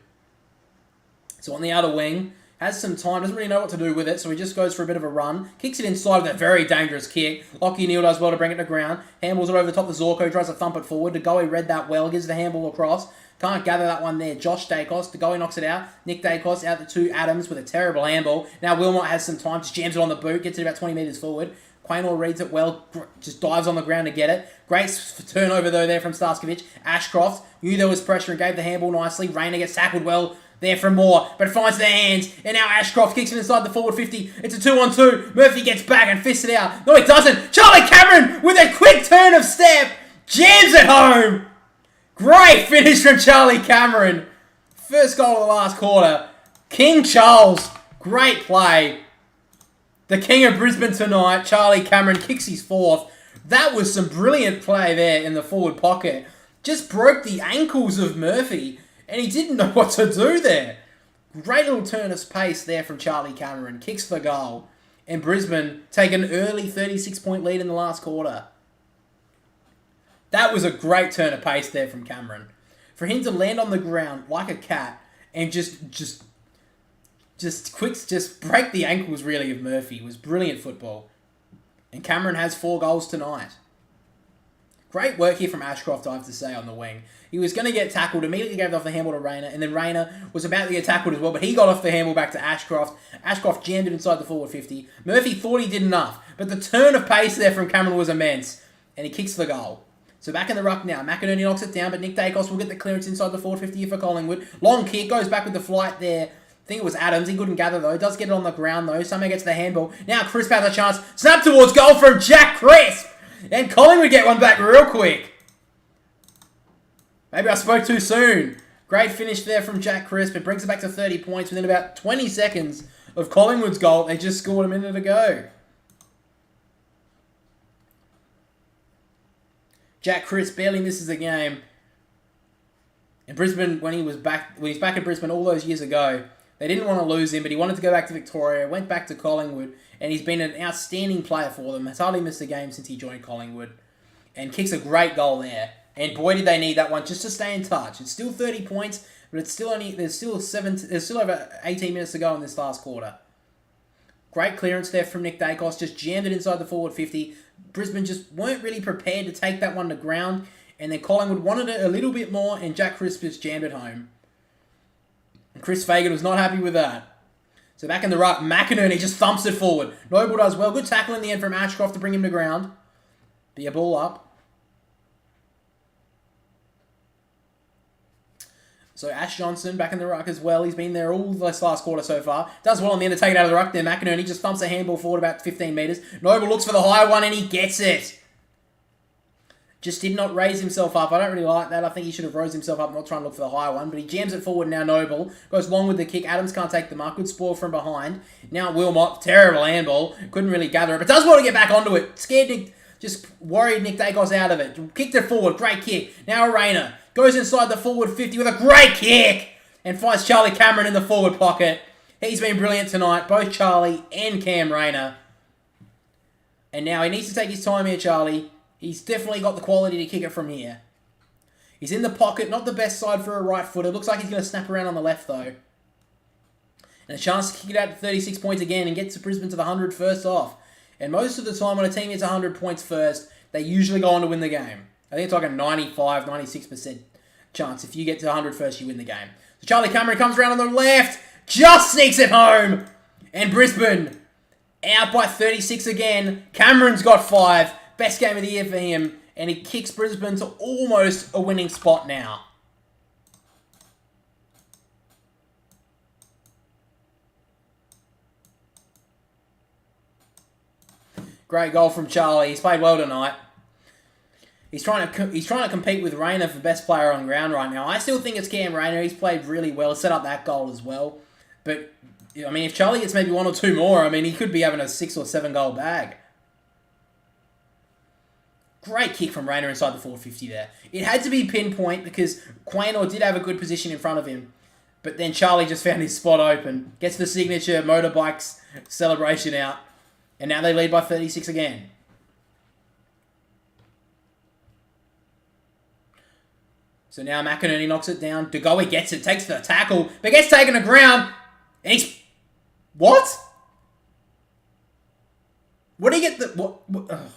So on the outer wing, has some time, doesn't really know what to do with it, so he just goes for a bit of a run. Kicks it inside with a very dangerous kick. Lockie Neal does well to bring it to ground. Handballs it over the top of Zorko, tries to thump it forward. DeGoey read that well, gives the handball across. Can't gather that one there. Josh Dacos, DeGoey knocks it out. Nick Dacos out the 2 Adams with a terrible handball. Now Wilmot has some time, just jams it on the boot, gets it about 20 metres forward. Quaynor reads it well, just dives on the ground to get it. Great turnover though there from Starskovic. Ashcroft knew there was pressure and gave the handball nicely. Rayner gets tackled well there from Moore, but it finds their hands, and now Ashcroft kicks it inside the forward 50. It's a 2-on-2. Murphy gets back and fists it out. No, he doesn't. Charlie Cameron with a quick turn of step jams it home. Great finish from Charlie Cameron. First goal of the last quarter. King Charles, great play. The king of Brisbane tonight, Charlie Cameron, kicks his 4th. That was some brilliant play there in the forward pocket. Just broke the ankles of Murphy, and he didn't know what to do there. Great little turn of pace there from Charlie Cameron. Kicks the goal. And Brisbane take an early 36-point lead in the last quarter. That was a great turn of pace there from Cameron. For him to land on the ground like a cat and just break the ankles really of Murphy was brilliant football. And Cameron has 4 goals tonight. Great work here from Ashcroft, I have to say, on the wing. He was going to get tackled, immediately gave it off the handball to Rayner, and then Rayner was about to get tackled as well, but he got off the handball back to Ashcroft. Ashcroft jammed it inside the forward 50. Murphy thought he did enough, but the turn of pace there from Cameron was immense, and he kicks the goal. So back in the ruck now. McInerney knocks it down, but Nick Dacos will get the clearance inside the forward 50 here for Collingwood. Long kick, goes back with the flight there. I think it was Adams. He couldn't gather, though. Does get it on the ground, though. Somehow gets the handball. Now Crisp has a chance. Snap towards goal from Jack Crisp. And Collingwood get one back real quick. Maybe I spoke too soon. Great finish there from Jack Crisp. It brings it back to 30 points within about 20 seconds of Collingwood's goal. They just scored a minute ago. Jack Crisp barely misses a game. In Brisbane, when he's back in Brisbane all those years ago, They didn't want to lose him, but he wanted to go back to Victoria, went back to Collingwood, and he's been an outstanding player for them. Has hardly missed a game since he joined Collingwood, and kicks a great goal there. And boy, did they need that one just to stay in touch. It's still 30 points, but it's still there's still over 18 minutes to go in this last quarter. Great clearance there from Nick Dacos, just jammed it inside the forward 50. Brisbane just weren't really prepared to take that one to ground, and then Collingwood wanted it a little bit more, and Jack Crisp just jammed it home. And Chris Fagan was not happy with that. So back in the ruck, McInerney just thumps it forward. Noble does well. Good tackle in the end from Ashcroft to bring him to ground. Be a ball up. So Ash Johnson back in the ruck as well. He's been there all this last quarter so far. Does well on the end to take it out of the ruck there. McInerney just thumps a handball forward about 15 metres. Noble looks for the high one and he gets it. Just did not raise himself up. I don't really like that. I think he should have rose himself up, not trying to look for the high one. But he jams it forward now, Noble. Goes long with the kick. Adams can't take the mark. Good spoil from behind. Now Wilmot. Terrible handball. Couldn't really gather it. But does want to get back onto it. Scared Nick. Just worried Nick Dacos out of it. Kicked it forward. Great kick. Now Rayner. Goes inside the forward 50 with a great kick. And finds Charlie Cameron in the forward pocket. He's been brilliant tonight. Both Charlie and Cam Rayner. And now he needs to take his time here, Charlie. He's definitely got the quality to kick it from here. He's in the pocket. Not the best side for a right footer. Looks like he's going to snap around on the left, though. And a chance to kick it out to 36 points again and get to Brisbane to the 100 first off. And most of the time when a team gets 100 points first, they usually go on to win the game. I think it's like a 95, 96% chance. If you get to 100 first, you win the game. So Charlie Cameron comes around on the left. Just sneaks it home. And Brisbane out by 36 again. Cameron's got 5. Best game of the year for him. And he kicks Brisbane to almost a winning spot now. Great goal from Charlie. He's played well tonight. He's trying to compete with Rayner for best player on ground right now. I still think it's Cam Rayner. He's played really well. Set up that goal as well. But, I mean, if Charlie gets maybe 1 or 2 more, I mean, he could be having a 6 or 7 goal bag. Great kick from Rayner inside the 450 there. It had to be pinpoint because Quaynor did have a good position in front of him. But then Charlie just found his spot open. Gets the signature motorbikes celebration out. And now they lead by 36 again. So now McInerney knocks it down. DeGoey gets it, takes the tackle, but gets taken to ground. And he's... What? What do you get the... What? Ugh.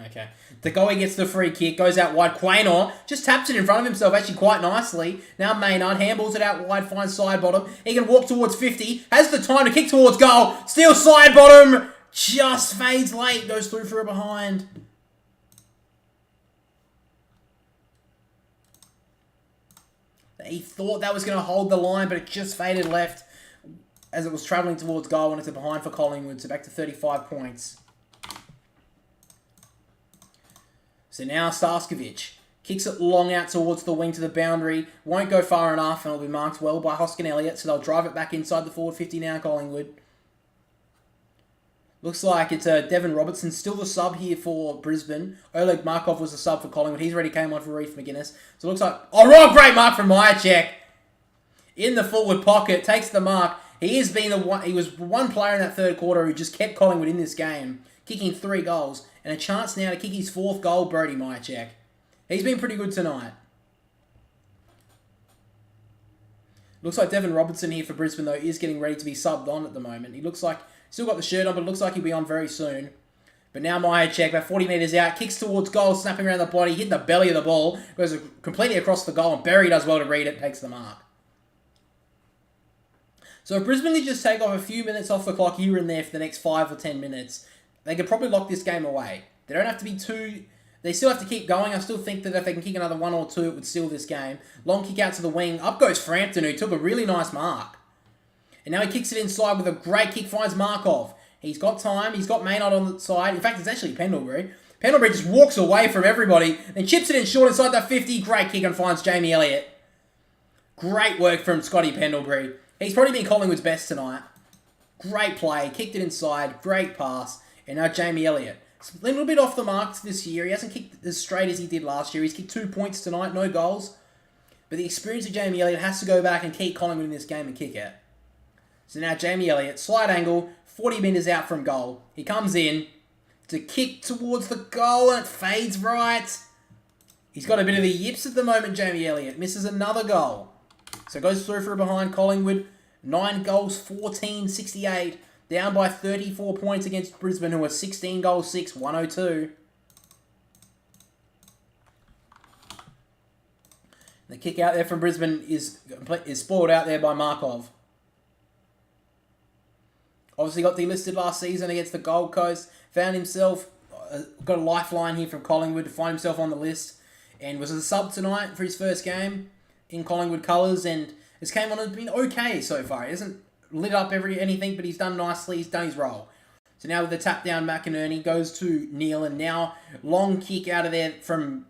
Okay. DeGoey gets the free kick, goes out wide. Quaynor just taps it in front of himself actually quite nicely. Now Maynard handballs it out wide, finds side bottom. He can walk towards 50, has the time to kick towards goal. Still side bottom. Just fades late, goes through for a behind. He thought that was going to hold the line, but it just faded left as it was travelling towards goal and it's a behind for Collingwood, so back to 35 points. So now Starskovich kicks it long out towards the wing to the boundary, won't go far enough, and it'll be marked well by Hoskin Elliott, so they'll drive it back inside the forward 50 now, Collingwood. Looks like it's Devon Robertson, still the sub here for Brisbane. Oleg Markov was the sub for Collingwood. He's already came on for Reef McGuinness. So it looks like... Oh, great mark from Myercheck. In the forward pocket, takes the mark. He has been the one... He was one player in that third quarter who just kept Collingwood in this game, kicking 3 goals. And a chance now to kick his 4th goal, Brody Myercheck. He's been pretty good tonight. Looks like Devon Robertson here for Brisbane, though, is getting ready to be subbed on at the moment. He looks like... Still got the shirt on, but it looks like he'll be on very soon. But now Myercheck, about 40 metres out, kicks towards goal, snapping around the body, hit the belly of the ball, goes completely across the goal, and Berry does well to read it, takes the mark. So if Brisbane could just take off a few minutes off the clock here and there for the next 5 or 10 minutes, they could probably lock this game away. They don't have to be too... They still have to keep going. I still think that if they can kick another 1 or 2, it would seal this game. Long kick out to the wing. Up goes Frampton, who took a really nice mark. And now he kicks it inside with a great kick, finds Markov. He's got time. He's got Maynard on the side. In fact, it's actually Pendlebury. Pendlebury just walks away from everybody, then chips it in short inside that 50. Great kick and finds Jamie Elliott. Great work from Scotty Pendlebury. He's probably been Collingwood's best tonight. Great play. Kicked it inside. Great pass. And now Jamie Elliott. A little bit off the marks this year. He hasn't kicked as straight as he did last year. He's kicked 2 points tonight, no goals. But the experience of Jamie Elliott has to go back and keep Collingwood in this game and kick it. So now Jamie Elliott, slide angle, 40 metres out from goal. He comes in to kick towards the goal and it fades right. He's got a bit of the yips at the moment, Jamie Elliott. Misses another goal. So goes through for behind Collingwood. 9 goals, 14, 68. Down by 34 points against Brisbane, who are 16 goals, 6, 102. The kick out there from Brisbane is spoiled out there by Markov. Obviously got delisted last season against the Gold Coast. Found himself, got a lifeline here from Collingwood to find himself on the list. And was a sub tonight for his first game in Collingwood colours. And his game on has been okay so far. He hasn't lit up anything, but he's done nicely. He's done his role. So now with the tap down, McInerney goes to Neil. And now long kick out of there from...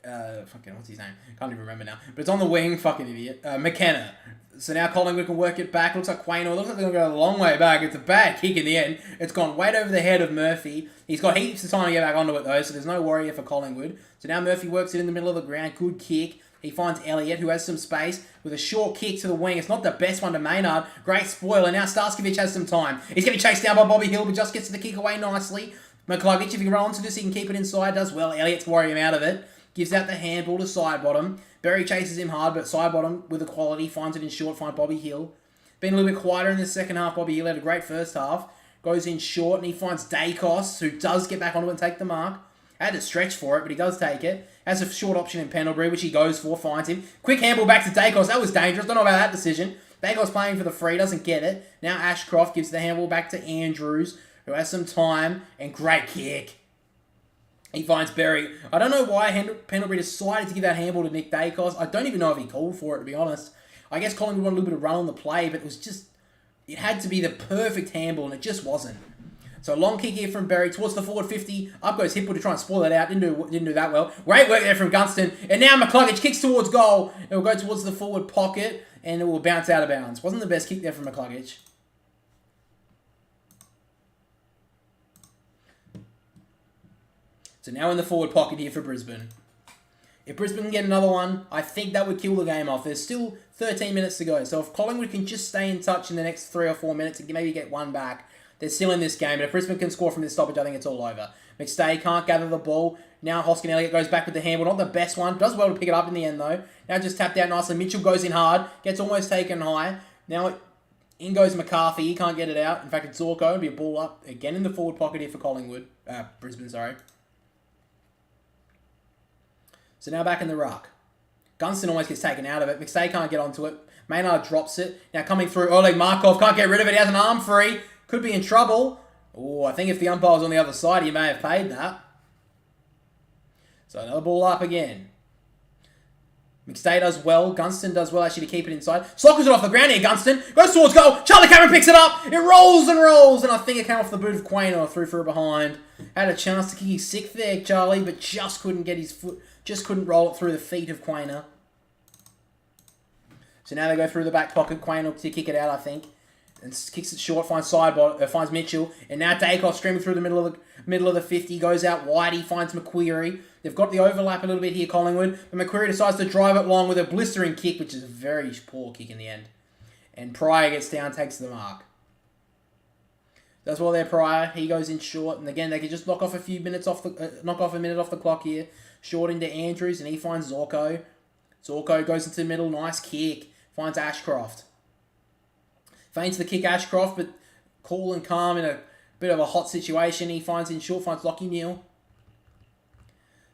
what's his name? Can't even remember now. But it's on the wing. Fucking idiot. McKenna. So now Collingwood can work it back. Looks like Quaynor. Looks like they're going to go a long way back. It's a bad kick in the end. It's gone way over the head of Murphy. He's got heaps of time to get back onto it though, so there's no worry here for Collingwood. So now Murphy works it in the middle of the ground. Good kick. He finds Elliott, who has some space, with a short kick to the wing. It's not the best one to Maynard. Great spoiler. Now Starskovic has some time. He's getting chased down by Bobby Hill, but just gets the kick away nicely. McCluggage, if he can run onto this, he can keep it inside. Does well. Elliott's worry him out of it. Gives out the handball to Sidebottom. Berry chases him hard, but Sidebottom, with equality, finds it in short, finds Bobby Hill. Been a little bit quieter in the second half. Bobby Hill had a great first half. Goes in short, and he finds Dacos, who does get back onto it and take the mark. Had to stretch for it, but he does take it. Has a short option in Pendlebury, which he goes for, finds him. Quick handball back to Dacos. That was dangerous. Don't know about that decision. Dacos playing for the free, doesn't get it. Now Ashcroft gives the handball back to Andrews, who has some time, and great kick. He finds Berry. I don't know why Pendlebury decided to give that handball to Nick Dacos. I don't even know if he called for it, to be honest. I guess Collingwood wanted a little bit of run on the play, but it was just... It had to be the perfect handball, and it just wasn't. So long kick here from Berry towards the forward 50. Up goes Hipwood to try and spoil it out. Didn't do that well. Great work there from Gunston. And now McCluggage kicks towards goal. It will go towards the forward pocket, and it will bounce out of bounds. Wasn't the best kick there from McCluggage. So now in the forward pocket here for Brisbane. If Brisbane can get another one, I think that would kill the game off. There's still 13 minutes to go. So if Collingwood can just stay in touch in the next 3 or 4 minutes and maybe get one back, they're still in this game. But if Brisbane can score from this stoppage, I think it's all over. McStay can't gather the ball. Now Hoskin Elliott goes back with the handball. Not the best one. Does well to pick it up in the end, though. Now just tapped out nicely. Mitchell goes in hard. Gets almost taken high. Now in goes McCarthy. He can't get it out. In fact, it's Zorko. It'll be a ball up again in the forward pocket here for Collingwood. Brisbane, sorry. So now back in the ruck. Gunston almost gets taken out of it. McStay can't get onto it. Maynard drops it. Now coming through, Oleg Markov can't get rid of it. He has an arm free. Could be in trouble. Oh, I think if the umpire was on the other side, he may have paid that. So another ball up again. McStay does well. Gunston does well actually to keep it inside. Slockers it off the ground here, Gunston. Goes towards goal. Charlie Cameron picks it up. It rolls and rolls. And I think it came off the boot of Quaynor. Threw for a behind. Had a chance to kick his sixth there, Charlie, but just couldn't get his foot. Just couldn't roll it through the feet of Quaynor. So now they go through the back pocket. Quaynor to kick it out, I think. And kicks it short, finds Mitchell. And now Dacos streaming through the middle of the 50. Goes out wide. He finds McQuarrie. They've got the overlap a little bit here, Collingwood. But McQuarrie decides to drive it long with a blistering kick, which is a very poor kick in the end. And Pryor gets down, takes the mark. Does well there, Pryor. He goes in short. And again, they can just knock off a minute off the clock here. Short into Andrews, and he finds Zorko. Zorko goes into the middle. Nice kick. Finds Ashcroft. Feints the kick, Ashcroft, but cool and calm in a bit of a hot situation. He finds in short, finds Lockie Neal.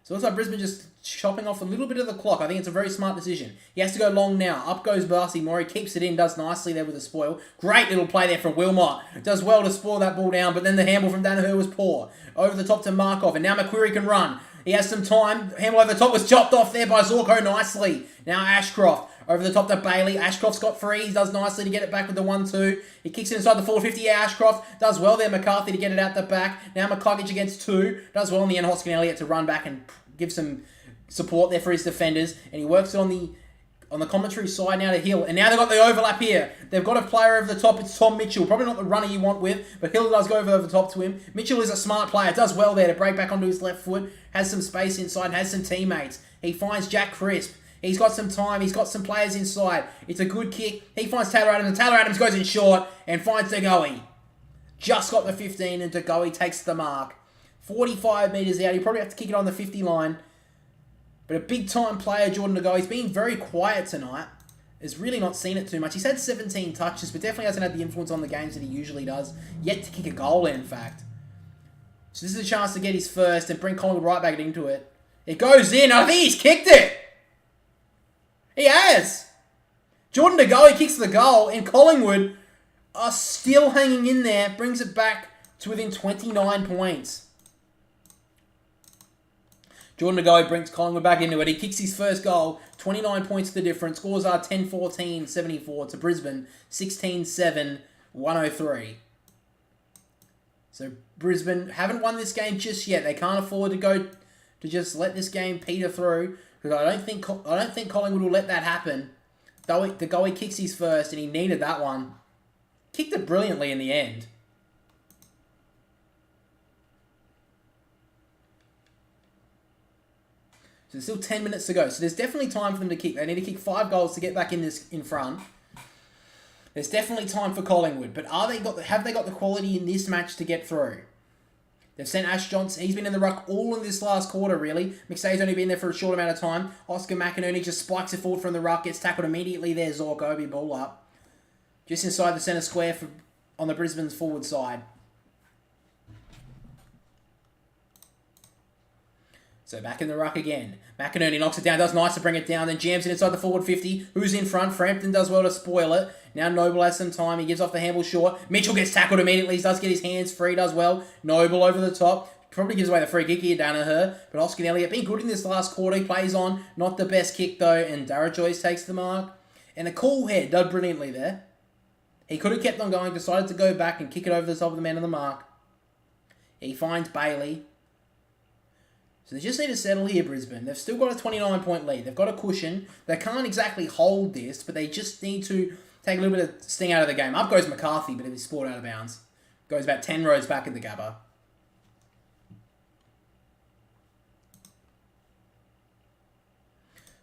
So it looks like Brisbane just chopping off a little bit of the clock. I think it's a very smart decision. He has to go long now. Up goes Barcy Moore. He keeps it in, does nicely there with a spoil. Great little play there from Wilmot. Does well to spoil that ball down, but then the handball from Danaher was poor. Over the top to Markov, and now McQuarrie can run. He has some time. Handball over the top was chopped off there by Zorko nicely. Now Ashcroft. Over the top to Bailey. Ashcroft's got free. He does nicely to get it back with the 1-2. He kicks it inside the 450. Yeah, Ashcroft does well there. McCarthy to get it out the back. Now McCluggage against 2. Does well in the end. Hoskin Elliott to run back and give some support there for his defenders. And he works it on the commentary side now to Hill. And now they've got the overlap here. They've got a player over the top. It's Tom Mitchell. Probably not the runner you want with, but Hill does go over the top to him. Mitchell is a smart player. Does well there to break back onto his left foot. Has some space inside. Has some teammates. He finds Jack Crisp. He's got some time. He's got some players inside. It's a good kick. He finds Taylor Adams, and Taylor Adams goes in short and finds DeGoey. Just got the 15, and DeGoey takes the mark. 45 metres out. He'll probably have to kick it on the 50 line. But a big-time player, Jordan DeGoey. He's been very quiet tonight. Has really not seen it too much. He's had 17 touches, but definitely hasn't had the influence on the games that he usually does. Yet to kick a goal, in fact. So this is a chance to get his first and bring Collingwood right back into it. It goes in. I think he's kicked it. He has. Jordan DeGoey kicks the goal, and Collingwood are still hanging in there. Brings it back to within 29 points. Jordan DeGoey brings Collingwood back into it. He kicks his first goal. 29 points the difference. Scores are 10-14, 74 to Brisbane. 16-7, 103. So Brisbane haven't won this game just yet. They can't afford to just let this game peter through, because I don't think Collingwood will let that happen. DeGoey kicks his first, and he needed that one. Kicked it brilliantly in the end. So there's still 10 minutes to go. So there's definitely time for them to kick. They need to kick 5 goals to get back in front. There's definitely time for Collingwood. But have they got the quality in this match to get through? They've sent Ash Johnson. He's been in the ruck all in this last quarter, really. McStay's only been there for a short amount of time. Oscar McInerney just spikes it forward from the ruck. Gets tackled immediately there. Zorko, ball up. Just inside the centre square on the Brisbane's forward side. So back in the ruck again. McInerney knocks it down, does nice to bring it down, then jams it inside the forward 50. Who's in front? Frampton does well to spoil it. Now Noble has some time. He gives off the handball short. Mitchell gets tackled immediately. He does get his hands free, does well. Noble over the top. Probably gives away the free kick here, Danaher. But Oscar Elliott been good in this last quarter. He plays on. Not the best kick, though. And Darragh Joyce takes the mark. And a cool head done brilliantly there. He could have kept on going. Decided to go back and kick it over the top of the man on the mark. He finds Bailey. So they just need to settle here, Brisbane. They've still got a 29-point lead. They've got a cushion. They can't exactly hold this, but they just need to take a little bit of sting out of the game. Up goes McCarthy, but he's sport out of bounds. Goes about 10 rows back in the Gabba.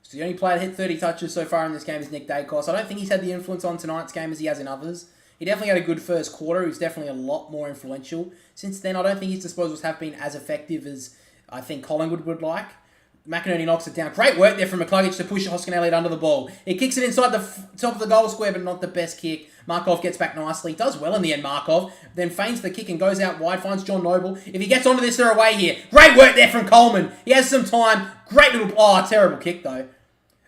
So the only player that hit 30 touches so far in this game is Nick Dacos. I don't think he's had the influence on tonight's game as he has in others. He definitely had a good first quarter. He was definitely a lot more influential. Since then, I don't think his disposals have been as effective as I think Collingwood would like. McInerney knocks it down. Great work there from McCluggage to push Hoskin Elliott under the ball. He kicks it inside the top of the goal square, but not the best kick. Markov gets back nicely. Does well in the end, Markov. Then feigns the kick and goes out wide. Finds John Noble. If he gets onto this, they're away here. Great work there from Coleman. He has some time. Great little... Oh, terrible kick, though.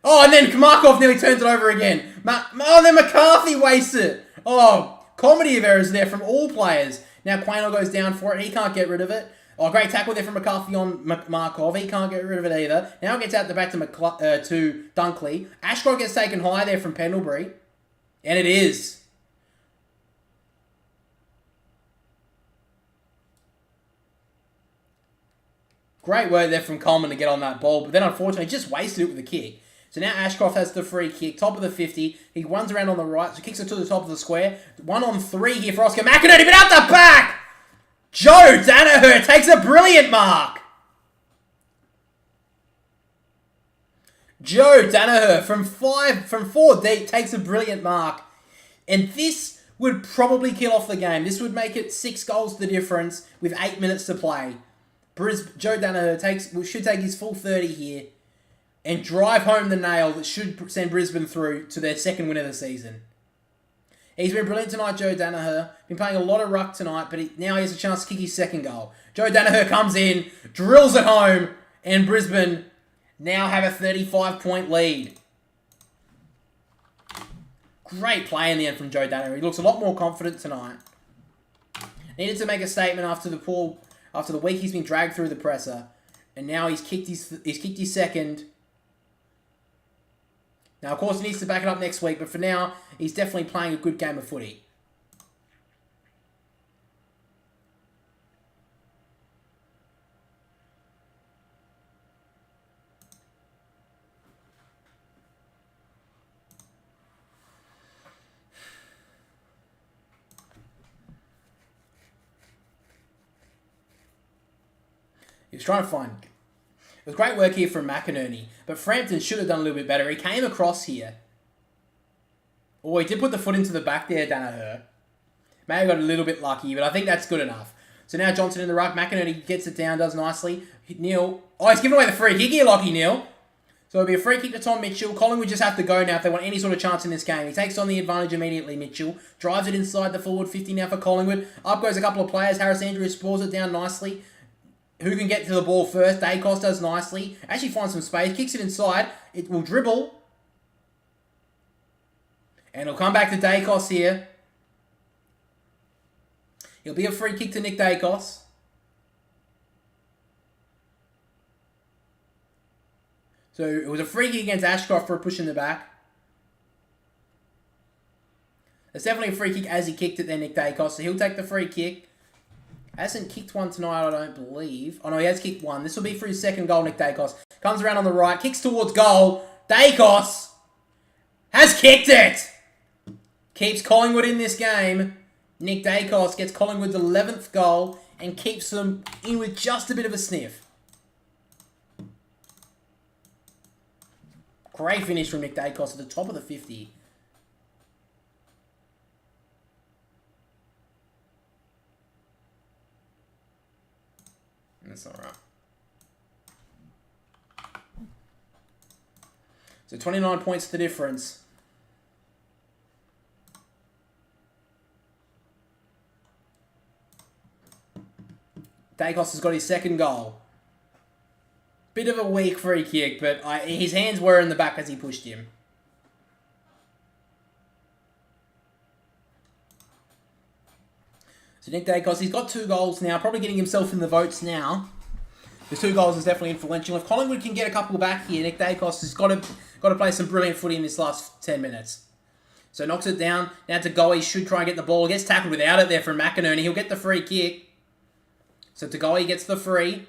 Oh, and then Markov nearly turns it over again. Then McCarthy wastes it. Oh, comedy of errors there from all players. Now Quaynor goes down for it. He can't get rid of it. Oh, great tackle there from McCarthy on Markov. He can't get rid of it either. Now it gets out the back to Dunkley. Ashcroft gets taken high there from Pendlebury. And it is. Great work there from Coleman to get on that ball. But then unfortunately just wasted it with the kick. So now Ashcroft has the free kick. Top of the 50. He runs around on the right. So kicks it to the top of the square. 1-on-3 here for Oscar McInerney. But out the back! Joe Danaher takes a brilliant mark. Joe Danaher from 4 deep takes a brilliant mark. And this would probably kill off the game. This would make it 6 goals the difference with 8 minutes to play. Joe Danaher should take his full 30 here and drive home the nail that should send Brisbane through to their second win of the season. He's been brilliant tonight, Joe Danaher. Been playing a lot of ruck tonight, but now he has a chance to kick his second goal. Joe Danaher comes in, drills it home, and Brisbane now have a 35-point lead. Great play in the end from Joe Danaher. He looks a lot more confident tonight. Needed to make a statement after the week he's been dragged through the presser, and now he's kicked his second. Now, of course, he needs to back it up next week, but for now, he's definitely playing a good game of footy. He was trying to find... It was great work here from McInerney, but Frampton should have done a little bit better. He came across here. Oh, he did put the foot into the back there, Danaher. May have got a little bit lucky, but I think that's good enough. So now Johnson in the ruck. McInerney gets it down, does nicely. Neil. Oh, he's giving away the free kick here, Lockie Neil. So it'll be a free kick to Tom Mitchell. Collingwood just have to go now if they want any sort of chance in this game. He takes on the advantage immediately, Mitchell. Drives it inside the forward 50 now for Collingwood. Up goes a couple of players. Harris Andrews spores it down nicely. Who can get to the ball first? Dacos does nicely. Actually finds some space. Kicks it inside. It will dribble. And it'll come back to Dacos here. It'll be a free kick to Nick Dacos. So it was a free kick against Ashcroft for a push in the back. It's definitely a free kick as he kicked it there, Nick Dacos. So he'll take the free kick. Hasn't kicked one tonight, I don't believe. Oh no, he has kicked one. This will be for his second goal, Nick Dacos. Comes around on the right, kicks towards goal. Dacos has kicked it! Keeps Collingwood in this game. Nick Dacos gets Collingwood's 11th goal and keeps them in with just a bit of a sniff. Great finish from Nick Dacos at the top of the 50. That's alright. So 29 points the difference. Dacos has got his second goal. Bit of a weak free kick, but his hands were in the back as he pushed him. So Nick Dacos, he's got 2 goals now, probably getting himself in the votes now. His 2 goals is definitely influential. If Collingwood can get a couple back here, Nick Dacos has got to play some brilliant footy in this last 10 minutes. So knocks it down. Now to Goey should try and get the ball. Gets tackled without it there from McInerney. He'll get the free kick. So Tagoe gets the free.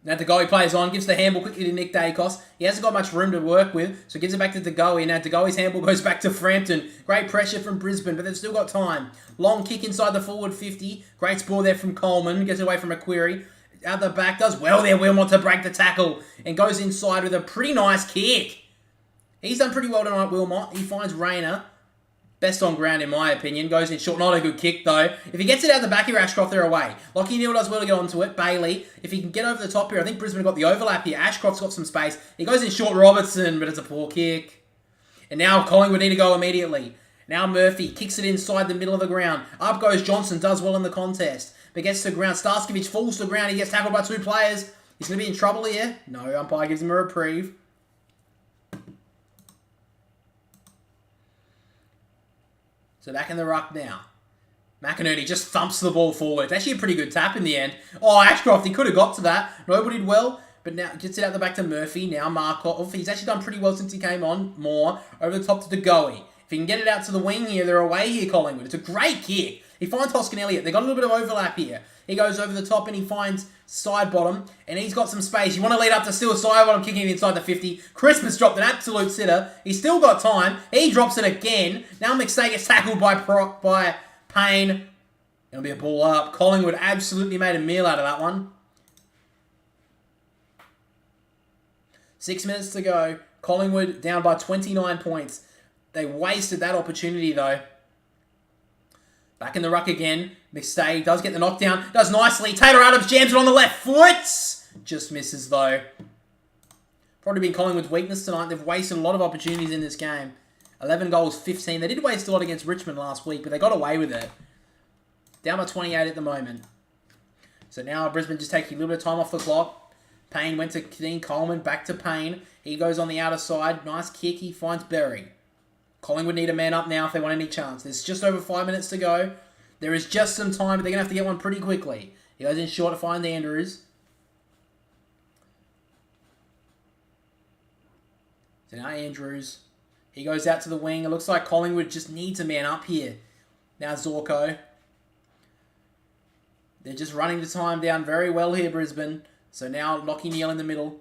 Now Tagoe plays on, gives the handball quickly to Nick Dacos. He hasn't got much room to work with, so gives it back to Tagoe. Now Tagoe's handball goes back to Frampton. Great pressure from Brisbane, but they've still got time. Long kick inside the forward 50. Great score there from Coleman. Gets away from McQuarrie. Out the back, does well there. Wilmot to break the tackle and goes inside with a pretty nice kick. He's done pretty well tonight, Wilmot. He finds Rayner. Best on ground, in my opinion. Goes in short. Not a good kick, though. If he gets it out the back here, Ashcroft, they're away. Lockie Neal does well to get onto it. Bailey, if he can get over the top here, I think Brisbane got the overlap here. Ashcroft's got some space. He goes in short, Robertson, but it's a poor kick. And now Collingwood need to go immediately. Now Murphy kicks it inside the middle of the ground. Up goes Johnson, does well in the contest. But gets to the ground. Starskovich falls to the ground. He gets tackled by 2 players. He's going to be in trouble here. No, umpire gives him a reprieve. So back in the ruck now. McInerney just thumps the ball forward. It's actually a pretty good tap in the end. Oh, Ashcroft, he could have got to that. Nobody did well, but now gets it out the back to Murphy. Now Markov. He's actually done pretty well since he came on. More. Over the top to Degoe. If he can get it out to the wing here, they're away here, Collingwood. It's a great kick. He finds Hoskin Elliott. They've got a little bit of overlap here. He goes over the top and he finds side bottom, and he's got some space. You want to lead up to still side bottom, kicking it inside the 50. Crispus dropped an absolute sitter. He's still got time. He drops it again. Now McStay gets tackled by Payne. It'll be a ball up. Collingwood absolutely made a meal out of that one. 6 minutes to go. Collingwood down by 29 points. They wasted that opportunity, though. Back in the ruck again. McStay does get the knockdown. Does nicely. Taylor Adams jams it on the left foot. Just misses, though. Probably been Collingwood's weakness tonight. They've wasted a lot of opportunities in this game. 11 goals, 15. They did waste a lot against Richmond last week, but they got away with it. Down by 28 at the moment. So now Brisbane just taking a little bit of time off the clock. Payne went to Dean Coleman. Back to Payne. He goes on the outer side. Nice kick. He finds Berry. Collingwood need a man up now if they want any chance. There's just over 5 minutes to go. There is just some time, but they're going to have to get one pretty quickly. He goes in short to find Andrews. So now Andrews. He goes out to the wing. It looks like Collingwood just needs a man up here. Now Zorko. They're just running the time down very well here, Brisbane. So now Lockie Neal in the middle.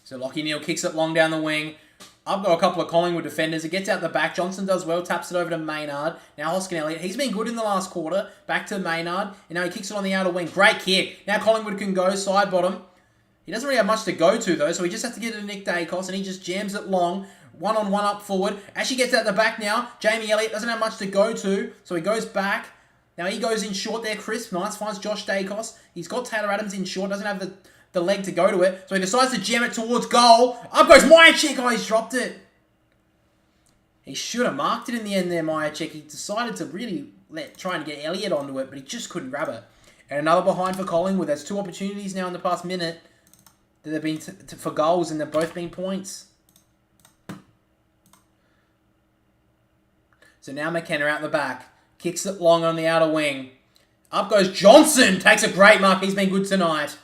So Lockie Neal kicks it long down the wing. I've got a couple of Collingwood defenders. It gets out the back. Johnson does well. Taps it over to Maynard. Now Hoskin Elliott. He's been good in the last quarter. Back to Maynard. And now he kicks it on the outer wing. Great kick. Now Collingwood can go side bottom. He doesn't really have much to go to, though, so he just has to get it to Nick Dacos, and he just jams it long. One-on-one up forward. Actually gets out the back now. Jamie Elliott doesn't have much to go to, so he goes back. Now he goes in short there. Crisp. Nice. Finds Josh Dacos. He's got Taylor Adams in short. Doesn't have the leg to go to it, so he decides to jam it towards goal. Up goes Myercheck. Oh, he's dropped it. He should have marked it in the end there, Myercheck. He decided to really try and get Elliott onto it, but he just couldn't grab it. And another behind for Collingwood. There's 2 opportunities now in the past minute that they've been for goals, and they've both been points. So now McKenna out the back. Kicks it long on the outer wing. Up goes Johnson. Takes a great mark. He's been good tonight.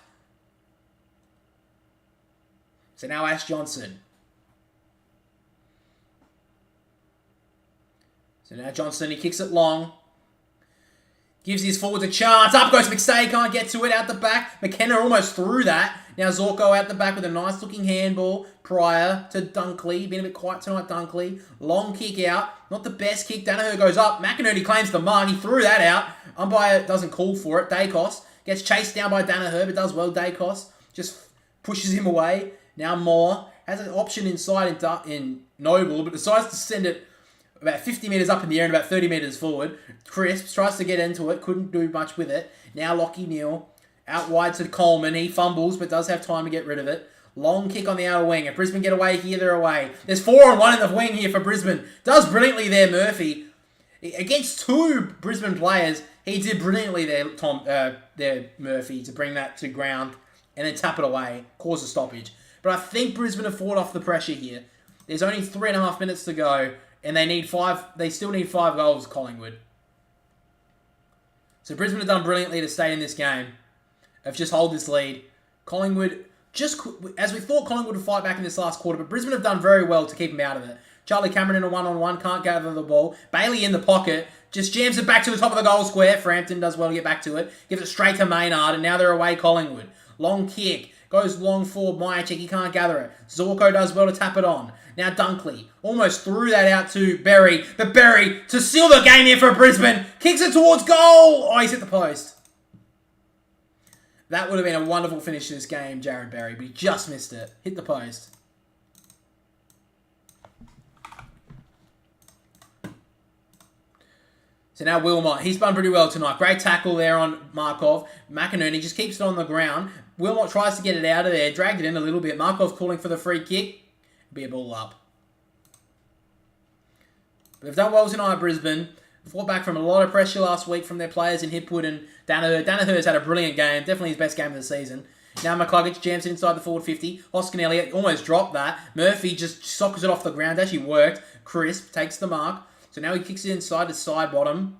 So now Ash Johnson. So now Johnson, he kicks it long. Gives his forwards a chance. Up goes McStay. Can't get to it. Out the back. McKenna almost threw that. Now Zorko out the back with a nice looking handball. Prior to Dunkley. Been a bit quiet tonight, Dunkley. Long kick out. Not the best kick. Danaher goes up. McInerney claims the mark. He threw that out. Umpire doesn't call for it. Dacos gets chased down by Danaher, but does well. Dacos just pushes him away. Now Moore has an option inside in Noble, but decides to send it about 50 metres up in the air and about 30 metres forward. Crisp tries to get into it. Couldn't do much with it. Now Lockie Neal out wide to Coleman. He fumbles, but does have time to get rid of it. Long kick on the outer wing. If Brisbane get away here, they're away. There's 4-on-1 in the wing here for Brisbane. Does brilliantly there, Murphy. Against 2 Brisbane players, he did brilliantly there, Murphy, to bring that to ground and then tap it away. Cause a stoppage. But I think Brisbane have fought off the pressure here. There's only 3.5 minutes to go. And they still need 5 goals, Collingwood. So Brisbane have done brilliantly to stay in this game. Of just hold this lead. Collingwood, as we thought Collingwood would fight back in this last quarter, but Brisbane have done very well to keep them out of it. Charlie Cameron in a 1-on-1, can't gather the ball. Bailey in the pocket, just jams it back to the top of the goal square. Frampton does well to get back to it. Gives it straight to Maynard, and now they're away Collingwood. Long kick. Goes long forward, Myercheck, he can't gather it. Zorko does well to tap it on. Now Dunkley almost threw that out to Berry. But Berry, to seal the game here for Brisbane, kicks it towards goal. Oh, he's hit the post. That would have been a wonderful finish to this game, Jared Berry, but he just missed it. Hit the post. So now Wilmot, he's done pretty well tonight. Great tackle there on Markov. McInerney just keeps it on the ground. Wilmot tries to get it out of there. Dragged it in a little bit. Markov calling for the free kick. Be a ball up. But they've done well tonight, Brisbane. Fought back from a lot of pressure last week from their players in Hipwood and Danaher. Danaher's had a brilliant game. Definitely his best game of the season. Now McCluggage jams it inside the forward 50. Hoskin Elliott almost dropped that. Murphy just sockers it off the ground. Actually worked. Crisp takes the mark. So now he kicks it inside to side bottom.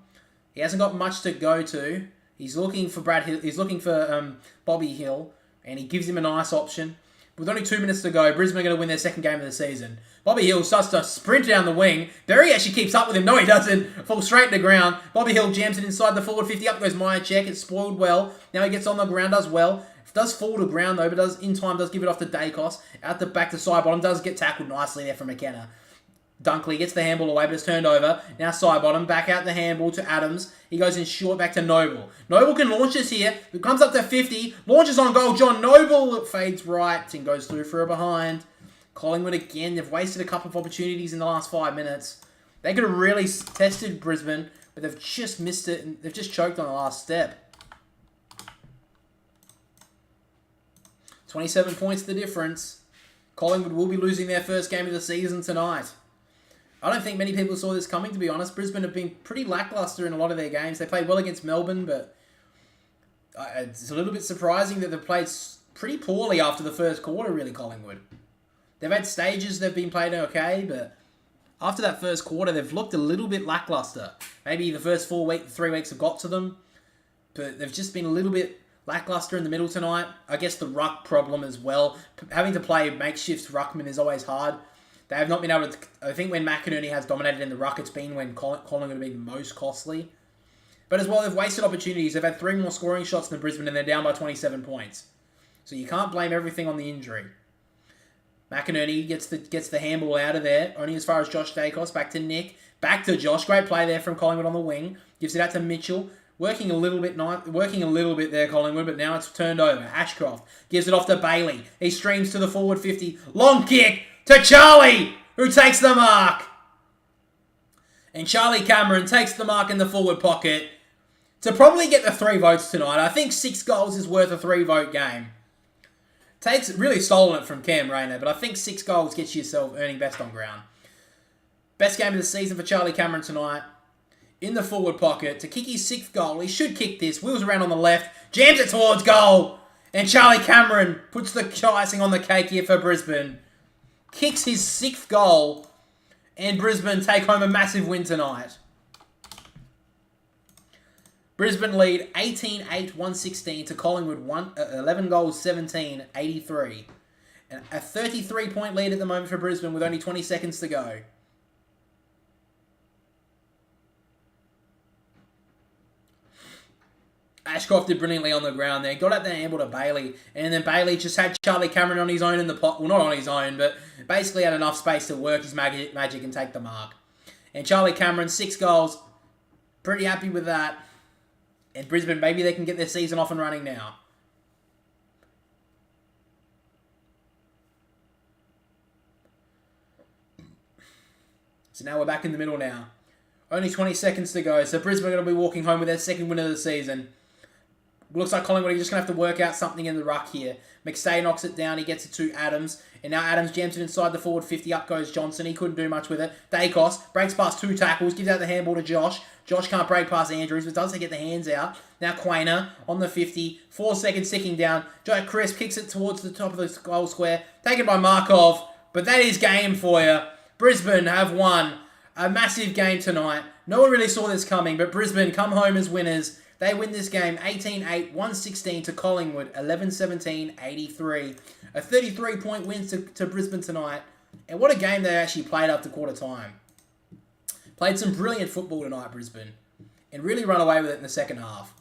He hasn't got much to go to. He's looking for Brad Hill. He's looking for Bobby Hill, and he gives him a nice option. With only 2 minutes to go, Brisbane are going to win their second game of the season. Bobby Hill starts to sprint down the wing. Berry actually keeps up with him. No, he doesn't. Falls straight to the ground. Bobby Hill jams it inside the forward 50. Up goes Myercheck. It's spoiled well. Now he gets on the ground, does well. Does fall to ground though, but does give it off to Dacos. Out the back to side bottom. Does get tackled nicely there from McKenna. Dunkley gets the handball away, but it's turned over. Now side bottom, back out the handball to Adams. He goes in short back to Noble. Noble can launch this here. It comes up to 50. Launches on goal. John Noble fades right and goes through for a behind. Collingwood again. They've wasted a couple of opportunities in the last 5 minutes. They could have really tested Brisbane, but they've just missed it. And they've just choked on the last step. 27 points the difference. Collingwood will be losing their first game of the season tonight. I don't think many people saw this coming, to be honest. Brisbane have been pretty lacklustre in a lot of their games. They played well against Melbourne, but it's a little bit surprising that they've played pretty poorly after the first quarter, really, Collingwood. They've had stages they've been played okay, but after that first quarter, they've looked a little bit lacklustre. Maybe the first 3 weeks have got to them, but they've just been a little bit lacklustre in the middle tonight. I guess the ruck problem as well. Having to play makeshift ruckman is always hard. They have not been able to... I think when McInerney has dominated in the ruck, it's been when Collingwood have been most costly. But as well, they've wasted opportunities. They've had 3 more scoring shots than Brisbane, and they're down by 27 points. So you can't blame everything on the injury. McInerney gets the handball out of there, only as far as Josh Dacos. Back to Nick. Back to Josh. Great play there from Collingwood on the wing. Gives it out to Mitchell. Working a little bit there, Collingwood, but now it's turned over. Ashcroft gives it off to Bailey. He streams to the forward 50. Long kick to Charlie, who takes the mark. And Charlie Cameron takes the mark in the forward pocket to probably get the 3 votes tonight. I think 6 goals is worth a 3-vote game. Really stolen it from Cam Rayner, but I think 6 goals gets you yourself earning best on ground. Best game of the season for Charlie Cameron tonight. In the forward pocket to kick his 6th goal. He should kick this. Wheels around on the left. Jams it towards goal. And Charlie Cameron puts the icing on the cake here for Brisbane. Kicks his 6th goal. And Brisbane take home a massive win tonight. Brisbane lead 18-8-116 to Collingwood 11 goals, 17-83. And a 33-point lead at the moment for Brisbane with only 20 seconds to go. Ashcroft did brilliantly on the ground there. Got out there and able to Bailey. And then Bailey just had Charlie Cameron on his own in the pot. Well, not on his own, but basically had enough space to work his magic and take the mark. And Charlie Cameron, 6 goals. Pretty happy with that. And Brisbane, maybe they can get their season off and running now. So now we're back in the middle now. Only 20 seconds to go. So Brisbane are going to be walking home with their 2nd win of the season. Looks like Collingwood are just going to have to work out something in the ruck here. McStay knocks it down. He gets it to Adams. And now Adams jams it inside the forward 50. Up goes Johnson. He couldn't do much with it. Dacos breaks past 2 tackles. Gives out the handball to Josh. Josh can't break past Andrews, but does get the hands out. Now Quainer on the 50. 4 seconds ticking down. Joe Crisp kicks it towards the top of the goal square. Taken by Markov. But that is game for you. Brisbane have won a massive game tonight. No one really saw this coming, but Brisbane come home as winners. They win this game 18-8-116 to Collingwood, 11-17-83. A 33-point win to Brisbane tonight. And what a game they actually played after quarter time. Played some brilliant football tonight, Brisbane. And really run away with it in the second half.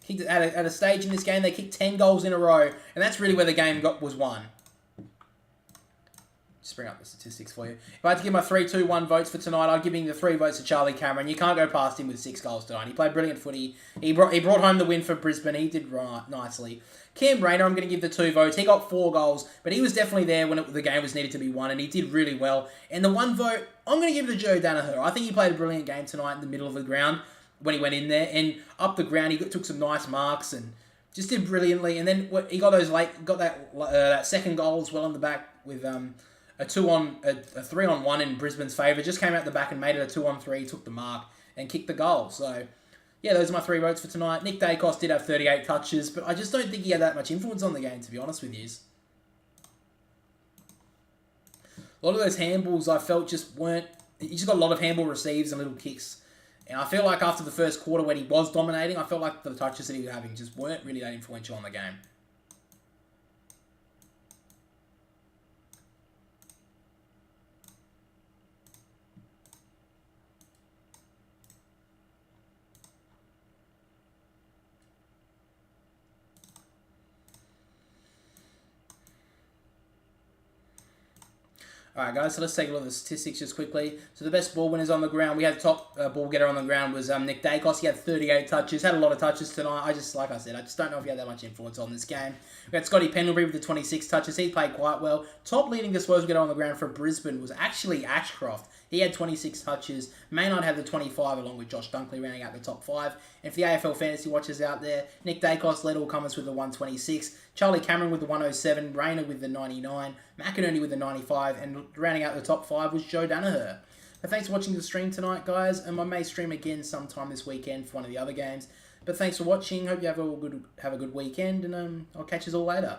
Kicked at a stage in this game, they kicked 10 goals in a row. And that's really where the game was won. Just bring up the statistics for you. If I had to give my 3-2-1 votes for tonight, I'd give him the 3 votes to Charlie Cameron. You can't go past him with 6 goals tonight. He played brilliant footy. He brought home the win for Brisbane. He did nicely. Cam Rayner, I'm going to give the 2 votes. He got 4 goals, but he was definitely there when the game was needed to be won, and he did really well. And the 1 vote, I'm going to give it to Joe Danaher. I think he played a brilliant game tonight in the middle of the ground when he went in there. And up the ground, he took some nice marks and just did brilliantly. And then he got that second goal as well on the back with a 3-on-1 in Brisbane's favour. Just came out the back and made it a 2-on-3, took the mark and kicked the goal. So, yeah, those are my 3 votes for tonight. Nick Dacos did have 38 touches, but I just don't think he had that much influence on the game, to be honest with you. A lot of those handballs I felt just weren't... He just got a lot of handball receives and little kicks. And I feel like after the first quarter when he was dominating, I felt like the touches that he was having just weren't really that influential on the game. Alright guys, so let's take a look at the statistics just quickly. So the best ball winners on the ground, we had the top ball getter on the ground was Nick Dacos. He had 38 touches, had a lot of touches tonight. Like I said, I just don't know if he had that much influence on this game. We had Scotty Pendlebury with the 26 touches. He played quite well. Top leading disposal getter on the ground for Brisbane was actually Ashcroft. He had 26 touches. Maynard had the 25 along with Josh Dunkley rounding out the top 5. And for the AFL fantasy watchers out there, Nick Dacos led all comers with the 126. Charlie Cameron with the 107. Rayner with the 99. McInerney with the 95. And rounding out the top 5 was Joe Danaher. But thanks for watching the stream tonight, guys. And I may stream again sometime this weekend for one of the other games. But thanks for watching. Hope you have a good weekend. And I'll catch you all later.